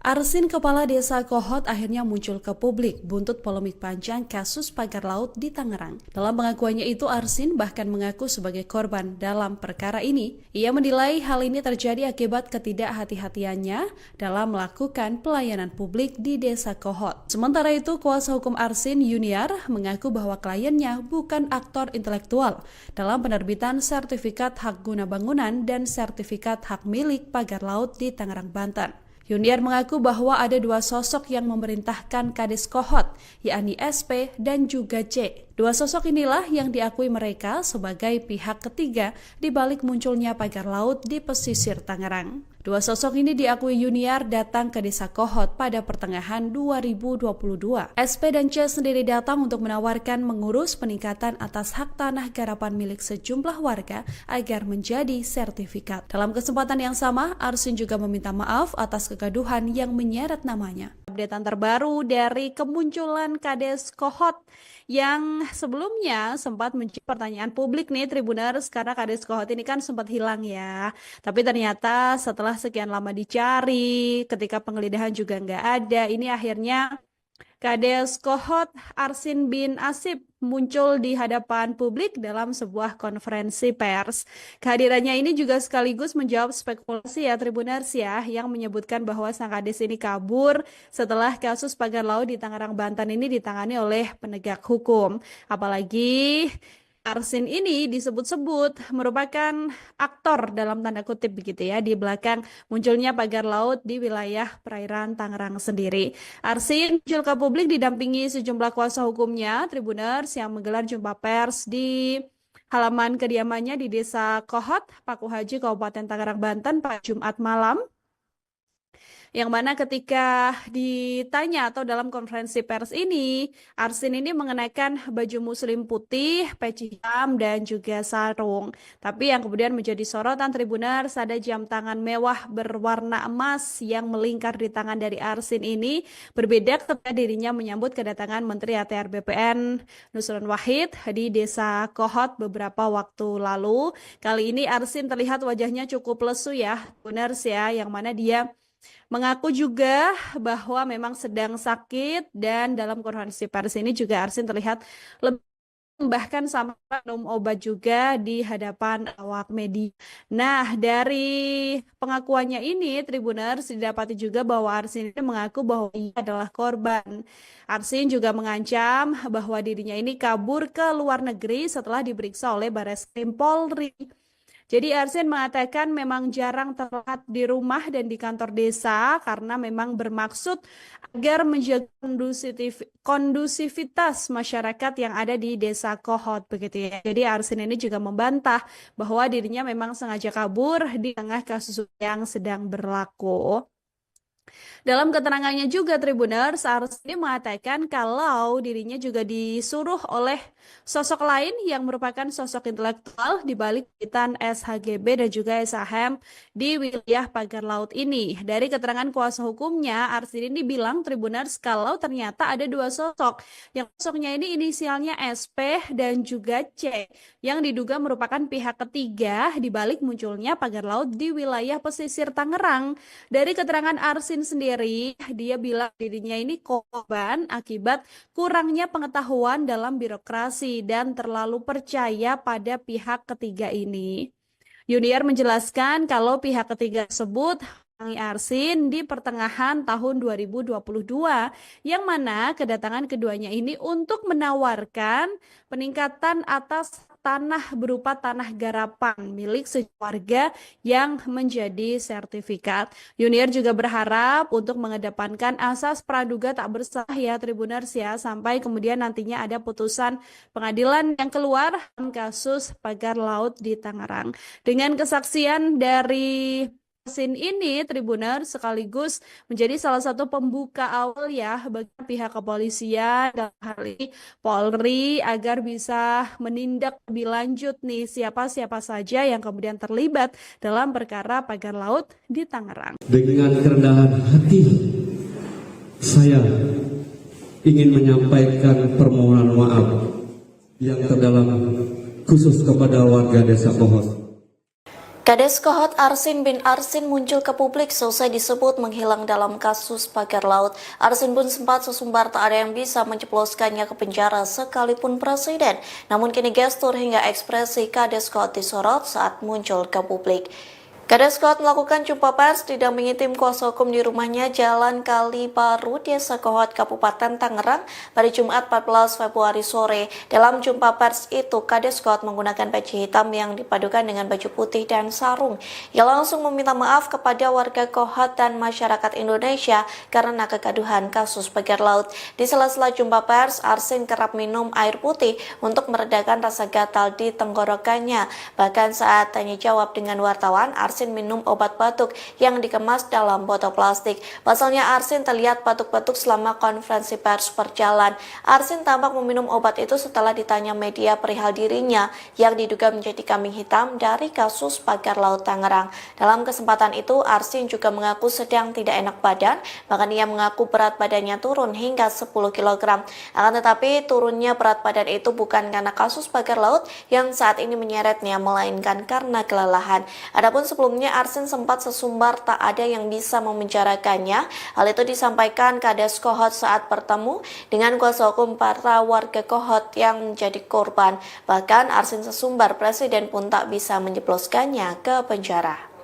Arsin, kepala desa Kohot, akhirnya muncul ke publik buntut polemik panjang kasus pagar laut di Tangerang. Dalam pengakuannya itu, Arsin bahkan mengaku sebagai korban dalam perkara ini. Ia menilai hal ini terjadi akibat ketidakhati-hatiannya dalam melakukan pelayanan publik di desa Kohot. Sementara itu, kuasa hukum Arsin, Yuniar, mengaku bahwa kliennya bukan aktor intelektual dalam penerbitan sertifikat hak guna bangunan dan sertifikat hak milik pagar laut di Tangerang, Banten. Yuniar mengaku bahwa ada dua sosok yang memerintahkan Kades Kohot, yakni SP dan juga C. Dua sosok inilah yang diakui mereka sebagai pihak ketiga di balik munculnya pagar laut di pesisir Tangerang. Dua sosok ini diakui Yuniar datang ke desa Kohot pada pertengahan 2022. SP dan C sendiri datang untuk menawarkan mengurus peningkatan atas hak tanah garapan milik sejumlah warga agar menjadi sertifikat. Dalam kesempatan yang sama, Arsin juga meminta maaf atas kegaduhan yang menyeret namanya. Updatean terbaru dari kemunculan Kades Kohot yang sebelumnya sempat menjadi pertanyaan publik nih Tribuners, karena Kades Kohot ini kan sempat hilang ya. Tapi ternyata setelah sekian lama dicari, ketika penggeledahan juga nggak ada, ini akhirnya Kades Kohot Arsin bin Asib muncul di hadapan publik dalam sebuah konferensi pers. Kehadirannya ini juga sekaligus menjawab spekulasi ya Tribuners ya, yang menyebutkan bahwa sang Kades ini kabur setelah kasus pagar laut di Tangerang, Banten ini ditangani oleh penegak hukum. Apalagi Arsin ini disebut-sebut merupakan aktor dalam tanda kutip begitu ya di belakang munculnya pagar laut di wilayah perairan Tangerang sendiri. Arsin muncul ke publik didampingi sejumlah kuasa hukumnya Tribuners yang menggelar jumpa pers di halaman kediamannya di Desa Kohot, Paku Haji, Kabupaten Tangerang, Banten pada Jumat malam. Yang mana ketika ditanya atau dalam konferensi pers ini, Arsin ini mengenakan baju muslim putih, peci hitam, dan juga sarung. Tapi yang kemudian menjadi sorotan Tribuners, ada jam tangan mewah berwarna emas yang melingkar di tangan dari Arsin ini, berbeda ketika dirinya menyambut kedatangan Menteri ATR BPN Nusron Wahid di Desa Kohot beberapa waktu lalu. Kali ini Arsin terlihat wajahnya cukup lesu ya, Tribuners ya, yang mana dia mengaku juga bahwa memang sedang sakit, dan dalam konferensi pers ini juga Arsin terlihat lebih bahkan sampai minum obat juga di hadapan awak media. Nah, dari pengakuannya ini Tribuners didapati juga bahwa Arsin ini mengaku bahwa ia adalah korban. Arsin juga mengancam bahwa dirinya ini kabur ke luar negeri setelah diperiksa oleh Bareskrim Polri. Jadi Arsin mengatakan memang jarang terlihat di rumah dan di kantor desa karena memang bermaksud agar menjaga kondusivitas masyarakat yang ada di Desa Kohot begitu ya. Jadi Arsin ini juga membantah bahwa dirinya memang sengaja kabur di tengah kasus yang sedang berlaku. Dalam keterangannya juga Tribuners, Arsini mengatakan kalau dirinya juga disuruh oleh sosok lain yang merupakan sosok intelektual di balik cuitan SHGB dan juga SHM di wilayah pagar laut ini. Dari keterangan kuasa hukumnya, Arsini bilang Tribuners kalau ternyata ada dua sosok. Yang sosoknya ini inisialnya SP dan juga C yang diduga merupakan pihak ketiga di balik munculnya pagar laut di wilayah pesisir Tangerang. Dari keterangan Arsin sendiri, dia bilang dirinya ini korban akibat kurangnya pengetahuan dalam birokrasi dan terlalu percaya pada pihak ketiga ini. Yuniar menjelaskan kalau pihak ketiga tersebut mendatangi Arsin di pertengahan tahun 2022, yang mana kedatangan keduanya ini untuk menawarkan peningkatan atas tanah berupa tanah garapan milik sekeluarga yang menjadi sertifikat. Yuniar juga berharap untuk mengedepankan asas praduga tak bersalah ya Tribuners ya, sampai kemudian nantinya ada putusan pengadilan yang keluar dalam kasus pagar laut di Tangerang. Dengan kesaksian dari Arsin ini, Tribuner sekaligus menjadi salah satu pembuka awal ya bagi pihak kepolisian dalam hal ini Polri agar bisa menindak lebih lanjut nih siapa-siapa saja yang kemudian terlibat dalam perkara pagar laut di Tangerang. Dengan kerendahan hati, saya ingin menyampaikan permohonan maaf yang terdalam khusus kepada warga Desa Kohot. Kades Kohot Arsin bin Arsin muncul ke publik selesai disebut menghilang dalam kasus pagar laut. Arsin pun sempat sesumbar tak ada yang bisa menjebloskannya ke penjara sekalipun presiden. Namun kini gestur hingga ekspresi Kades Kohot disorot saat muncul ke publik. Kades Kohot melakukan jumpa pers didampingi tim kuasa hukum di rumahnya Jalan Kali Baru, Desa Kohot, Kabupaten Tangerang pada Jumat 14 Februari sore. Dalam jumpa pers itu, Kades Kohot menggunakan peci hitam yang dipadukan dengan baju putih dan sarung. Ia langsung meminta maaf kepada warga Kohot dan masyarakat Indonesia karena kegaduhan kasus pagar laut. Di sela-sela jumpa pers, Arsin kerap minum air putih untuk meredakan rasa gatal di tenggorokannya. Bahkan saat tanya jawab dengan wartawan, Arsin minum obat batuk yang dikemas dalam botol plastik. Pasalnya Arsin terlihat batuk-batuk selama konferensi pers berjalan. Arsin tampak meminum obat itu setelah ditanya media perihal dirinya yang diduga menjadi kambing hitam dari kasus pagar laut Tangerang. Dalam kesempatan itu, Arsin juga mengaku sedang tidak enak badan, bahkan ia mengaku berat badannya turun hingga 10 kg. Akan tetapi turunnya berat badan itu bukan karena kasus pagar laut yang saat ini menyeretnya, melainkan karena kelelahan. Adapun sebelumnya Arsin sempat sesumbar tak ada yang bisa memenjarakannya. Hal itu disampaikan Kades Kohot saat bertemu dengan kuasa hukum para warga Kohot yang menjadi korban. Bahkan Arsin sesumbar presiden pun tak bisa menjebloskannya ke penjara.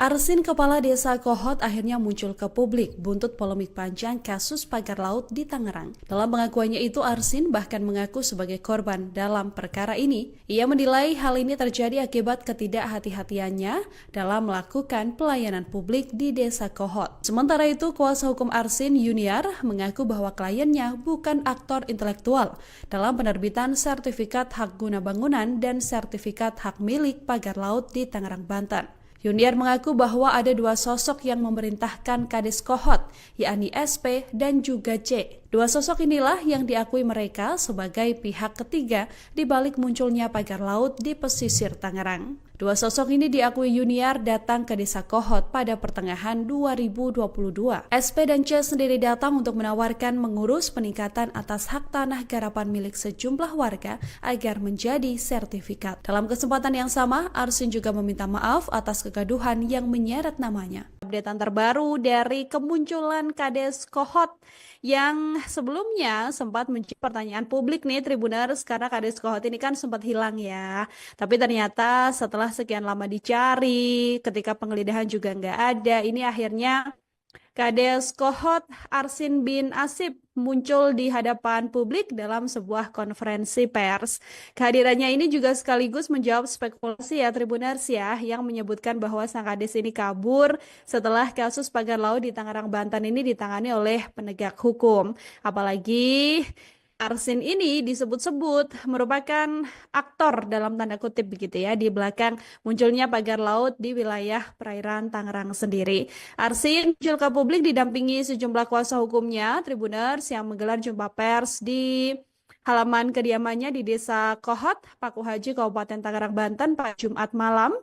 Arsin, kepala desa Kohot, akhirnya muncul ke publik buntut polemik panjang kasus pagar laut di Tangerang. Dalam pengakuannya itu, Arsin bahkan mengaku sebagai korban dalam perkara ini. Ia menilai hal ini terjadi akibat ketidakhati-hatiannya dalam melakukan pelayanan publik di desa Kohot. Sementara itu, kuasa hukum Arsin, Yuniar, mengaku bahwa kliennya bukan aktor intelektual dalam penerbitan sertifikat hak guna bangunan dan sertifikat hak milik pagar laut di Tangerang, Banten. Yuniar mengaku bahwa ada dua sosok yang memerintahkan Kades Kohot, yakni SP dan juga C. Dua sosok inilah yang diakui mereka sebagai pihak ketiga di balik munculnya pagar laut di pesisir Tangerang. Dua sosok ini diakui Yuniar datang ke desa Kohot pada pertengahan 2022. SP dan C sendiri datang untuk menawarkan mengurus peningkatan atas hak tanah garapan milik sejumlah warga agar menjadi sertifikat. Dalam kesempatan yang sama, Arsin juga meminta maaf atas kegaduhan yang menyeret namanya. Updatean terbaru dari kemunculan Kades Kohot yang sebelumnya sempat menjadi pertanyaan publik nih Tribuners, karena Kades Kohot ini kan sempat hilang ya. Tapi ternyata setelah sekian lama dicari, ketika penggeledahan juga nggak ada, ini akhirnya Kades Kohot Arsin bin Asip muncul di hadapan publik dalam sebuah konferensi pers. Kehadirannya ini juga sekaligus menjawab spekulasi ya Tribuners ya, yang menyebutkan bahwa sang Kades ini kabur setelah kasus pagar laut di Tangerang, Banten ini ditangani oleh penegak hukum. Apalagi Arsin ini disebut-sebut merupakan aktor dalam tanda kutip begitu ya di belakang munculnya pagar laut di wilayah perairan Tangerang sendiri. Arsin muncul ke publik didampingi sejumlah kuasa hukumnya, Tribuners yang menggelar jumpa pers di halaman kediamannya di Desa Kohot, Paku Haji, Kabupaten Tangerang, Banten pada Jumat malam.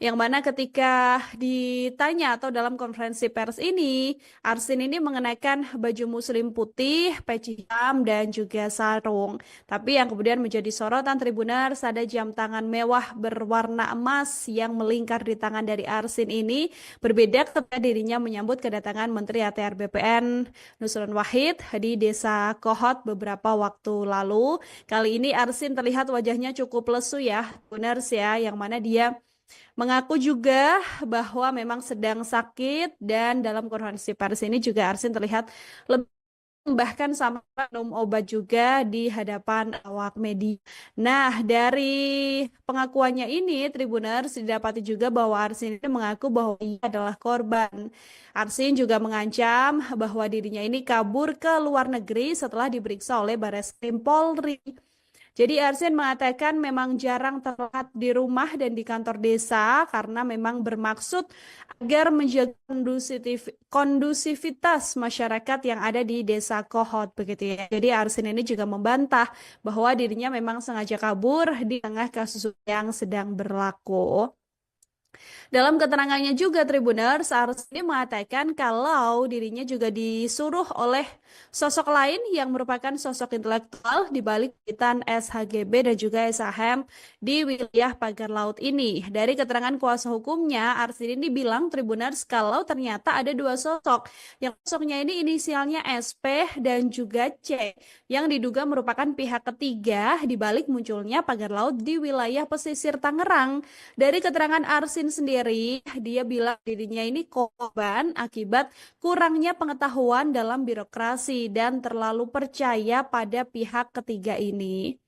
Yang mana ketika ditanya atau dalam konferensi pers ini, Arsin ini mengenakan baju muslim putih, peci hitam, dan juga sarung. Tapi yang kemudian menjadi sorotan Tribuners ada jam tangan mewah berwarna emas yang melingkar di tangan dari Arsin ini. Berbeda ketika dirinya menyambut kedatangan Menteri ATR BPN Nusron Wahid di Desa Kohot beberapa waktu lalu. Kali ini Arsin terlihat wajahnya cukup lesu ya, Tribuners ya, yang mana dia mengaku juga bahwa memang sedang sakit dan dalam konferensi pers ini juga Arsin terlihat lebih bahkan sama minum obat juga di hadapan awak media. Nah, dari pengakuannya ini, Tribuners didapati juga bahwa Arsin ini mengaku bahwa ia adalah korban. Arsin juga mengancam bahwa dirinya ini kabur ke luar negeri setelah diperiksa oleh Barreskrim Polri. Jadi Arsen mengatakan memang jarang terlihat di rumah dan di kantor desa karena memang bermaksud agar menjaga kondusivitas masyarakat yang ada di desa Kohot begitu ya. Jadi Arsen ini juga membantah bahwa dirinya memang sengaja kabur di tengah kasus yang sedang berlaku. Dalam keterangannya juga Tribuners, Arsi mengatakan kalau dirinya juga disuruh oleh sosok lain yang merupakan sosok intelektual di balik kegiatan SHGB dan juga SHM di wilayah pagar laut ini. Dari keterangan kuasa hukumnya, Arsi ini bilang Tribuners kalau ternyata ada dua sosok. Yang sosoknya ini inisialnya SP dan juga C yang diduga merupakan pihak ketiga di balik munculnya pagar laut di wilayah pesisir Tangerang. Dari keterangan Arsin sendiri, dia bilang dirinya ini korban akibat kurangnya pengetahuan dalam birokrasi dan terlalu percaya pada pihak ketiga ini.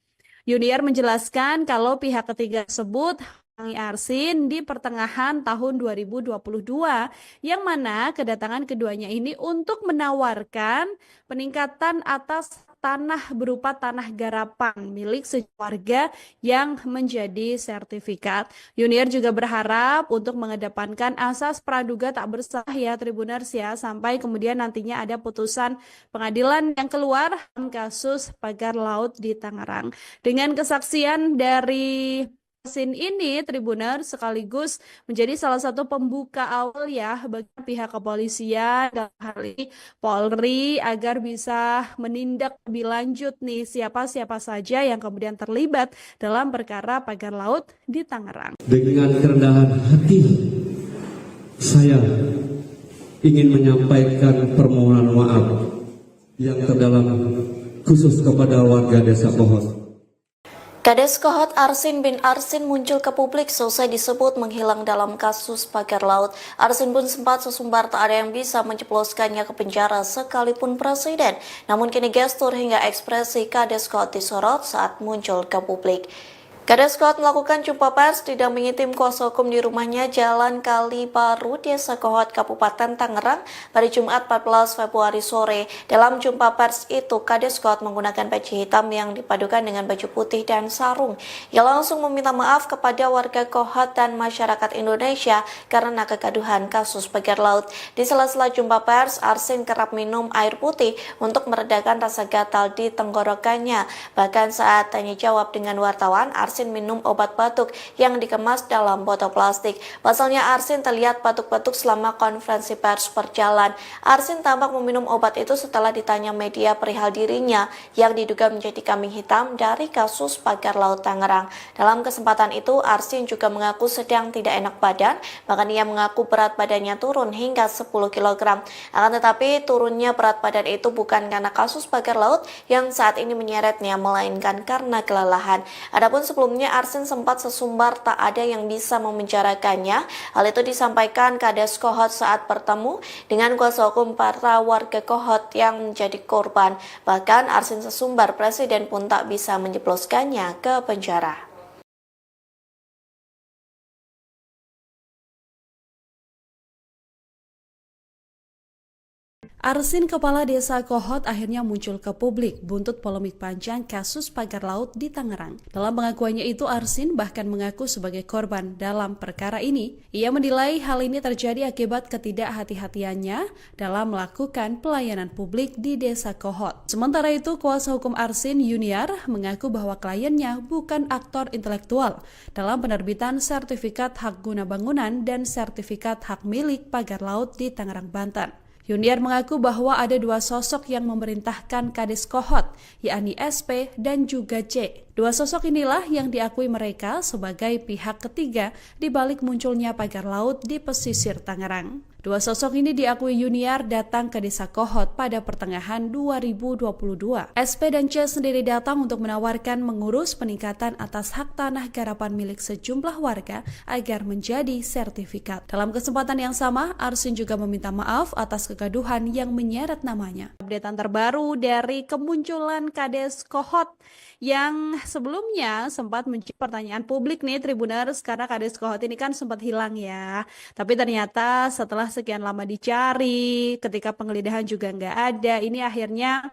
Yuniar menjelaskan kalau pihak ketiga tersebut mendatangi Arsin di pertengahan tahun 2022, yang mana kedatangan keduanya ini untuk menawarkan peningkatan atas tanah berupa tanah garapan milik sekeluarga yang menjadi sertifikat. Yuniar juga berharap untuk mengedepankan asas praduga tak bersalah ya Tribuners ya, sampai kemudian nantinya ada putusan pengadilan yang keluar dalam kasus pagar laut di Tangerang. Dengan kesaksian dari Arsin ini, Tribuners sekaligus menjadi salah satu pembuka awal ya bagi pihak kepolisian dalam hal ini Polri agar bisa menindak lebih lanjut nih siapa-siapa saja yang kemudian terlibat dalam perkara pagar laut di Tangerang. Dengan kerendahan hati, saya ingin menyampaikan permohonan maaf yang terdalam khusus kepada warga Desa Kohot. Kades Kohot Arsin bin Arsin muncul ke publik selesai disebut menghilang dalam kasus pagar laut. Arsin pun sempat sesumbar tak ada yang bisa menjebloskannya ke penjara sekalipun presiden. Namun kini gestur hingga ekspresi Kades Kohot disorot saat muncul ke publik. Kades Kohot melakukan jumpa pers didampingi tim kuasa hukum di rumahnya Jalan Kali Baru, Desa Kohot, Kabupaten Tangerang pada Jumat 14 Februari sore. Dalam jumpa pers itu, Kades Kohot menggunakan peci hitam yang dipadukan dengan baju putih dan sarung. Ia langsung meminta maaf kepada warga Kohot dan masyarakat Indonesia karena kegaduhan kasus pagar laut. Di sela-sela jumpa pers, Arsin kerap minum air putih untuk meredakan rasa gatal di tenggorokannya. Bahkan saat tanya jawab dengan wartawan, Arsin minum obat batuk yang dikemas dalam botol plastik. Pasalnya Arsin terlihat batuk-batuk selama konferensi pers berjalan. Arsin tampak meminum obat itu setelah ditanya media perihal dirinya yang diduga menjadi kambing hitam dari kasus pagar laut Tangerang. Dalam kesempatan itu, Arsin juga mengaku sedang tidak enak badan, bahkan ia mengaku berat badannya turun hingga 10 kg. Akan tetapi turunnya berat badan itu bukan karena kasus pagar laut yang saat ini menyeretnya, melainkan karena kelelahan. Adapun sebelumnya Arsin sempat sesumbar tak ada yang bisa memenjarakannya. Hal itu disampaikan Kades Kohot saat bertemu dengan kuasa hukum para warga Kohot yang menjadi korban. Bahkan Arsin sesumbar presiden pun tak bisa menjebloskannya ke penjara. Arsin Kepala Desa Kohot akhirnya muncul ke publik buntut polemik panjang kasus pagar laut di Tangerang. Dalam pengakuannya itu, Arsin bahkan mengaku sebagai korban dalam perkara ini. Ia menilai hal ini terjadi akibat ketidakhati-hatiannya dalam melakukan pelayanan publik di Desa Kohot. Sementara itu, kuasa hukum Arsin Yuniar mengaku bahwa kliennya bukan aktor intelektual dalam penerbitan sertifikat hak guna bangunan dan sertifikat hak milik pagar laut di Tangerang, Banten. Yuniar mengaku bahwa ada dua sosok yang memerintahkan Kades Kohot, yakni SP dan juga C. Dua sosok inilah yang diakui mereka sebagai pihak ketiga di balik munculnya pagar laut di pesisir Tangerang. Dua sosok ini diakui Yuniar datang ke Desa Kohot pada pertengahan 2022. SP dan C sendiri datang untuk menawarkan mengurus peningkatan atas hak tanah garapan milik sejumlah warga agar menjadi sertifikat. Dalam kesempatan yang sama, Arsin juga meminta maaf atas kegaduhan yang menyeret namanya. Updatean terbaru dari kemunculan Kades Kohot yang sebelumnya sempat menjadi pertanyaan publik nih Tribuners, karena Kades Kohot ini kan sempat hilang ya. Tapi ternyata setelah sekian lama dicari, ketika penggeledahan juga nggak ada, ini akhirnya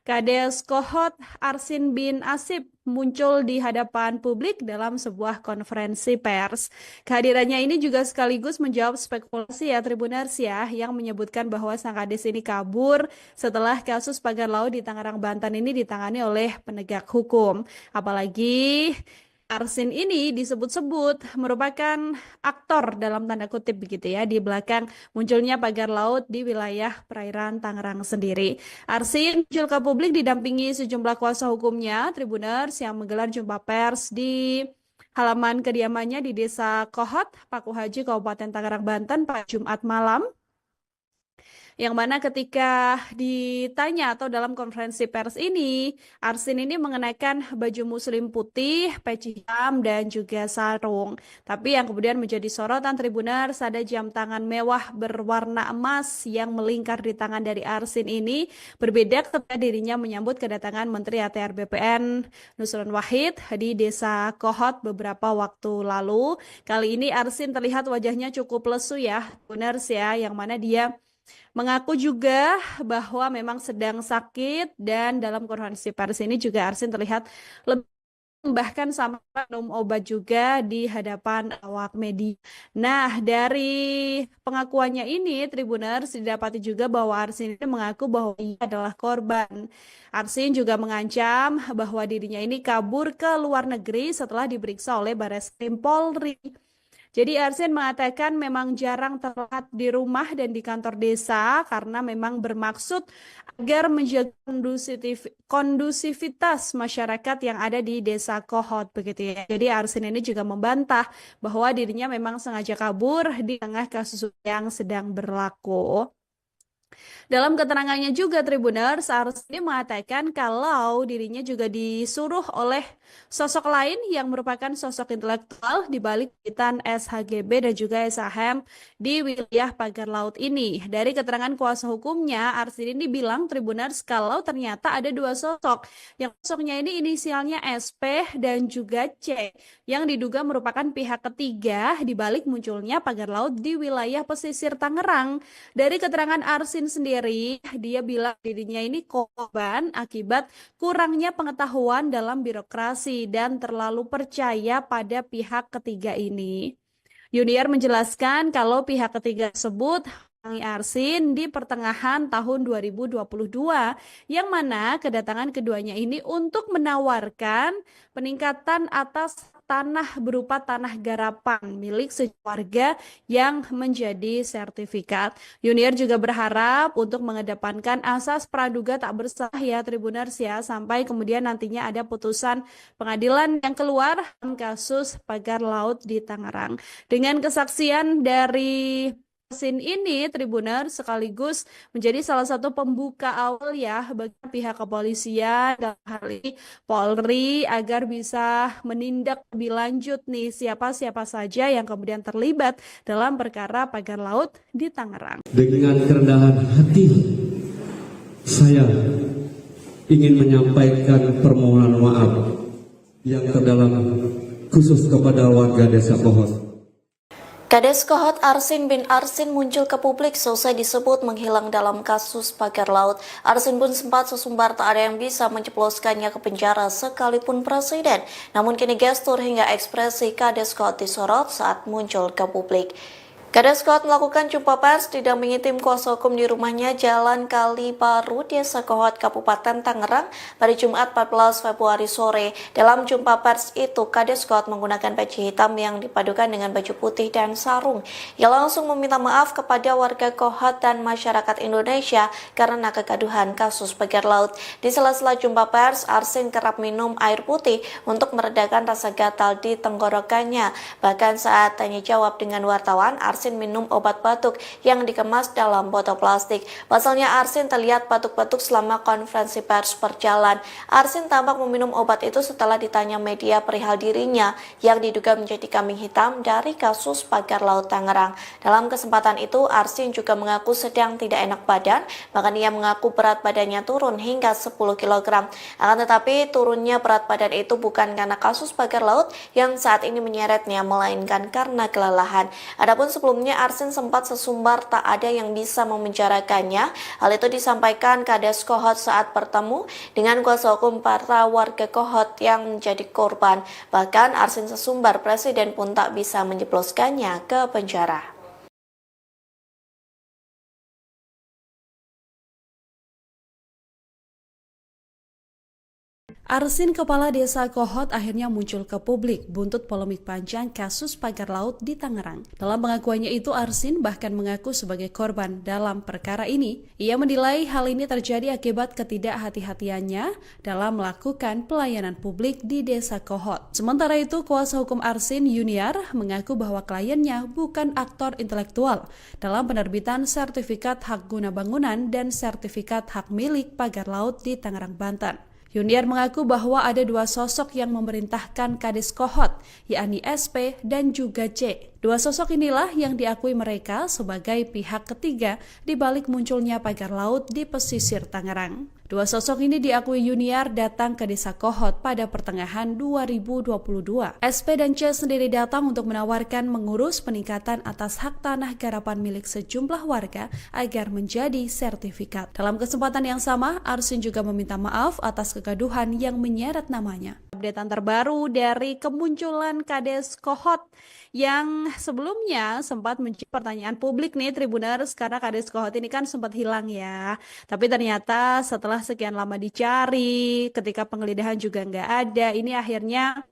Kades Kohot Arsin bin Asib muncul di hadapan publik dalam sebuah konferensi pers. Kehadirannya ini juga sekaligus menjawab spekulasi ya Tribuners ya, yang menyebutkan bahwa sang Kades ini kabur setelah kasus pagar laut di Tangerang, Banten ini ditangani oleh penegak hukum. Apalagi Arsin ini disebut-sebut merupakan aktor dalam tanda kutip begitu ya di belakang munculnya pagar laut di wilayah perairan Tangerang sendiri. Arsin muncul ke publik didampingi sejumlah kuasa hukumnya Tribuners yang menggelar jumpa pers di halaman kediamannya di Desa Kohot, Paku Haji, Kabupaten Tangerang, Banten pada Jumat malam. Yang mana ketika ditanya atau dalam konferensi pers ini, Arsin ini mengenakan baju muslim putih, peci hitam, dan juga sarung. Tapi yang kemudian menjadi sorotan Tribuners, ada jam tangan mewah berwarna emas yang melingkar di tangan dari Arsin ini. Berbeda ketika dirinya menyambut kedatangan Menteri ATR BPN Nusron Wahid di Desa Kohot beberapa waktu lalu. Kali ini Arsin terlihat wajahnya cukup lesu ya, Tribuners ya, yang mana dia mengaku juga bahwa memang sedang sakit, dan dalam konferensi pers ini juga Arsin terlihat lebih bahkan sampai minum obat juga di hadapan awak media. Nah, dari pengakuannya ini Tribuners didapati juga bahwa Arsin ini mengaku bahwa ia adalah korban. Arsin juga mengancam bahwa dirinya ini kabur ke luar negeri setelah diperiksa oleh Barreskrim Polri. Jadi Arsin mengatakan memang jarang terlihat di rumah dan di kantor desa karena memang bermaksud agar menjaga kondusivitas masyarakat yang ada di Desa Kohot begitu ya. Jadi Arsin ini juga membantah bahwa dirinya memang sengaja kabur di tengah kasus yang sedang berlaku. Dalam keterangannya juga Tribuners, Arsin ini mengatakan kalau dirinya juga disuruh oleh sosok lain yang merupakan sosok intelektual di balik kegiatan SHGB dan juga SHM di wilayah pagar laut ini. Dari keterangan kuasa hukumnya, Arsin ini bilang Tribuners kalau ternyata ada dua sosok. Yang sosoknya ini inisialnya SP dan juga C yang diduga merupakan pihak ketiga di balik munculnya pagar laut di wilayah pesisir Tangerang. Dari keterangan Arsin sendiri, dia bilang dirinya ini korban akibat kurangnya pengetahuan dalam birokrasi dan terlalu percaya pada pihak ketiga ini. Yuniar menjelaskan kalau pihak ketiga tersebut Arsin di pertengahan tahun 2022, yang mana kedatangan keduanya ini untuk menawarkan peningkatan atas tanah berupa tanah garapan milik warga yang menjadi sertifikat. Yuniar juga berharap untuk mengedepankan asas praduga tak bersalah ya Tribuners ya, sampai kemudian nantinya ada putusan pengadilan yang keluar dalam kasus pagar laut di Tangerang. Dengan kesaksian dari Arsin ini Tribuners sekaligus menjadi salah satu pembuka awal ya bagi pihak kepolisian dalam hal ini Polri agar bisa menindak lebih lanjut nih siapa-siapa saja yang kemudian terlibat dalam perkara pagar laut di Tangerang. Dengan kerendahan hati, saya ingin menyampaikan permohonan maaf yang terdalam khusus kepada warga Desa Kohot. Kades Kohot Arsin bin Arsin muncul ke publik selesai disebut menghilang dalam kasus pagar laut. Arsin pun sempat sesumbar tak ada yang bisa menjebloskannya ke penjara sekalipun presiden. Namun kini gestur hingga ekspresi Kades Kohot disorot saat muncul ke publik. Kades Kohot melakukan jumpa pers didampingi tim kuasa hukum di rumahnya Jalan Kali Baru, Desa Kohot, Kabupaten Tangerang pada Jumat 14 Februari sore. Dalam jumpa pers itu, Kades Kohot menggunakan peci hitam yang dipadukan dengan baju putih dan sarung. Ia langsung meminta maaf kepada warga Kohot dan masyarakat Indonesia karena kegaduhan kasus pagar laut. Di sela-sela jumpa pers, Arsin kerap minum air putih untuk meredakan rasa gatal di tenggorokannya. Bahkan saat tanya jawab dengan wartawan, Arsin minum obat batuk yang dikemas dalam botol plastik. Pasalnya Arsin terlihat batuk-batuk selama konferensi pers berjalan. Arsin tampak meminum obat itu setelah ditanya media perihal dirinya yang diduga menjadi kambing hitam dari kasus pagar laut Tangerang. Dalam kesempatan itu, Arsin juga mengaku sedang tidak enak badan, bahkan ia mengaku berat badannya turun hingga 10 kg. Akan tetapi turunnya berat badan itu bukan karena kasus pagar laut yang saat ini menyeretnya, melainkan karena kelelahan. Adapun sebelumnya Arsin sempat sesumbar tak ada yang bisa memenjarakannya. Hal itu disampaikan Kades Kohot saat bertemu dengan kuasa hukum para warga Kohot yang menjadi korban. Bahkan Arsin sesumbar presiden pun tak bisa menjebloskannya ke penjara. Arsin, kepala desa Kohot, akhirnya muncul ke publik buntut polemik panjang kasus pagar laut di Tangerang. Dalam pengakuannya itu, Arsin bahkan mengaku sebagai korban dalam perkara ini. Ia menilai hal ini terjadi akibat ketidakhati-hatiannya dalam melakukan pelayanan publik di desa Kohot. Sementara itu, kuasa hukum Arsin, Yuniar, mengaku bahwa kliennya bukan aktor intelektual dalam penerbitan sertifikat hak guna bangunan dan sertifikat hak milik pagar laut di Tangerang, Banten. Yuniar mengaku bahwa ada dua sosok yang memerintahkan Kades Kohot, yakni SP dan juga C. Dua sosok inilah yang diakui mereka sebagai pihak ketiga di balik munculnya pagar laut di pesisir Tangerang. Dua sosok ini diakui Yuniar datang ke desa Kohot pada pertengahan 2022. SP dan C sendiri datang untuk menawarkan mengurus peningkatan atas hak tanah garapan milik sejumlah warga agar menjadi sertifikat. Dalam kesempatan yang sama, Arsin juga meminta maaf atas kegaduhan yang menyeret namanya. Updatean terbaru dari kemunculan Kades Kohot yang sebelumnya sempat menjadi pertanyaan publik nih Tribuners, karena Kades Kohot ini kan sempat hilang ya. Tapi ternyata setelah sekian lama dicari, ketika penggeledahan juga nggak ada, ini akhirnya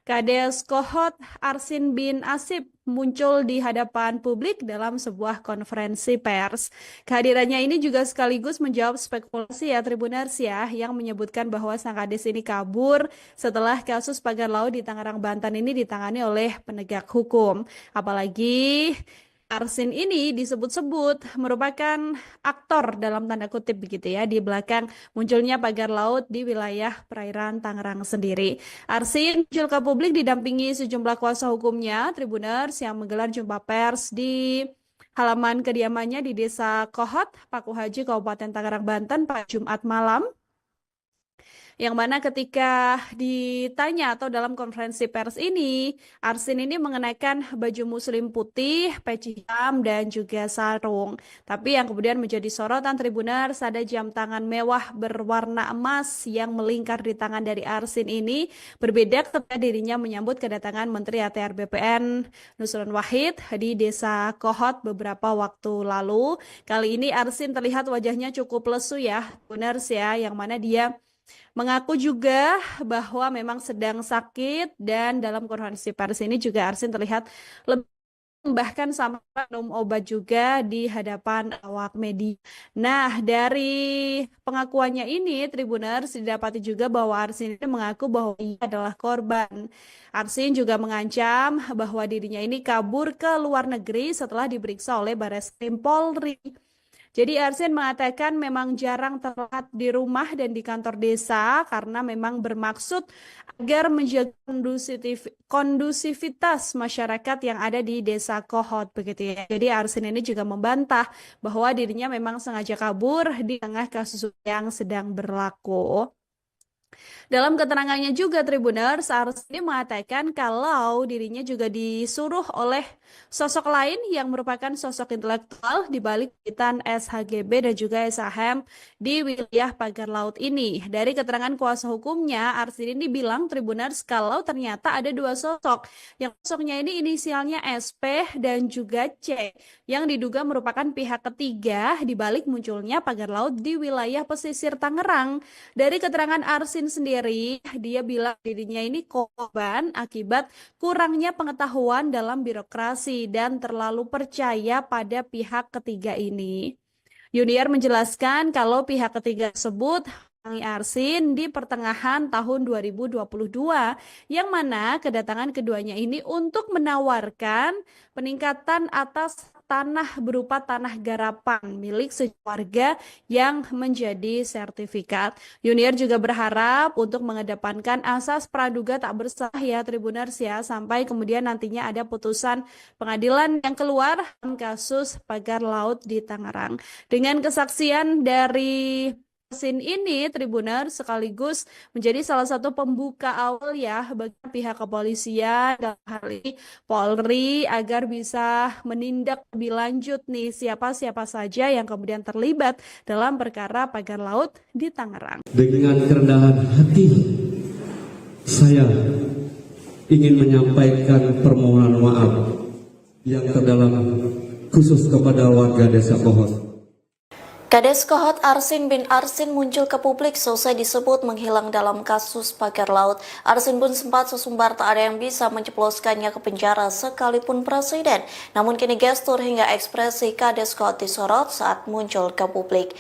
Kades Kohot Arsin bin Asib muncul di hadapan publik dalam sebuah konferensi pers. Kehadirannya ini juga sekaligus menjawab spekulasi ya Tribuners ya, yang menyebutkan bahwa sang Kades ini kabur setelah kasus pagar laut di Tangerang, Banten ini ditangani oleh penegak hukum. Apalagi Arsin ini disebut-sebut merupakan aktor dalam tanda kutip begitu ya di belakang munculnya pagar laut di wilayah perairan Tangerang sendiri. Arsin muncul ke publik didampingi sejumlah kuasa hukumnya Tribuners yang menggelar jumpa pers di halaman kediamannya di Desa Kohot, Paku Haji, Kabupaten Tangerang, Banten pada Jumat malam. Yang mana ketika ditanya atau dalam konferensi pers ini, Arsin ini mengenakan baju muslim putih, peci hitam, dan juga sarung. Tapi yang kemudian menjadi sorotan Tribuners, ada jam tangan mewah berwarna emas yang melingkar di tangan dari Arsin ini, berbeda ketika dirinya menyambut kedatangan Menteri ATR BPN Nusron Wahid di Desa Kohot beberapa waktu lalu. Kali ini Arsin terlihat wajahnya cukup lesu ya, Tribuners ya, yang mana dia mengaku juga bahwa memang sedang sakit, dan dalam konferensi pers ini juga Arsin terlihat lebih bahkan sampai minum obat juga di hadapan awak media. Nah, dari pengakuannya ini Tribuners didapati juga bahwa Arsin ini mengaku bahwa ia adalah korban. Arsin juga mengancam bahwa dirinya ini kabur ke luar negeri setelah diperiksa oleh Barreskrim Polri. Jadi Arsin mengatakan memang jarang terlihat di rumah dan di kantor desa karena memang bermaksud agar menjaga kondusivitas masyarakat yang ada di Desa Kohot begitu ya. Jadi Arsin ini juga membantah bahwa dirinya memang sengaja kabur di tengah kasus yang sedang berlaku. Dalam keterangannya juga Tribuners, Arsini mengatakan kalau dirinya juga disuruh oleh sosok lain yang merupakan sosok intelektual di balik Witan SHGB dan juga SHM di wilayah pagar laut ini. Dari keterangan kuasa hukumnya, Arsini dibilang Tribuners kalau ternyata ada dua sosok. Yang sosoknya ini inisialnya SP dan juga C yang diduga merupakan pihak ketiga di balik munculnya pagar laut di wilayah pesisir Tangerang. Dari keterangan Arsin sendiri, dia bilang dirinya ini korban akibat kurangnya pengetahuan dalam birokrasi dan terlalu percaya pada pihak ketiga ini. Yuniar menjelaskan kalau pihak ketiga tersebut mendatangi Arsin di pertengahan tahun 2022, yang mana kedatangan keduanya ini untuk menawarkan peningkatan atas tanah berupa tanah garapan milik sekeluarga yang menjadi sertifikat. Yuniar juga berharap untuk mengedepankan asas praduga tak bersalah ya Tribuners ya, sampai kemudian nantinya ada putusan pengadilan yang keluar dalam kasus pagar laut di Tangerang. Dengan kesaksian dari Arsin ini, Tribuner sekaligus menjadi salah satu pembuka awal ya bagi pihak kepolisian dalam hal ini Polri agar bisa menindak lebih lanjut nih siapa-siapa saja yang kemudian terlibat dalam perkara pagar laut di Tangerang. Dengan kerendahan hati, saya ingin menyampaikan permohonan maaf yang terdalam khusus kepada warga Desa Kohot. Kades Kohot Arsin bin Arsin muncul ke publik selesai disebut menghilang dalam kasus pagar laut. Arsin pun sempat sesumbar tak ada yang bisa menjebloskannya ke penjara sekalipun presiden. Namun kini gestur hingga ekspresi Kades Kohot disorot saat muncul ke publik.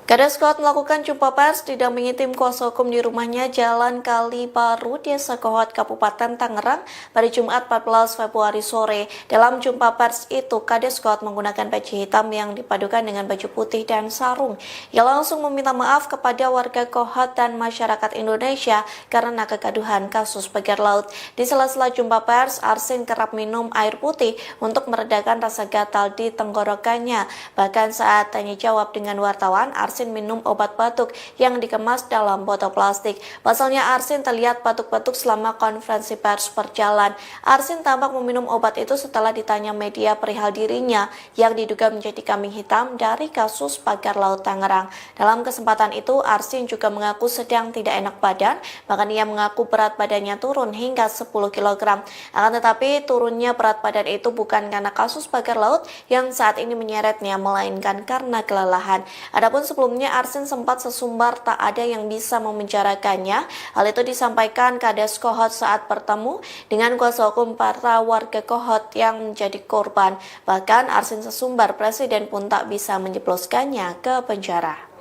Kades Kohot melakukan jumpa pers didampingi tim kuasa hukum di rumahnya Jalan Kali Baru, Desa Kohot, Kabupaten Tangerang pada Jumat 14 Februari sore. Dalam jumpa pers itu, Kades Kohot menggunakan baju hitam yang dipadukan dengan baju putih dan sarung. Ia langsung meminta maaf kepada warga Kohot dan masyarakat Indonesia karena kegaduhan kasus pagar laut. Di sela-sela jumpa pers, Arsin kerap minum air putih untuk meredakan rasa gatal di tenggorokannya. Bahkan saat tanya jawab dengan wartawan, Arsin minum obat batuk yang dikemas dalam botol plastik. Pasalnya Arsin terlihat batuk-batuk selama konferensi pers berjalan. Arsin tampak meminum obat itu setelah ditanya media perihal dirinya yang diduga menjadi kambing hitam dari kasus pagar laut Tangerang. Dalam kesempatan itu, Arsin juga mengaku sedang tidak enak badan, bahkan ia mengaku berat badannya turun hingga 10 kg. Akan tetapi turunnya berat badan itu bukan karena kasus pagar laut yang saat ini menyeretnya, melainkan karena kelelahan. Adapun sebelumnya Arsin sempat sesumbar tak ada yang bisa memenjarakannya. Hal itu disampaikan Kades Kohot saat bertemu dengan kuasa hukum para warga Kohot yang menjadi korban. Bahkan Arsin sesumbar presiden pun tak bisa menjebloskannya ke penjara.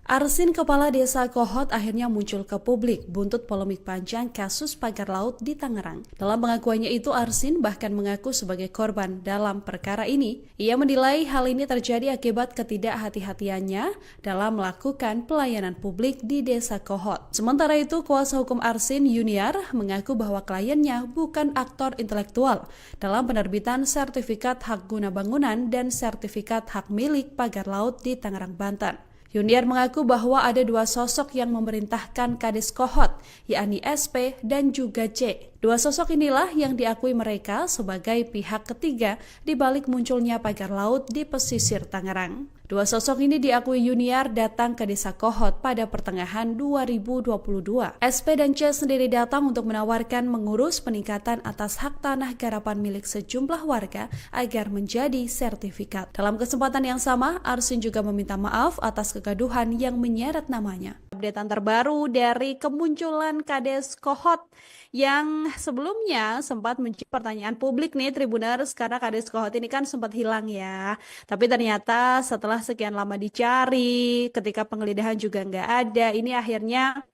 Arsin Kepala Desa Kohot akhirnya muncul ke publik buntut polemik panjang kasus pagar laut di Tangerang. Dalam pengakuannya itu, Arsin bahkan mengaku sebagai korban dalam perkara ini. Ia menilai hal ini terjadi akibat ketidakhati-hatiannya dalam melakukan pelayanan publik di Desa Kohot. Sementara itu, kuasa hukum Arsin Yuniar mengaku bahwa kliennya bukan aktor intelektual dalam penerbitan sertifikat hak guna bangunan dan sertifikat hak milik pagar laut di Tangerang, Banten. Yuniar mengaku bahwa ada dua sosok yang memerintahkan Kades Kohot, yakni SP dan juga C. Dua sosok inilah yang diakui mereka sebagai pihak ketiga di balik munculnya pagar laut di pesisir Tangerang. Dua sosok ini diakui Yuniar datang ke Desa Kohot pada pertengahan 2022. SP dan C sendiri datang untuk menawarkan mengurus peningkatan atas hak tanah garapan milik sejumlah warga agar menjadi sertifikat. Dalam kesempatan yang sama, Arsin juga meminta maaf atas kegaduhan yang menyeret namanya. Updatean terbaru dari kemunculan Kades Kohot yang sebelumnya sempat menjadi pertanyaan publik nih Tribuners, karena Kades Kohot ini kan sempat hilang ya. Tapi ternyata setelah sekian lama dicari, ketika penggeledahan juga nggak ada, ini akhirnya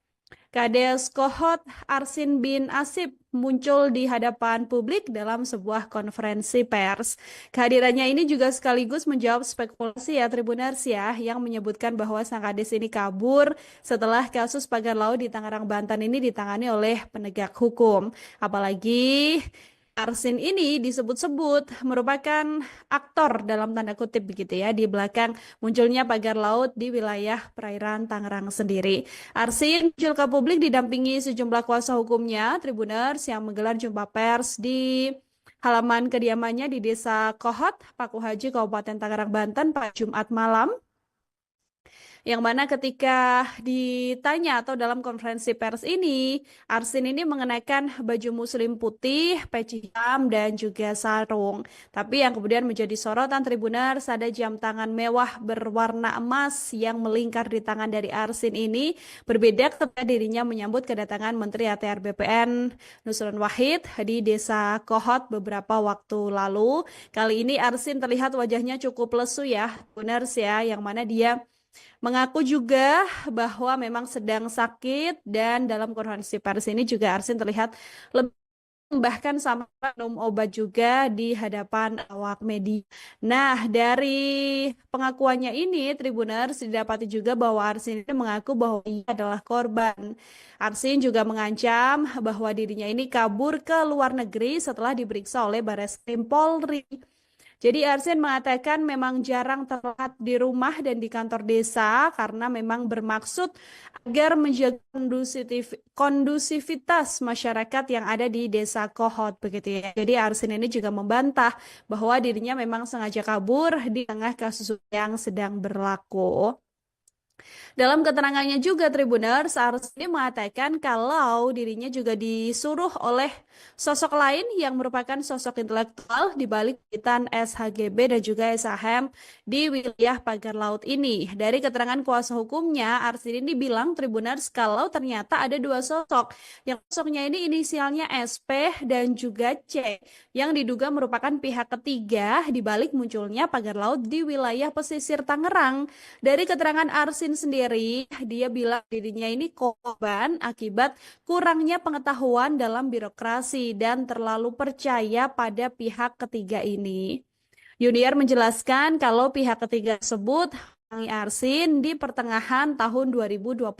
Kades Kohot Arsin bin Asip muncul di hadapan publik dalam sebuah konferensi pers. Kehadirannya ini juga sekaligus menjawab spekulasi ya Tribuners ya, yang menyebutkan bahwa sang Kades ini kabur setelah kasus pagar laut di Tangerang, Banten ini ditangani oleh penegak hukum. Apalagi Arsin ini disebut-sebut merupakan aktor dalam tanda kutip begitu ya di belakang munculnya pagar laut di wilayah perairan Tangerang sendiri. Arsin muncul ke publik didampingi sejumlah kuasa hukumnya, Tribuners yang menggelar jumpa pers di halaman kediamannya di Desa Kohot, Paku Haji, Kabupaten Tangerang, Banten pada Jumat malam. Yang mana ketika ditanya atau dalam konferensi pers ini, Arsin ini mengenakan baju muslim putih, peci hitam, dan juga sarung. Tapi yang kemudian menjadi sorotan Tribuners ada jam tangan mewah berwarna emas yang melingkar di tangan dari Arsin ini, berbeda ketika dirinya menyambut kedatangan Menteri ATR BPN Nusron Wahid di Desa Kohot beberapa waktu lalu. Kali ini Arsin terlihat wajahnya cukup lesu ya, Tribuners ya, yang mana dia mengaku juga bahwa memang sedang sakit dan dalam konferensi pers ini juga Arsin terlihat lebih bahkan sama minum obat juga di hadapan awak media. Nah, dari pengakuannya ini, Tribuners didapati juga bahwa Arsin ini mengaku bahwa ia adalah korban. Arsin juga mengancam bahwa dirinya ini kabur ke luar negeri setelah diperiksa oleh Barreskrim Polri. Jadi Arsin mengatakan memang jarang terlihat di rumah dan di kantor desa karena memang bermaksud agar menjaga kondusivitas masyarakat yang ada di desa Kohot begitu ya. Jadi Arsin ini juga membantah bahwa dirinya memang sengaja kabur di tengah kasus yang sedang berlaku. Dalam keterangannya juga Tribuners, Arsin mengatakan kalau dirinya juga disuruh oleh sosok lain yang merupakan sosok intelektual di balik kegiatan SHGB dan juga SHM di wilayah pagar laut ini. Dari keterangan kuasa hukumnya, Arsin ini bilang Tribuners kalau ternyata ada dua sosok. Yang sosoknya ini inisialnya SP dan juga C yang diduga merupakan pihak ketiga di balik munculnya pagar laut di wilayah pesisir Tangerang. Dari keterangan Arsin sendiri, dia bilang dirinya ini korban akibat kurangnya pengetahuan dalam birokrasi dan terlalu percaya pada pihak ketiga ini. Yuniar menjelaskan kalau pihak ketiga tersebut Arsin di pertengahan tahun 2022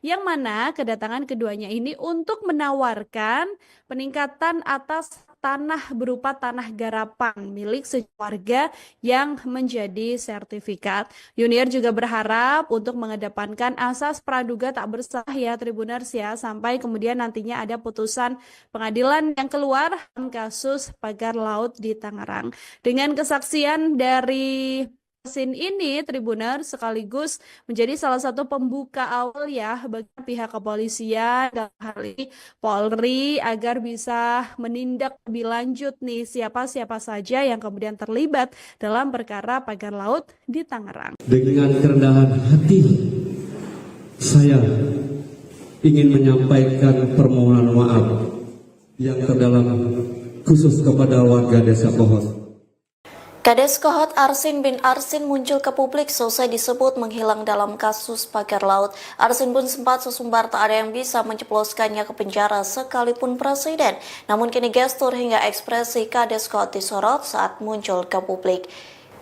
yang mana kedatangan keduanya ini untuk menawarkan peningkatan atas tanah berupa tanah garapan milik sekeluarga yang menjadi sertifikat. Yuniar juga berharap untuk mengedepankan asas praduga tak bersalah ya Tribuners ya sampai kemudian nantinya ada putusan pengadilan yang keluar dalam kasus pagar laut di Tangerang. Dengan kesaksian dari Arsin ini, Tribuners sekaligus menjadi salah satu pembuka awal ya bagi pihak kepolisian dalam hal ini Polri agar bisa menindak lebih lanjut nih siapa-siapa saja yang kemudian terlibat dalam perkara pagar laut di Tangerang. Dengan kerendahan hati, saya ingin menyampaikan permohonan maaf yang terdalam khusus kepada warga Desa Kohot. Kades Kohot Arsin bin Arsin muncul ke publik selesai disebut menghilang dalam kasus pagar laut. Arsin pun sempat sesumbar tak ada yang bisa menceploskannya ke penjara sekalipun presiden. Namun kini gestur hingga ekspresi Kades Kohot disorot saat muncul ke publik.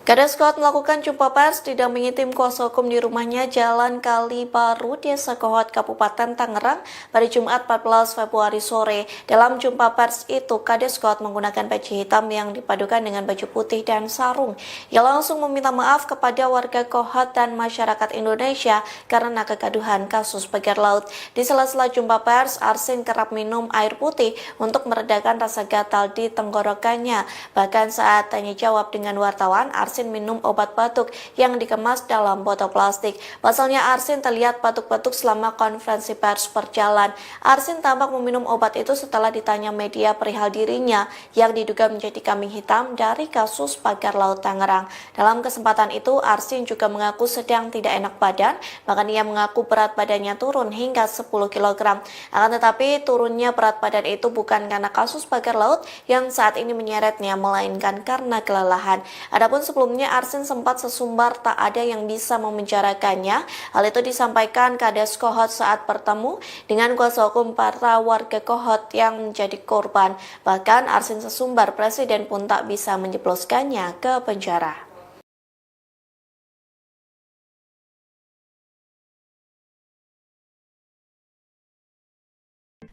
Kades Kohot melakukan jumpa pers didampingi tim kuasa hukum di rumahnya Jalan Kali Baru, Desa Kohot, Kabupaten Tangerang pada Jumat 14 Februari sore. Dalam jumpa pers itu, Kades Kohot menggunakan peci hitam yang dipadukan dengan baju putih dan sarung. Ia langsung meminta maaf kepada warga Kohot dan masyarakat Indonesia karena kegaduhan kasus pagar laut. Di sela-sela jumpa pers, Arsin kerap minum air putih untuk meredakan rasa gatal di tenggorokannya. Bahkan saat tanya jawab dengan wartawan, Arsin minum obat batuk yang dikemas dalam botol plastik. Pasalnya Arsin terlihat batuk-batuk selama konferensi pers berjalan. Arsin tampak meminum obat itu setelah ditanya media perihal dirinya yang diduga menjadi kambing hitam dari kasus pagar laut Tangerang. Dalam kesempatan itu, Arsin juga mengaku sedang tidak enak badan, bahkan ia mengaku berat badannya turun hingga 10 kg. Akan tetapi turunnya berat badan itu bukan karena kasus pagar laut yang saat ini menyeretnya, melainkan karena kelelahan. Adapun sebelumnya Arsin sempat sesumbar tak ada yang bisa memenjarakannya. Hal itu disampaikan Kades Kohot saat bertemu dengan kuasa hukum para warga Kohot yang menjadi korban. Bahkan Arsin sesumbar presiden pun tak bisa menjebloskannya ke penjara.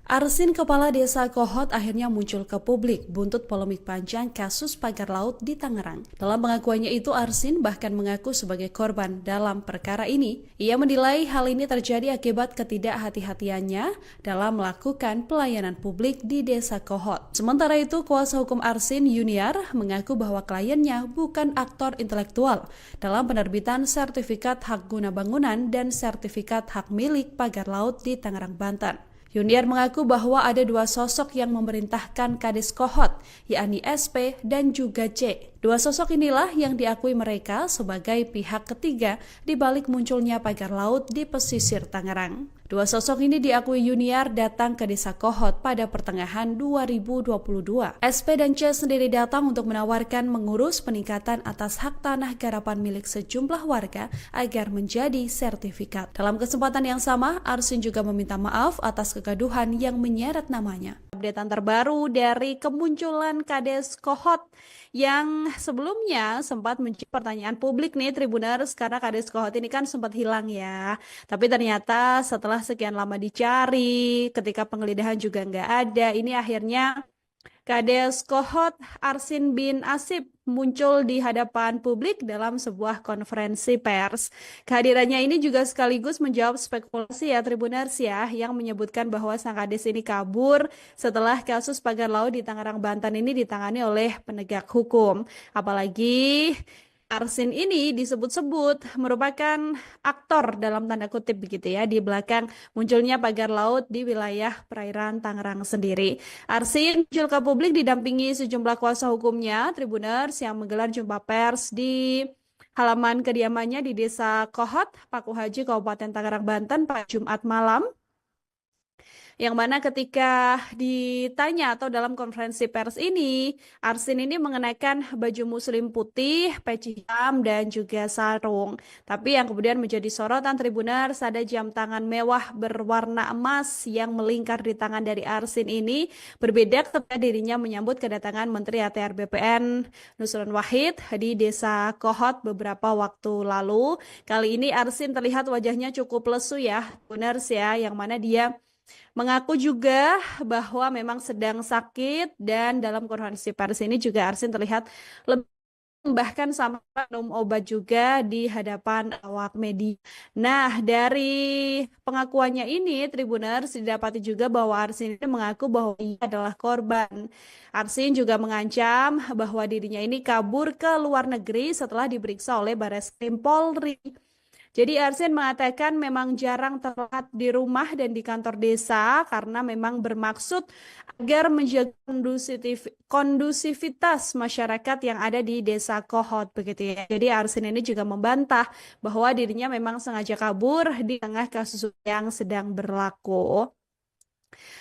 Arsin Kepala Desa Kohot akhirnya muncul ke publik buntut polemik panjang kasus pagar laut di Tangerang. Dalam pengakuannya itu, Arsin bahkan mengaku sebagai korban dalam perkara ini. Ia menilai hal ini terjadi akibat ketidakhati-hatiannya dalam melakukan pelayanan publik di Desa Kohot. Sementara itu, kuasa hukum Arsin Yuniar mengaku bahwa kliennya bukan aktor intelektual dalam penerbitan sertifikat hak guna bangunan dan sertifikat hak milik pagar laut di Tangerang, Banten. Yuniar mengaku bahwa ada dua sosok yang memerintahkan Kades Kohot, yakni SP dan juga C. Dua sosok inilah yang diakui mereka sebagai pihak ketiga di balik munculnya pagar laut di pesisir Tangerang. Dua sosok ini diakui Yuniar datang ke Desa Kohot pada pertengahan 2022. SP dan C sendiri datang untuk menawarkan mengurus peningkatan atas hak tanah garapan milik sejumlah warga agar menjadi sertifikat. Dalam kesempatan yang sama, Arsin juga meminta maaf atas kegaduhan yang menyeret namanya. Updatean terbaru dari kemunculan Kades Kohot yang sebelumnya sempat menjadi pertanyaan publik nih Tribuners, karena Kades Kohot ini kan sempat hilang ya. Tapi ternyata setelah sekian lama dicari, ketika penggeledahan juga nggak ada, ini akhirnya Kades Kohot Arsin bin Asip muncul di hadapan publik dalam sebuah konferensi pers. Kehadirannya ini juga sekaligus menjawab spekulasi ya Tribuners ya, yang menyebutkan bahwa sang Kades ini kabur setelah kasus pagar laut di Tangerang, Banten ini ditangani oleh penegak hukum. Apalagi Arsin ini disebut-sebut merupakan aktor dalam tanda kutip begitu ya di belakang munculnya pagar laut di wilayah perairan Tangerang sendiri. Arsin muncul ke publik didampingi sejumlah kuasa hukumnya Tribuners yang menggelar jumpa pers di halaman kediamannya di Desa Kohot, Paku Haji, Kabupaten Tangerang, Banten pada Jumat malam. Yang mana ketika ditanya atau dalam konferensi pers ini, Arsin ini mengenakan baju muslim putih, peci hitam, dan juga sarung. Tapi yang kemudian menjadi sorotan Tribuners, ada jam tangan mewah berwarna emas yang melingkar di tangan dari Arsin ini, berbeda ketika dirinya menyambut kedatangan Menteri ATR BPN Nusron Wahid di Desa Kohot beberapa waktu lalu. Kali ini Arsin terlihat wajahnya cukup lesu ya, Tribuners ya, yang mana dia mengaku juga bahwa memang sedang sakit, dan dalam konferensi pers ini juga Arsin terlihat lebih bahkan sampai minum obat juga di hadapan awak media. Nah, dari pengakuannya ini Tribuners didapati juga bahwa Arsin ini mengaku bahwa ia adalah korban. Arsin juga mengancam bahwa dirinya ini kabur ke luar negeri setelah diperiksa oleh Barreskrim Polri. Jadi Arsin mengatakan memang jarang terlihat di rumah dan di kantor desa karena memang bermaksud agar menjaga kondusivitas masyarakat yang ada di Desa Kohot begitu ya. Jadi Arsin ini juga membantah bahwa dirinya memang sengaja kabur di tengah kasus yang sedang berlaku.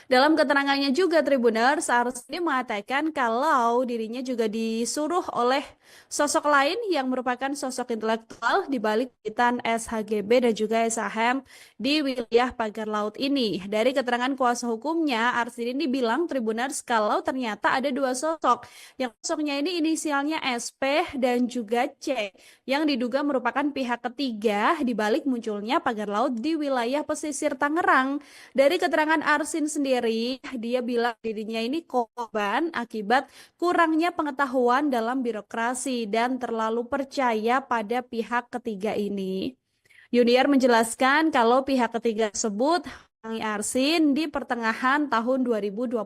Dalam keterangannya juga Tribuners, Arsin ini mengatakan kalau dirinya juga disuruh oleh sosok lain yang merupakan sosok intelektual di balik kegiatan SHGB dan juga SHM di wilayah pagar laut ini. Dari keterangan kuasa hukumnya, Arsin ini bilang Tribuners kalau ternyata ada dua sosok. Yang sosoknya ini inisialnya SP dan juga C, yang diduga merupakan pihak ketiga di balik munculnya pagar laut di wilayah pesisir Tangerang. Dari keterangan Arsin sendiri, dia bilang dirinya ini korban akibat kurangnya pengetahuan dalam birokrasi dan terlalu percaya pada pihak ketiga ini. Yuniar menjelaskan kalau pihak ketiga tersebut Arsin di pertengahan tahun 2022,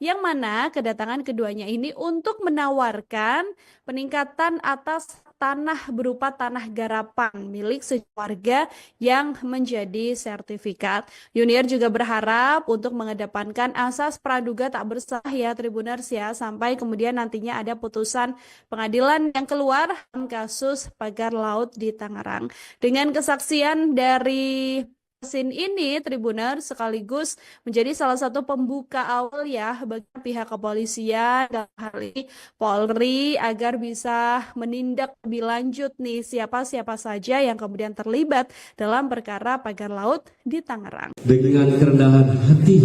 yang mana kedatangan keduanya ini untuk menawarkan peningkatan atas tanah berupa tanah garapan milik warga yang menjadi sertifikat. Yuniar juga berharap untuk mengedepankan asas praduga tak bersalah ya Tribuners ya, sampai kemudian nantinya ada putusan pengadilan yang keluar dalam kasus pagar laut di Tangerang. Dengan kesaksian dari Arsin ini Tribuners sekaligus menjadi salah satu pembuka awal ya bagi pihak kepolisian dalam hal ini Polri agar bisa menindak lebih lanjut nih siapa-siapa saja yang kemudian terlibat dalam perkara pagar laut di Tangerang. Dengan kerendahan hati,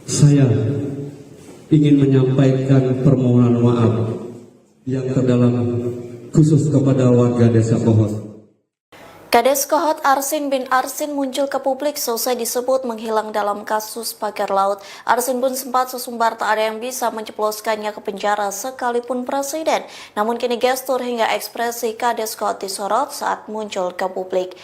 saya ingin menyampaikan permohonan maaf yang terdalam khusus kepada warga Desa Kohot. Kades Kohot Arsin bin Arsin muncul ke publik selesai disebut menghilang dalam kasus pagar laut. Arsin pun sempat sesumbar tak ada yang bisa menjebloskannya ke penjara sekalipun presiden. Namun kini gestur hingga ekspresi Kades Kohot disorot saat muncul ke publik.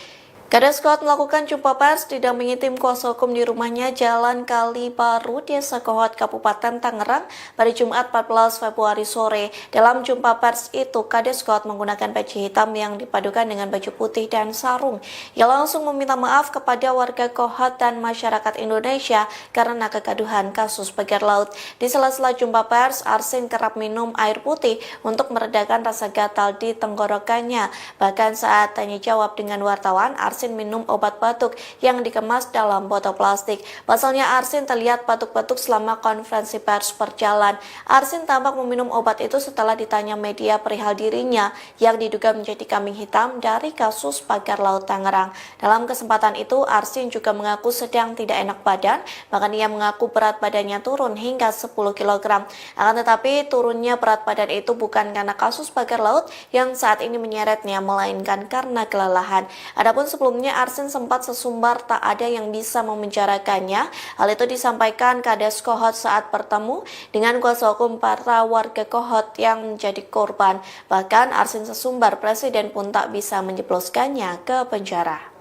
Kades Kohot melakukan jumpa pers didampingi tim kuasa hukum di rumahnya Jalan Kali Baru, Desa Kohot, Kabupaten Tangerang pada Jumat 14 Februari sore. Dalam jumpa pers itu, Kades Kohot menggunakan peci hitam yang dipadukan dengan baju putih dan sarung. Ia langsung meminta maaf kepada warga Kohot dan masyarakat Indonesia karena kegaduhan kasus pagar laut. Di sela-sela jumpa pers, Arsin kerap minum air putih untuk meredakan rasa gatal di tenggorokannya. Bahkan saat tanya jawab dengan wartawan, Arsin minum obat batuk yang dikemas dalam botol plastik. Pasalnya Arsin terlihat batuk-batuk selama konferensi pers berjalan. Arsin tampak meminum obat itu setelah ditanya media perihal dirinya yang diduga menjadi kambing hitam dari kasus pagar laut Tangerang. Dalam kesempatan itu, Arsin juga mengaku sedang tidak enak badan, bahkan ia mengaku berat badannya turun hingga 10 kg. Akan tetapi turunnya berat badan itu bukan karena kasus pagar laut yang saat ini menyeretnya, melainkan karena kelelahan. Adapun sebelumnya Arsin sempat sesumbar tak ada yang bisa memenjarakannya. Hal itu disampaikan Kades Kohot saat bertemu dengan kuasa hukum para warga Kohot yang menjadi korban. Bahkan Arsin sesumbar presiden pun tak bisa menjebloskannya ke penjara.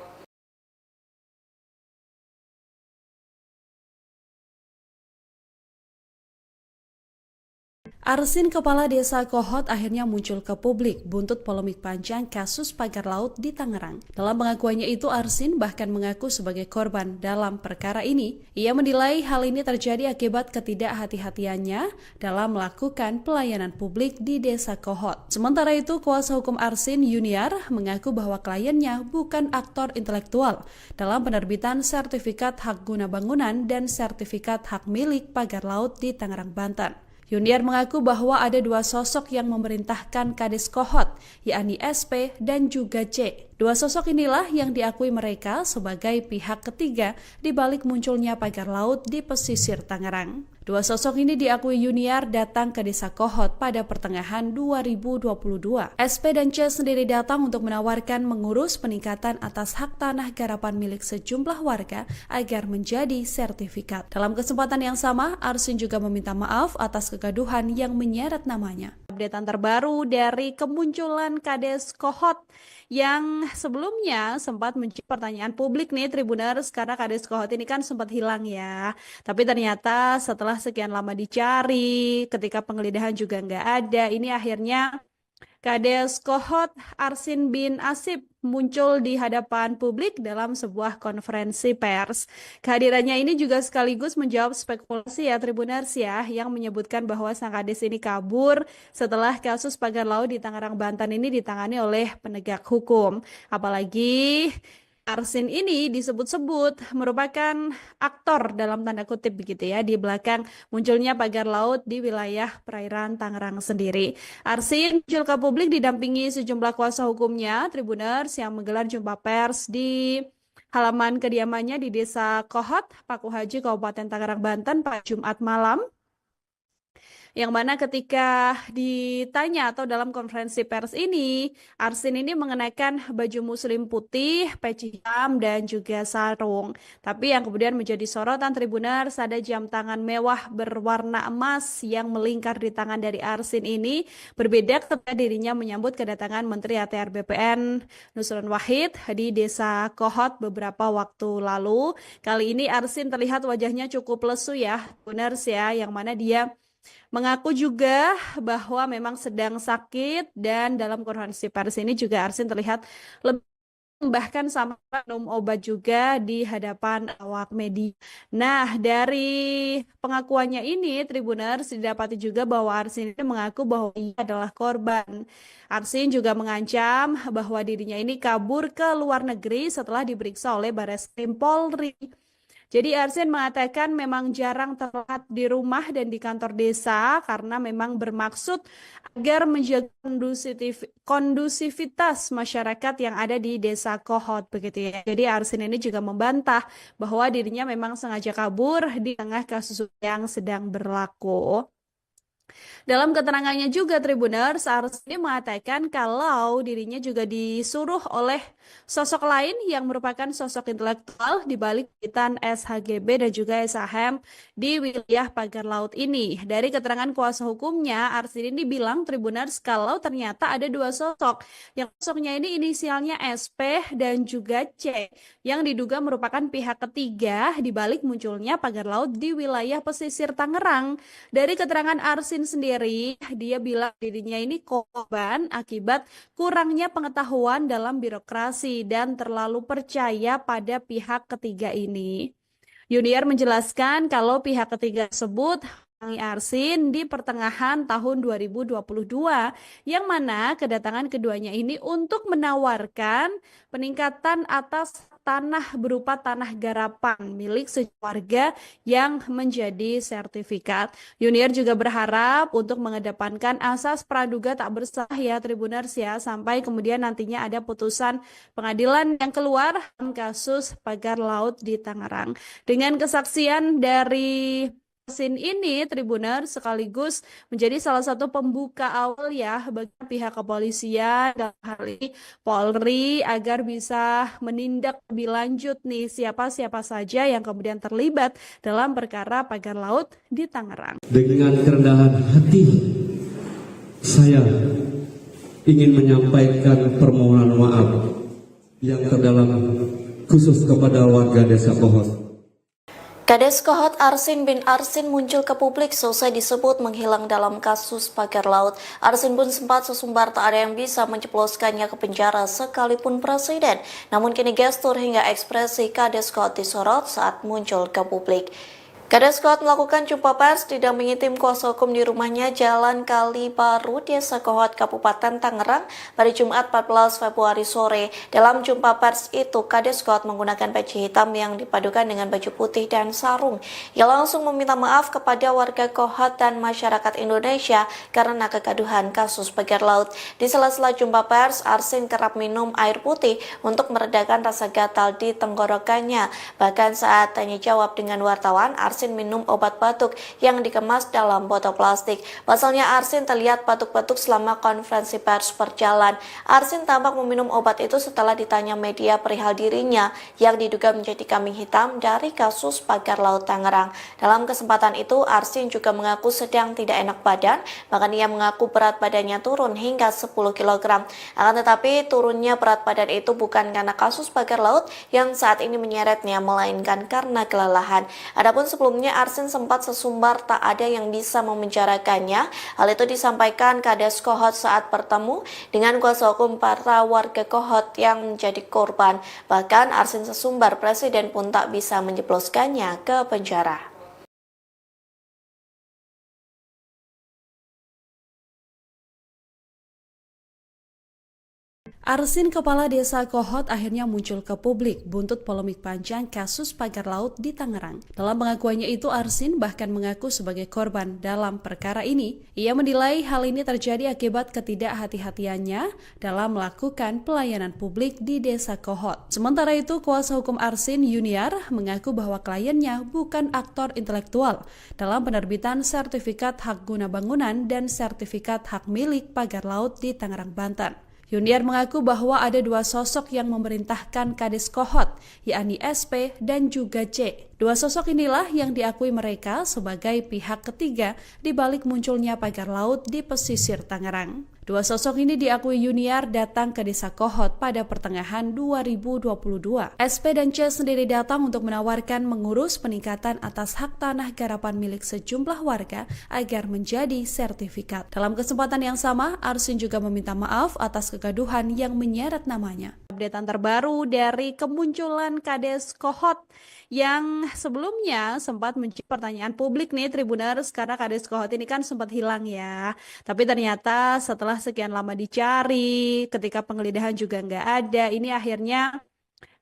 Arsin, kepala desa Kohot, akhirnya muncul ke publik buntut polemik panjang kasus pagar laut di Tangerang. Dalam pengakuannya itu, Arsin bahkan mengaku sebagai korban dalam perkara ini. Ia menilai hal ini terjadi akibat ketidakhati-hatiannya dalam melakukan pelayanan publik di desa Kohot. Sementara itu, kuasa hukum Arsin, Yuniar, mengaku bahwa kliennya bukan aktor intelektual dalam penerbitan sertifikat hak guna bangunan dan sertifikat hak milik pagar laut di Tangerang, Banten. Yuniar mengaku bahwa ada dua sosok yang memerintahkan Kades Kohot, yakni SP dan juga C. Dua sosok inilah yang diakui mereka sebagai pihak ketiga di balik munculnya pagar laut di pesisir Tangerang. Dua sosok ini diakui Yuniar datang ke desa Kohot pada pertengahan 2022. SP dan C sendiri datang untuk menawarkan mengurus peningkatan atas hak tanah garapan milik sejumlah warga agar menjadi sertifikat. Dalam kesempatan yang sama, Arsin juga meminta maaf atas kegaduhan yang menyeret namanya. Updatean terbaru dari kemunculan Kades Kohot yang sebelumnya sempat menjadi pertanyaan publik nih Tribuners, karena Kades Kohot ini kan sempat hilang ya. Tapi ternyata setelah sekian lama dicari, ketika penggeledahan juga nggak ada, ini akhirnya Kades Kohot Arsin bin Asib muncul di hadapan publik dalam sebuah konferensi pers. Kehadirannya ini juga sekaligus menjawab spekulasi ya Tribuners ya, yang menyebutkan bahwa sang Kades ini kabur setelah kasus pagar laut di Tangerang, Banten ini ditangani oleh penegak hukum. Apalagi Arsin ini disebut-sebut merupakan aktor dalam tanda kutip begitu ya di belakang munculnya pagar laut di wilayah perairan Tangerang sendiri. Arsin muncul ke publik didampingi sejumlah kuasa hukumnya Tribuners yang menggelar jumpa pers di halaman kediamannya di Desa Kohot, Paku Haji, Kabupaten Tangerang, Banten pada Jumat malam. Yang mana ketika ditanya atau dalam konferensi pers ini, Arsin ini mengenakan baju muslim putih, peci hitam, dan juga sarung. Tapi yang kemudian menjadi sorotan Tribuners, ada jam tangan mewah berwarna emas yang melingkar di tangan dari Arsin ini, berbeda ketika dirinya menyambut kedatangan Menteri ATR BPN Nusron Wahid di Desa Kohot beberapa waktu lalu. Kali ini Arsin terlihat wajahnya cukup lesu ya, Tribuners ya, yang mana dia mengaku juga bahwa memang sedang sakit, dan dalam konferensi pers ini juga Arsin terlihat lebih bahkan sama minum obat juga di hadapan awak media. Nah, dari pengakuannya ini Tribuners didapati juga bahwa Arsin ini mengaku bahwa ia adalah korban. Arsin juga mengancam bahwa dirinya ini kabur ke luar negeri setelah diperiksa oleh Barreskrim Polri. Jadi Arsin mengatakan memang jarang terlihat di rumah dan di kantor desa karena memang bermaksud agar menjaga kondusivitas masyarakat yang ada di Desa Kohot begitu ya. Jadi Arsin ini juga membantah bahwa dirinya memang sengaja kabur di tengah kasus yang sedang berlaku. Dalam keterangannya juga Tribuners, Arsini mengatakan kalau dirinya juga disuruh oleh sosok lain yang merupakan sosok intelektual di balik Witan SHGB dan juga SHM di wilayah pagar laut ini. Dari keterangan kuasa hukumnya, Arsini ini bilang Tribuners kalau ternyata ada dua sosok. Yang sosoknya ini inisialnya SP dan juga C yang diduga merupakan pihak ketiga di balik munculnya pagar laut di wilayah pesisir Tangerang. Dari keterangan Arsin sendiri, dia bilang dirinya ini korban akibat kurangnya pengetahuan dalam birokrasi dan terlalu percaya pada pihak ketiga ini. Yuniar menjelaskan kalau pihak ketiga tersebut mendatangi Arsin di pertengahan tahun 2022, yang mana kedatangan keduanya ini untuk menawarkan peningkatan atas tanah berupa tanah garapan milik sekeluarga yang menjadi sertifikat. Yuniar juga berharap untuk mengedepankan asas praduga tak bersalah ya Tribuners ya, sampai kemudian nantinya ada putusan pengadilan yang keluar dalam kasus pagar laut di Tangerang. Dengan kesaksian dari Arsin ini, Tribuner sekaligus menjadi salah satu pembuka awal ya bagi pihak kepolisian dalam hal ini Polri agar bisa menindak lebih lanjut nih siapa-siapa saja yang kemudian terlibat dalam perkara pagar laut di Tangerang. Dengan kerendahan hati, saya ingin menyampaikan permohonan maaf yang terdalam khusus kepada warga Desa Kohot. Kades Kohot Arsin bin Arsin muncul ke publik selesai disebut menghilang dalam kasus pagar laut. Arsin pun sempat sesumbar tak ada yang bisa menjebloskannya ke penjara sekalipun presiden. Namun kini gestur hingga ekspresi Kades Kohot disorot saat muncul ke publik. Kades Kohot melakukan jumpa pers didampingi tim kuasa hukum di rumahnya Jalan Kali Baru, Desa Kohot, Kabupaten Tangerang pada Jumat 14 Februari sore. Dalam jumpa pers itu, Kades Kohot menggunakan baju hitam yang dipadukan dengan baju putih dan sarung. Ia langsung meminta maaf kepada warga Kohot dan masyarakat Indonesia karena kegaduhan kasus pagar laut. Di sela-sela jumpa pers, Arsin kerap minum air putih untuk meredakan rasa gatal di tenggorokannya. Bahkan saat tanya jawab dengan wartawan, Arsin minum obat batuk yang dikemas dalam botol plastik. Pasalnya Arsin terlihat batuk-batuk selama konferensi pers berjalan. Arsin tampak meminum obat itu setelah ditanya media perihal dirinya yang diduga menjadi kambing hitam dari kasus pagar laut Tangerang. Dalam kesempatan itu, Arsin juga mengaku sedang tidak enak badan, bahkan ia mengaku berat badannya turun hingga 10 kg. Akan tetapi turunnya berat badan itu bukan karena kasus pagar laut yang saat ini menyeretnya, melainkan karena kelelahan. Adapun sebelumnya Arsin sempat sesumbar tak ada yang bisa memenjarakannya. Hal itu disampaikan Kades Kohot saat bertemu dengan kuasa hukum para warga Kohot yang menjadi korban. Bahkan Arsin sesumbar presiden pun tak bisa menjebloskannya ke penjara. Arsin Kepala Desa Kohot akhirnya muncul ke publik buntut polemik panjang kasus pagar laut di Tangerang. Dalam pengakuannya itu, Arsin bahkan mengaku sebagai korban dalam perkara ini. Ia menilai hal ini terjadi akibat ketidakhati-hatiannya dalam melakukan pelayanan publik di Desa Kohot. Sementara itu, kuasa hukum Arsin, Yuniar, mengaku bahwa kliennya bukan aktor intelektual dalam penerbitan sertifikat hak guna bangunan dan sertifikat hak milik pagar laut di Tangerang, Banten. Yuniar mengaku bahwa ada dua sosok yang memerintahkan Kades Kohot, yakni SP dan juga C. Dua sosok inilah yang diakui mereka sebagai pihak ketiga di balik munculnya pagar laut di pesisir Tangerang. Dua sosok ini diakui Yuniar datang ke Desa Kohot pada pertengahan 2022. SP dan C sendiri datang untuk menawarkan mengurus peningkatan atas hak tanah garapan milik sejumlah warga agar menjadi sertifikat. Dalam kesempatan yang sama, Arsin juga meminta maaf atas kegaduhan yang menyeret namanya. Updatean terbaru dari kemunculan Kades Kohot yang sebelumnya sempat menjadi pertanyaan publik nih Tribuners, karena Kades Kohot ini kan sempat hilang ya. Tapi ternyata setelah sekian lama dicari, ketika penggeledahan juga nggak ada, ini akhirnya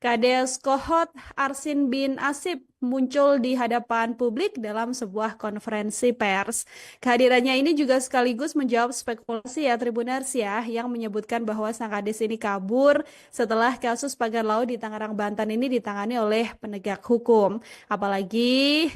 Kades Kohot Arsin bin Asip muncul di hadapan publik dalam sebuah konferensi pers. Kehadirannya ini juga sekaligus menjawab spekulasi ya Tribuners ya, yang menyebutkan bahwa sang Kades ini kabur setelah kasus pagar laut di Tangerang, Banten ini ditangani oleh penegak hukum. Apalagi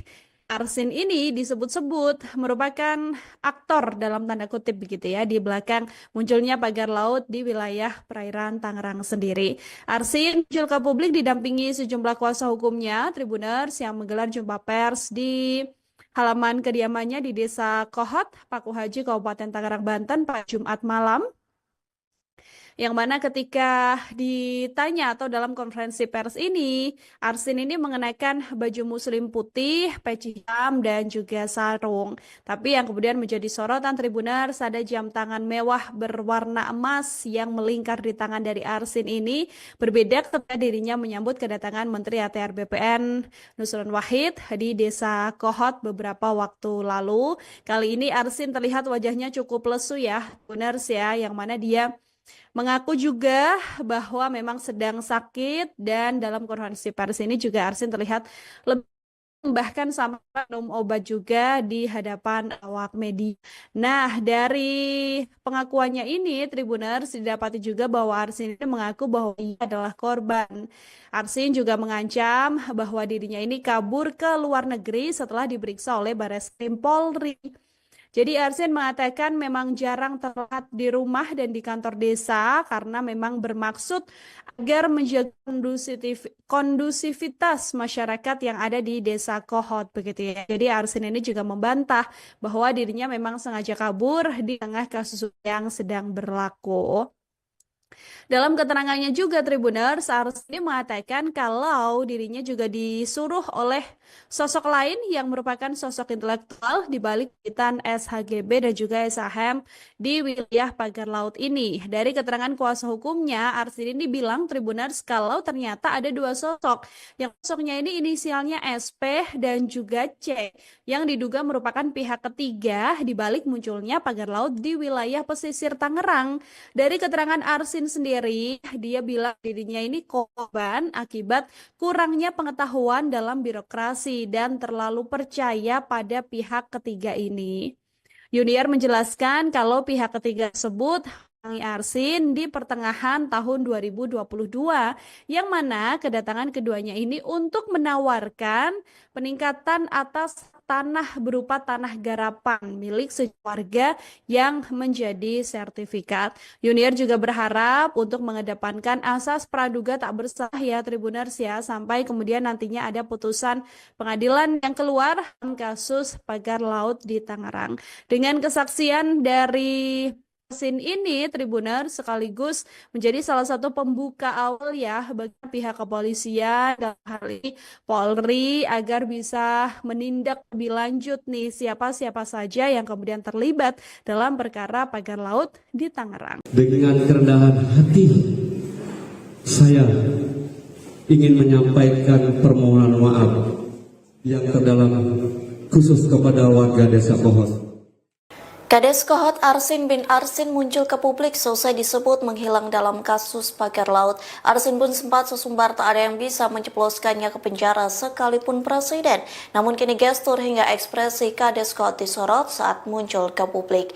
Arsin ini disebut-sebut merupakan aktor dalam tanda kutip begitu ya di belakang munculnya pagar laut di wilayah perairan Tangerang sendiri. Arsin muncul ke publik didampingi sejumlah kuasa hukumnya, Tribuners yang menggelar jumpa pers di halaman kediamannya di Desa Kohot, Paku Haji, Kabupaten Tangerang, Banten pada Jumat malam. Yang mana ketika ditanya atau dalam konferensi pers ini, Arsin ini mengenakan baju muslim putih, peci hitam, dan juga sarung. Tapi yang kemudian menjadi sorotan Tribuners ada jam tangan mewah berwarna emas yang melingkar di tangan dari Arsin ini, berbeda ketika dirinya menyambut kedatangan Menteri ATR BPN Nusron Wahid di Desa Kohot beberapa waktu lalu. Kali ini Arsin terlihat wajahnya cukup lesu ya, Tribuners ya, yang mana dia mengaku juga bahwa memang sedang sakit dan dalam konferensi pers ini juga Arsin terlihat lebih bahkan sampai minum obat juga di hadapan awak media. Nah, dari pengakuannya ini, Tribuners didapati juga bahwa Arsin ini mengaku bahwa ia adalah korban. Arsin juga mengancam bahwa dirinya ini kabur ke luar negeri setelah diperiksa oleh Barreskrim Polri. Jadi Arsin mengatakan memang jarang terlihat di rumah dan di kantor desa karena memang bermaksud agar menjaga kondusivitas masyarakat yang ada di desa Kohot begitu ya. Jadi Arsin ini juga membantah bahwa dirinya memang sengaja kabur di tengah kasus yang sedang berlaku. Dalam keterangannya juga Tribuners, Arsini mengatakan kalau dirinya juga disuruh oleh sosok lain yang merupakan sosok intelektual di balik pitan SHGB dan juga SHM di wilayah pagar laut ini. Dari keterangan kuasa hukumnya, Arsini ini bilang Tribuners kalau ternyata ada dua sosok. Yang sosoknya ini inisialnya SP dan juga C yang diduga merupakan pihak ketiga di balik munculnya pagar laut di wilayah pesisir Tangerang. Dari keterangan Arsin sendiri, dia bilang dirinya ini korban akibat kurangnya pengetahuan dalam birokrasi dan terlalu percaya pada pihak ketiga ini. Yuniar menjelaskan kalau pihak ketiga tersebut Arsin di pertengahan tahun 2022 yang mana kedatangan keduanya ini untuk menawarkan peningkatan atas tanah berupa tanah garapan milik warga yang menjadi sertifikat. Yuniar juga berharap untuk mengedepankan asas praduga tak bersalah ya Tribuners ya sampai kemudian nantinya ada putusan pengadilan yang keluar dalam kasus pagar laut di Tangerang. Dengan kesaksian dari Arsin ini, Tribuners sekaligus menjadi salah satu pembuka awal ya bagi pihak kepolisian dalam hal ini Polri agar bisa menindak lebih lanjut nih siapa-siapa saja yang kemudian terlibat dalam perkara pagar laut di Tangerang. Dengan kerendahan hati, saya ingin menyampaikan permohonan maaf yang terdalam khusus kepada warga Desa Kohot. Kades Kohot Arsin bin Arsin muncul ke publik selesai disebut menghilang dalam kasus pagar laut. Arsin pun sempat sesumbar tak ada yang bisa menjebloskannya ke penjara sekalipun presiden. Namun kini gestur hingga ekspresi Kades Kohot disorot saat muncul ke publik.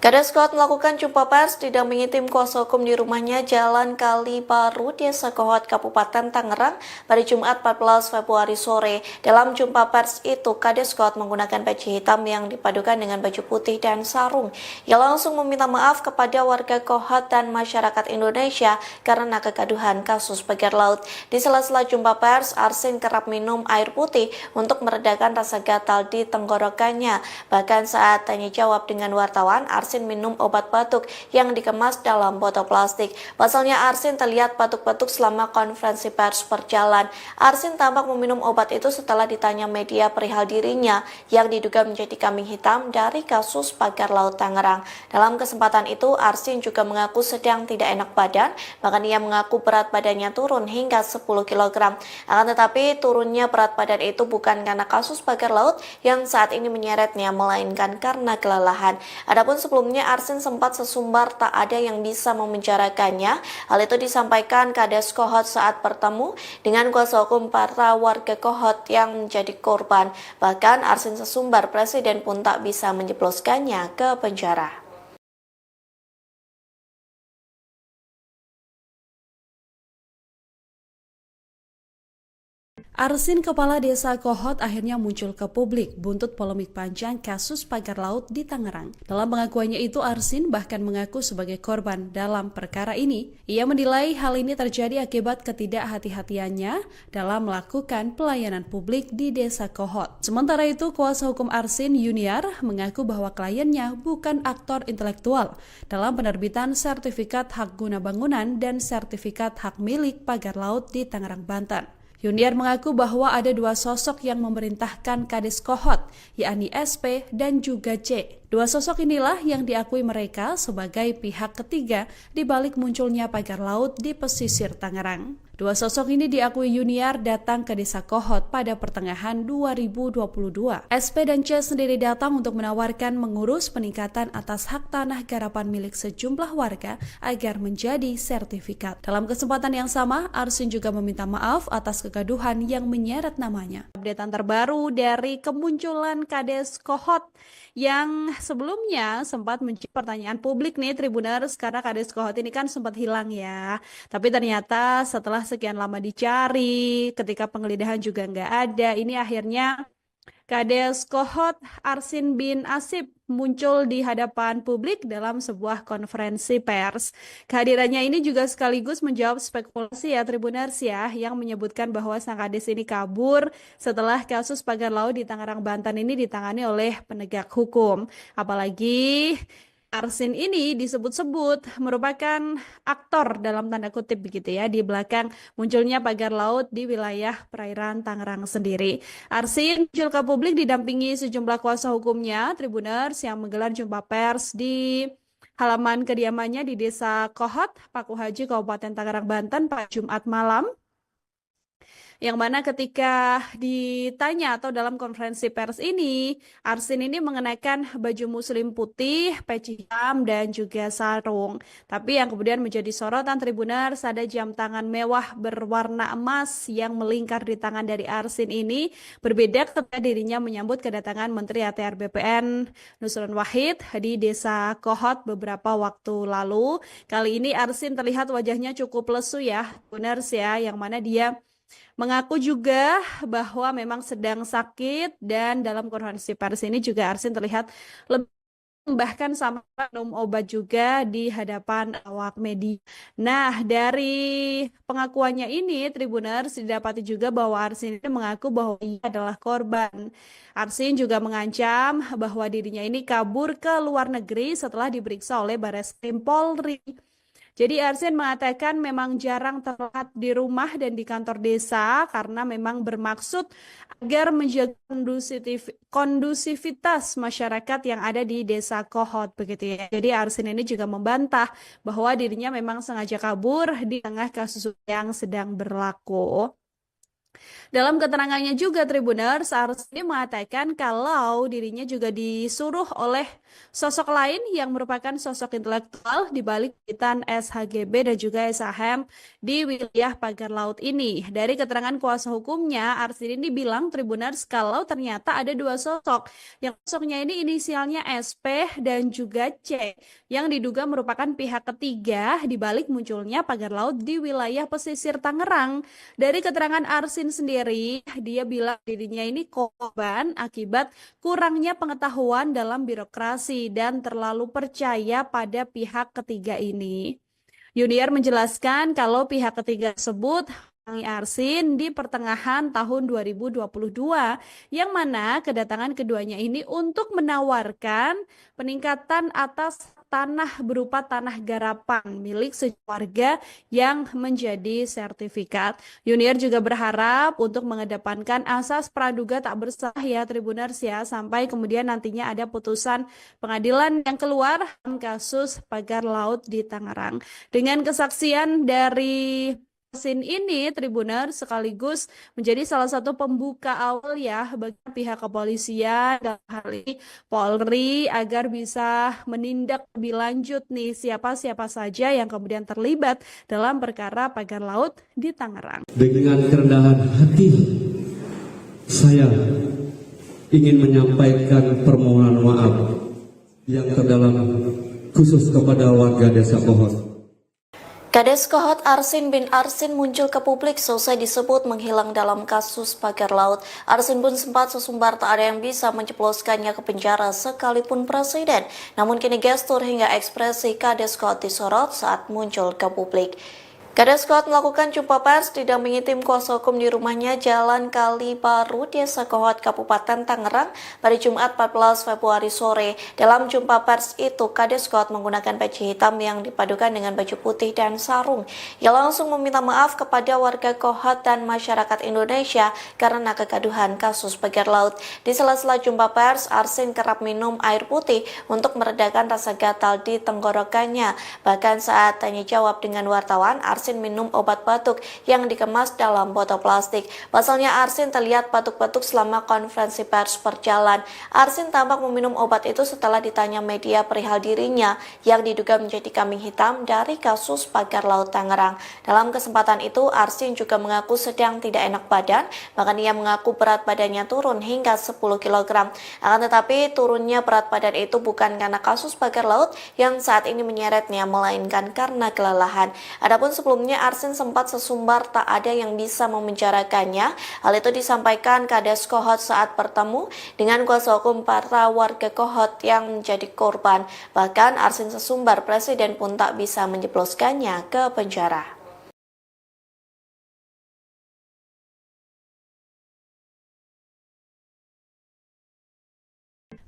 Kades Kohot melakukan jumpa pers didampingi tim kuasa hukum di rumahnya Jalan Kali Baru, Desa Kohot, Kabupaten Tangerang pada Jumat 14 Februari sore. Dalam jumpa pers itu, Kades Kohot menggunakan peci hitam yang dipadukan dengan baju putih dan sarung. Ia langsung meminta maaf kepada warga Kohot dan masyarakat Indonesia karena kegaduhan kasus pagar laut. Di sela-sela jumpa pers, Arsin kerap minum air putih untuk meredakan rasa gatal di tenggorokannya. Bahkan saat tanya jawab dengan wartawan, Arsin minum obat batuk yang dikemas dalam botol plastik. Pasalnya Arsin terlihat batuk-batuk selama konferensi pers berjalan. Arsin tampak meminum obat itu setelah ditanya media perihal dirinya yang diduga menjadi kambing hitam dari kasus pagar laut Tangerang. Dalam kesempatan itu, Arsin juga mengaku sedang tidak enak badan, bahkan ia mengaku berat badannya turun hingga 10 kg. Akan tetapi turunnya berat badan itu bukan karena kasus pagar laut yang saat ini menyeretnya, melainkan karena kelelahan. Adapun sebelumnya Arsin sempat sesumbar tak ada yang bisa memenjarakannya. Hal itu disampaikan Kades Kohot saat bertemu dengan kuasa hukum para warga Kohot yang menjadi korban. Bahkan Arsin sesumbar presiden pun tak bisa menjebloskannya ke penjara. Arsin Kepala Desa Kohot akhirnya muncul ke publik buntut polemik panjang kasus pagar laut di Tangerang. Dalam pengakuannya itu, Arsin bahkan mengaku sebagai korban dalam perkara ini. Ia menilai hal ini terjadi akibat ketidakhati-hatiannya dalam melakukan pelayanan publik di Desa Kohot. Sementara itu, kuasa hukum Arsin, Yuniar, mengaku bahwa kliennya bukan aktor intelektual dalam penerbitan sertifikat hak guna bangunan dan sertifikat hak milik pagar laut di Tangerang, Banten. Yuniar mengaku bahwa ada dua sosok yang memerintahkan Kades Kohot, yakni SP dan juga C. Dua sosok inilah yang diakui mereka sebagai pihak ketiga di balik munculnya pagar laut di pesisir Tangerang. Dua sosok ini diakui Yuniar datang ke Desa Kohot pada pertengahan 2022. SP dan C sendiri datang untuk menawarkan mengurus peningkatan atas hak tanah garapan milik sejumlah warga agar menjadi sertifikat. Dalam kesempatan yang sama, Arsin juga meminta maaf atas kegaduhan yang menyeret namanya. Updatean terbaru dari kemunculan Kades Kohot yang sebelumnya sempat menjadi pertanyaan publik nih Tribuners, karena Kades Kohot ini kan sempat hilang ya. Tapi ternyata setelah sekian lama dicari, ketika penggeledahan juga nggak ada, ini akhirnya Kades Kohot Arsin bin Asib muncul di hadapan publik dalam sebuah konferensi pers. Kehadirannya ini juga sekaligus menjawab spekulasi ya Tribuners ya, yang menyebutkan bahwa sang Kades ini kabur setelah kasus pagar laut di Tangerang, Banten ini ditangani oleh penegak hukum. Apalagi Arsin ini disebut-sebut merupakan aktor dalam tanda kutip begitu ya di belakang munculnya pagar laut di wilayah perairan Tangerang sendiri. Arsin muncul ke publik didampingi sejumlah kuasa hukumnya Tribuners yang menggelar jumpa pers di halaman kediamannya di Desa Kohot, Paku Haji, Kabupaten Tangerang, Banten pada Jumat malam. Yang mana ketika ditanya atau dalam konferensi pers ini, Arsin ini mengenakan baju muslim putih, peci hitam, dan juga sarung. Tapi yang kemudian menjadi sorotan Tribuners, ada jam tangan mewah berwarna emas yang melingkar di tangan dari Arsin ini. Berbeda ketika dirinya menyambut kedatangan Menteri ATR BPN Nusron Wahid di Desa Kohot beberapa waktu lalu. Kali ini Arsin terlihat wajahnya cukup lesu ya, Tribuners ya, yang mana dia mengaku juga bahwa memang sedang sakit, dan dalam konferensi pers ini juga Arsin terlihat lebih bahkan sampai minum obat juga di hadapan awak media. Nah, dari pengakuannya ini Tribuners didapati juga bahwa Arsin ini mengaku bahwa ia adalah korban. Arsin juga mengancam bahwa dirinya ini kabur ke luar negeri setelah diperiksa oleh Barreskrim Polri. Jadi Arsin mengatakan memang jarang terlihat di rumah dan di kantor desa karena memang bermaksud agar menjaga kondusivitas masyarakat yang ada di Desa Kohot begitu ya. Jadi Arsin ini juga membantah bahwa dirinya memang sengaja kabur di tengah kasus yang sedang berlaku. Dalam keterangannya juga Tribuners, Arsin mengatakan kalau dirinya juga disuruh oleh sosok lain yang merupakan sosok intelektual di balik kegiatan SHGB dan juga SHM di wilayah pagar laut ini. Dari keterangan kuasa hukumnya, Arsin ini bilang Tribuners kalau ternyata ada dua sosok. Yang sosoknya ini inisialnya SP dan juga C, yang diduga merupakan pihak ketiga di balik munculnya pagar laut di wilayah pesisir Tangerang. Dari keterangan Arsin sendiri, dia bilang dirinya ini korban akibat kurangnya pengetahuan dalam birokrasi dan terlalu percaya pada pihak ketiga ini. Yuniar menjelaskan kalau pihak ketiga tersebut Arsin di pertengahan tahun 2022, yang mana kedatangan keduanya ini untuk menawarkan peningkatan atas tanah berupa tanah garapan milik sekeluarga yang menjadi sertifikat. Yuniar juga berharap untuk mengedepankan asas praduga tak bersalah ya Tribuners ya, sampai kemudian nantinya ada putusan pengadilan yang keluar dalam kasus pagar laut di Tangerang. Dengan kesaksian dari Arsin ini, Tribuners sekaligus menjadi salah satu pembuka awal ya bagi pihak kepolisian dalam hal ini Polri agar bisa menindak lebih lanjut nih siapa-siapa saja yang kemudian terlibat dalam perkara pagar laut di Tangerang. Dengan kerendahan hati, saya ingin menyampaikan permohonan maaf yang terdalam khusus kepada warga Desa Kohot. Kades Kohot Arsin bin Arsin muncul ke publik selesai disebut menghilang dalam kasus pagar laut. Arsin pun sempat sesumbar tak ada yang bisa menjebloskannya ke penjara sekalipun presiden. Namun kini gestur hingga ekspresi Kades Kohot disorot saat muncul ke publik. Kades Kohot melakukan jumpa pers didampingi tim kuasa hukum di rumahnya Jalan Kali Baru, Desa Kohot, Kabupaten Tangerang pada Jumat 14 Februari sore. Dalam jumpa pers itu, Kades Kohot menggunakan peci hitam yang dipadukan dengan baju putih dan sarung. Ia langsung meminta maaf kepada warga Kohot dan masyarakat Indonesia karena kegaduhan kasus pagar laut. Di sela-sela jumpa pers, Arsin kerap minum air putih untuk meredakan rasa gatal di tenggorokannya. Bahkan saat tanya jawab dengan wartawan, Arsin minum obat batuk yang dikemas dalam botol plastik. Pasalnya Arsin terlihat batuk-batuk selama konferensi pers berjalan. Arsin tampak meminum obat itu setelah ditanya media perihal dirinya yang diduga menjadi kambing hitam dari kasus pagar laut Tangerang. Dalam kesempatan itu, Arsin juga mengaku sedang tidak enak badan, bahkan ia mengaku berat badannya turun hingga 10 kg. Akan tetapi turunnya berat badan itu bukan karena kasus pagar laut yang saat ini menyeretnya, melainkan karena kelelahan. Adapun sebelumnya Arsin sempat sesumbar tak ada yang bisa memenjarakannya. Hal itu disampaikan Kades Kohot saat bertemu dengan kuasa hukum para warga Kohot yang menjadi korban. Bahkan Arsin sesumbar presiden pun tak bisa menjebloskannya ke penjara.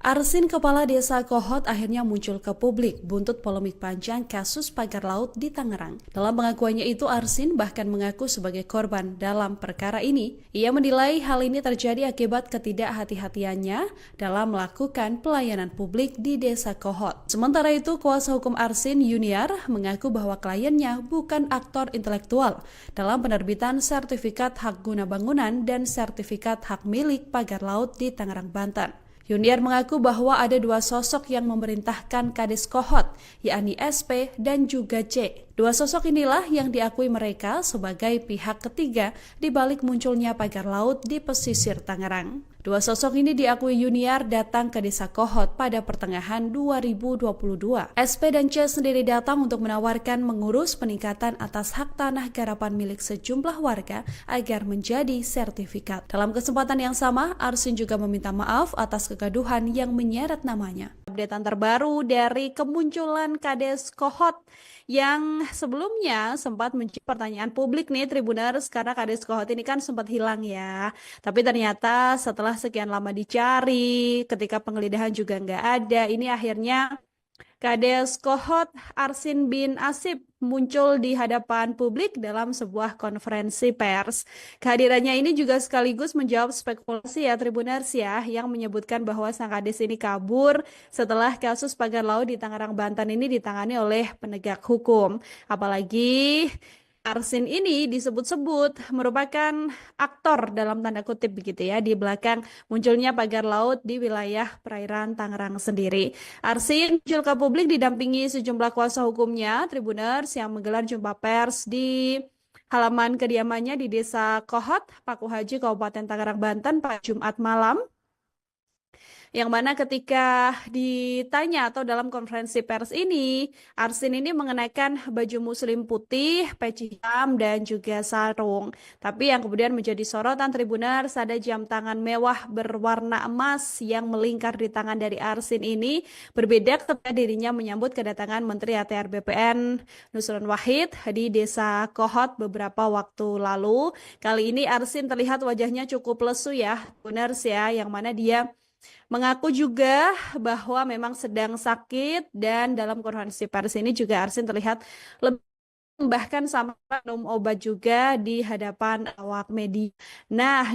Arsin, kepala desa Kohot, akhirnya muncul ke publik buntut polemik panjang kasus pagar laut di Tangerang. Dalam pengakuannya itu, Arsin bahkan mengaku sebagai korban dalam perkara ini. Ia menilai hal ini terjadi akibat ketidakhati-hatiannya dalam melakukan pelayanan publik di desa Kohot. Sementara itu, kuasa hukum Arsin, Yuniar, mengaku bahwa kliennya bukan aktor intelektual dalam penerbitan sertifikat hak guna bangunan dan sertifikat hak milik pagar laut di Tangerang, Banten. Yuniar mengaku bahwa ada dua sosok yang memerintahkan Kades Kohot, yakni SP dan juga C. Dua sosok inilah yang diakui mereka sebagai pihak ketiga di balik munculnya pagar laut di pesisir Tangerang. Dua sosok ini diakui Yuniar datang ke desa Kohot pada pertengahan 2022. SP dan C sendiri datang untuk menawarkan mengurus peningkatan atas hak tanah garapan milik sejumlah warga agar menjadi sertifikat. Dalam kesempatan yang sama, Arsin juga meminta maaf atas kegaduhan yang menyeret namanya. Updatean terbaru dari kemunculan Kades Kohot yang sebelumnya sempat menjadi pertanyaan publik nih Tribuners, karena Kades Kohot ini kan sempat hilang ya. Tapi ternyata setelah sekian lama dicari, ketika penggeledahan juga nggak ada, ini akhirnya Kades Kohot Arsin bin Asib muncul di hadapan publik dalam sebuah konferensi pers. Kehadirannya ini juga sekaligus menjawab spekulasi ya Tribuners ya, yang menyebutkan bahwa sang Kades ini kabur setelah kasus pagar laut di Tangerang, Banten ini ditangani oleh penegak hukum. Apalagi Arsin ini disebut-sebut merupakan aktor dalam tanda kutip begitu ya di belakang munculnya pagar laut di wilayah perairan Tangerang sendiri. Arsin muncul ke publik didampingi sejumlah kuasa hukumnya Tribuners yang menggelar jumpa pers di halaman kediamannya di Desa Kohot, Paku Haji, Kabupaten Tangerang, Banten pada Jumat malam. Yang mana ketika ditanya atau dalam konferensi pers ini, Arsin ini mengenakan baju muslim putih, peci hitam, dan juga sarung. Tapi yang kemudian menjadi sorotan Tribuners, ada jam tangan mewah berwarna emas yang melingkar di tangan dari Arsin ini, berbeda ketika dirinya menyambut kedatangan Menteri ATR BPN Nusron Wahid di Desa Kohot beberapa waktu lalu. Kali ini Arsin terlihat wajahnya cukup lesu ya, Tribuners ya, yang mana dia mengaku juga bahwa memang sedang sakit, dan dalam konferensi pers ini juga Arsin terlihat lebih bahkan sampai minum obat juga di hadapan awak media. Nah,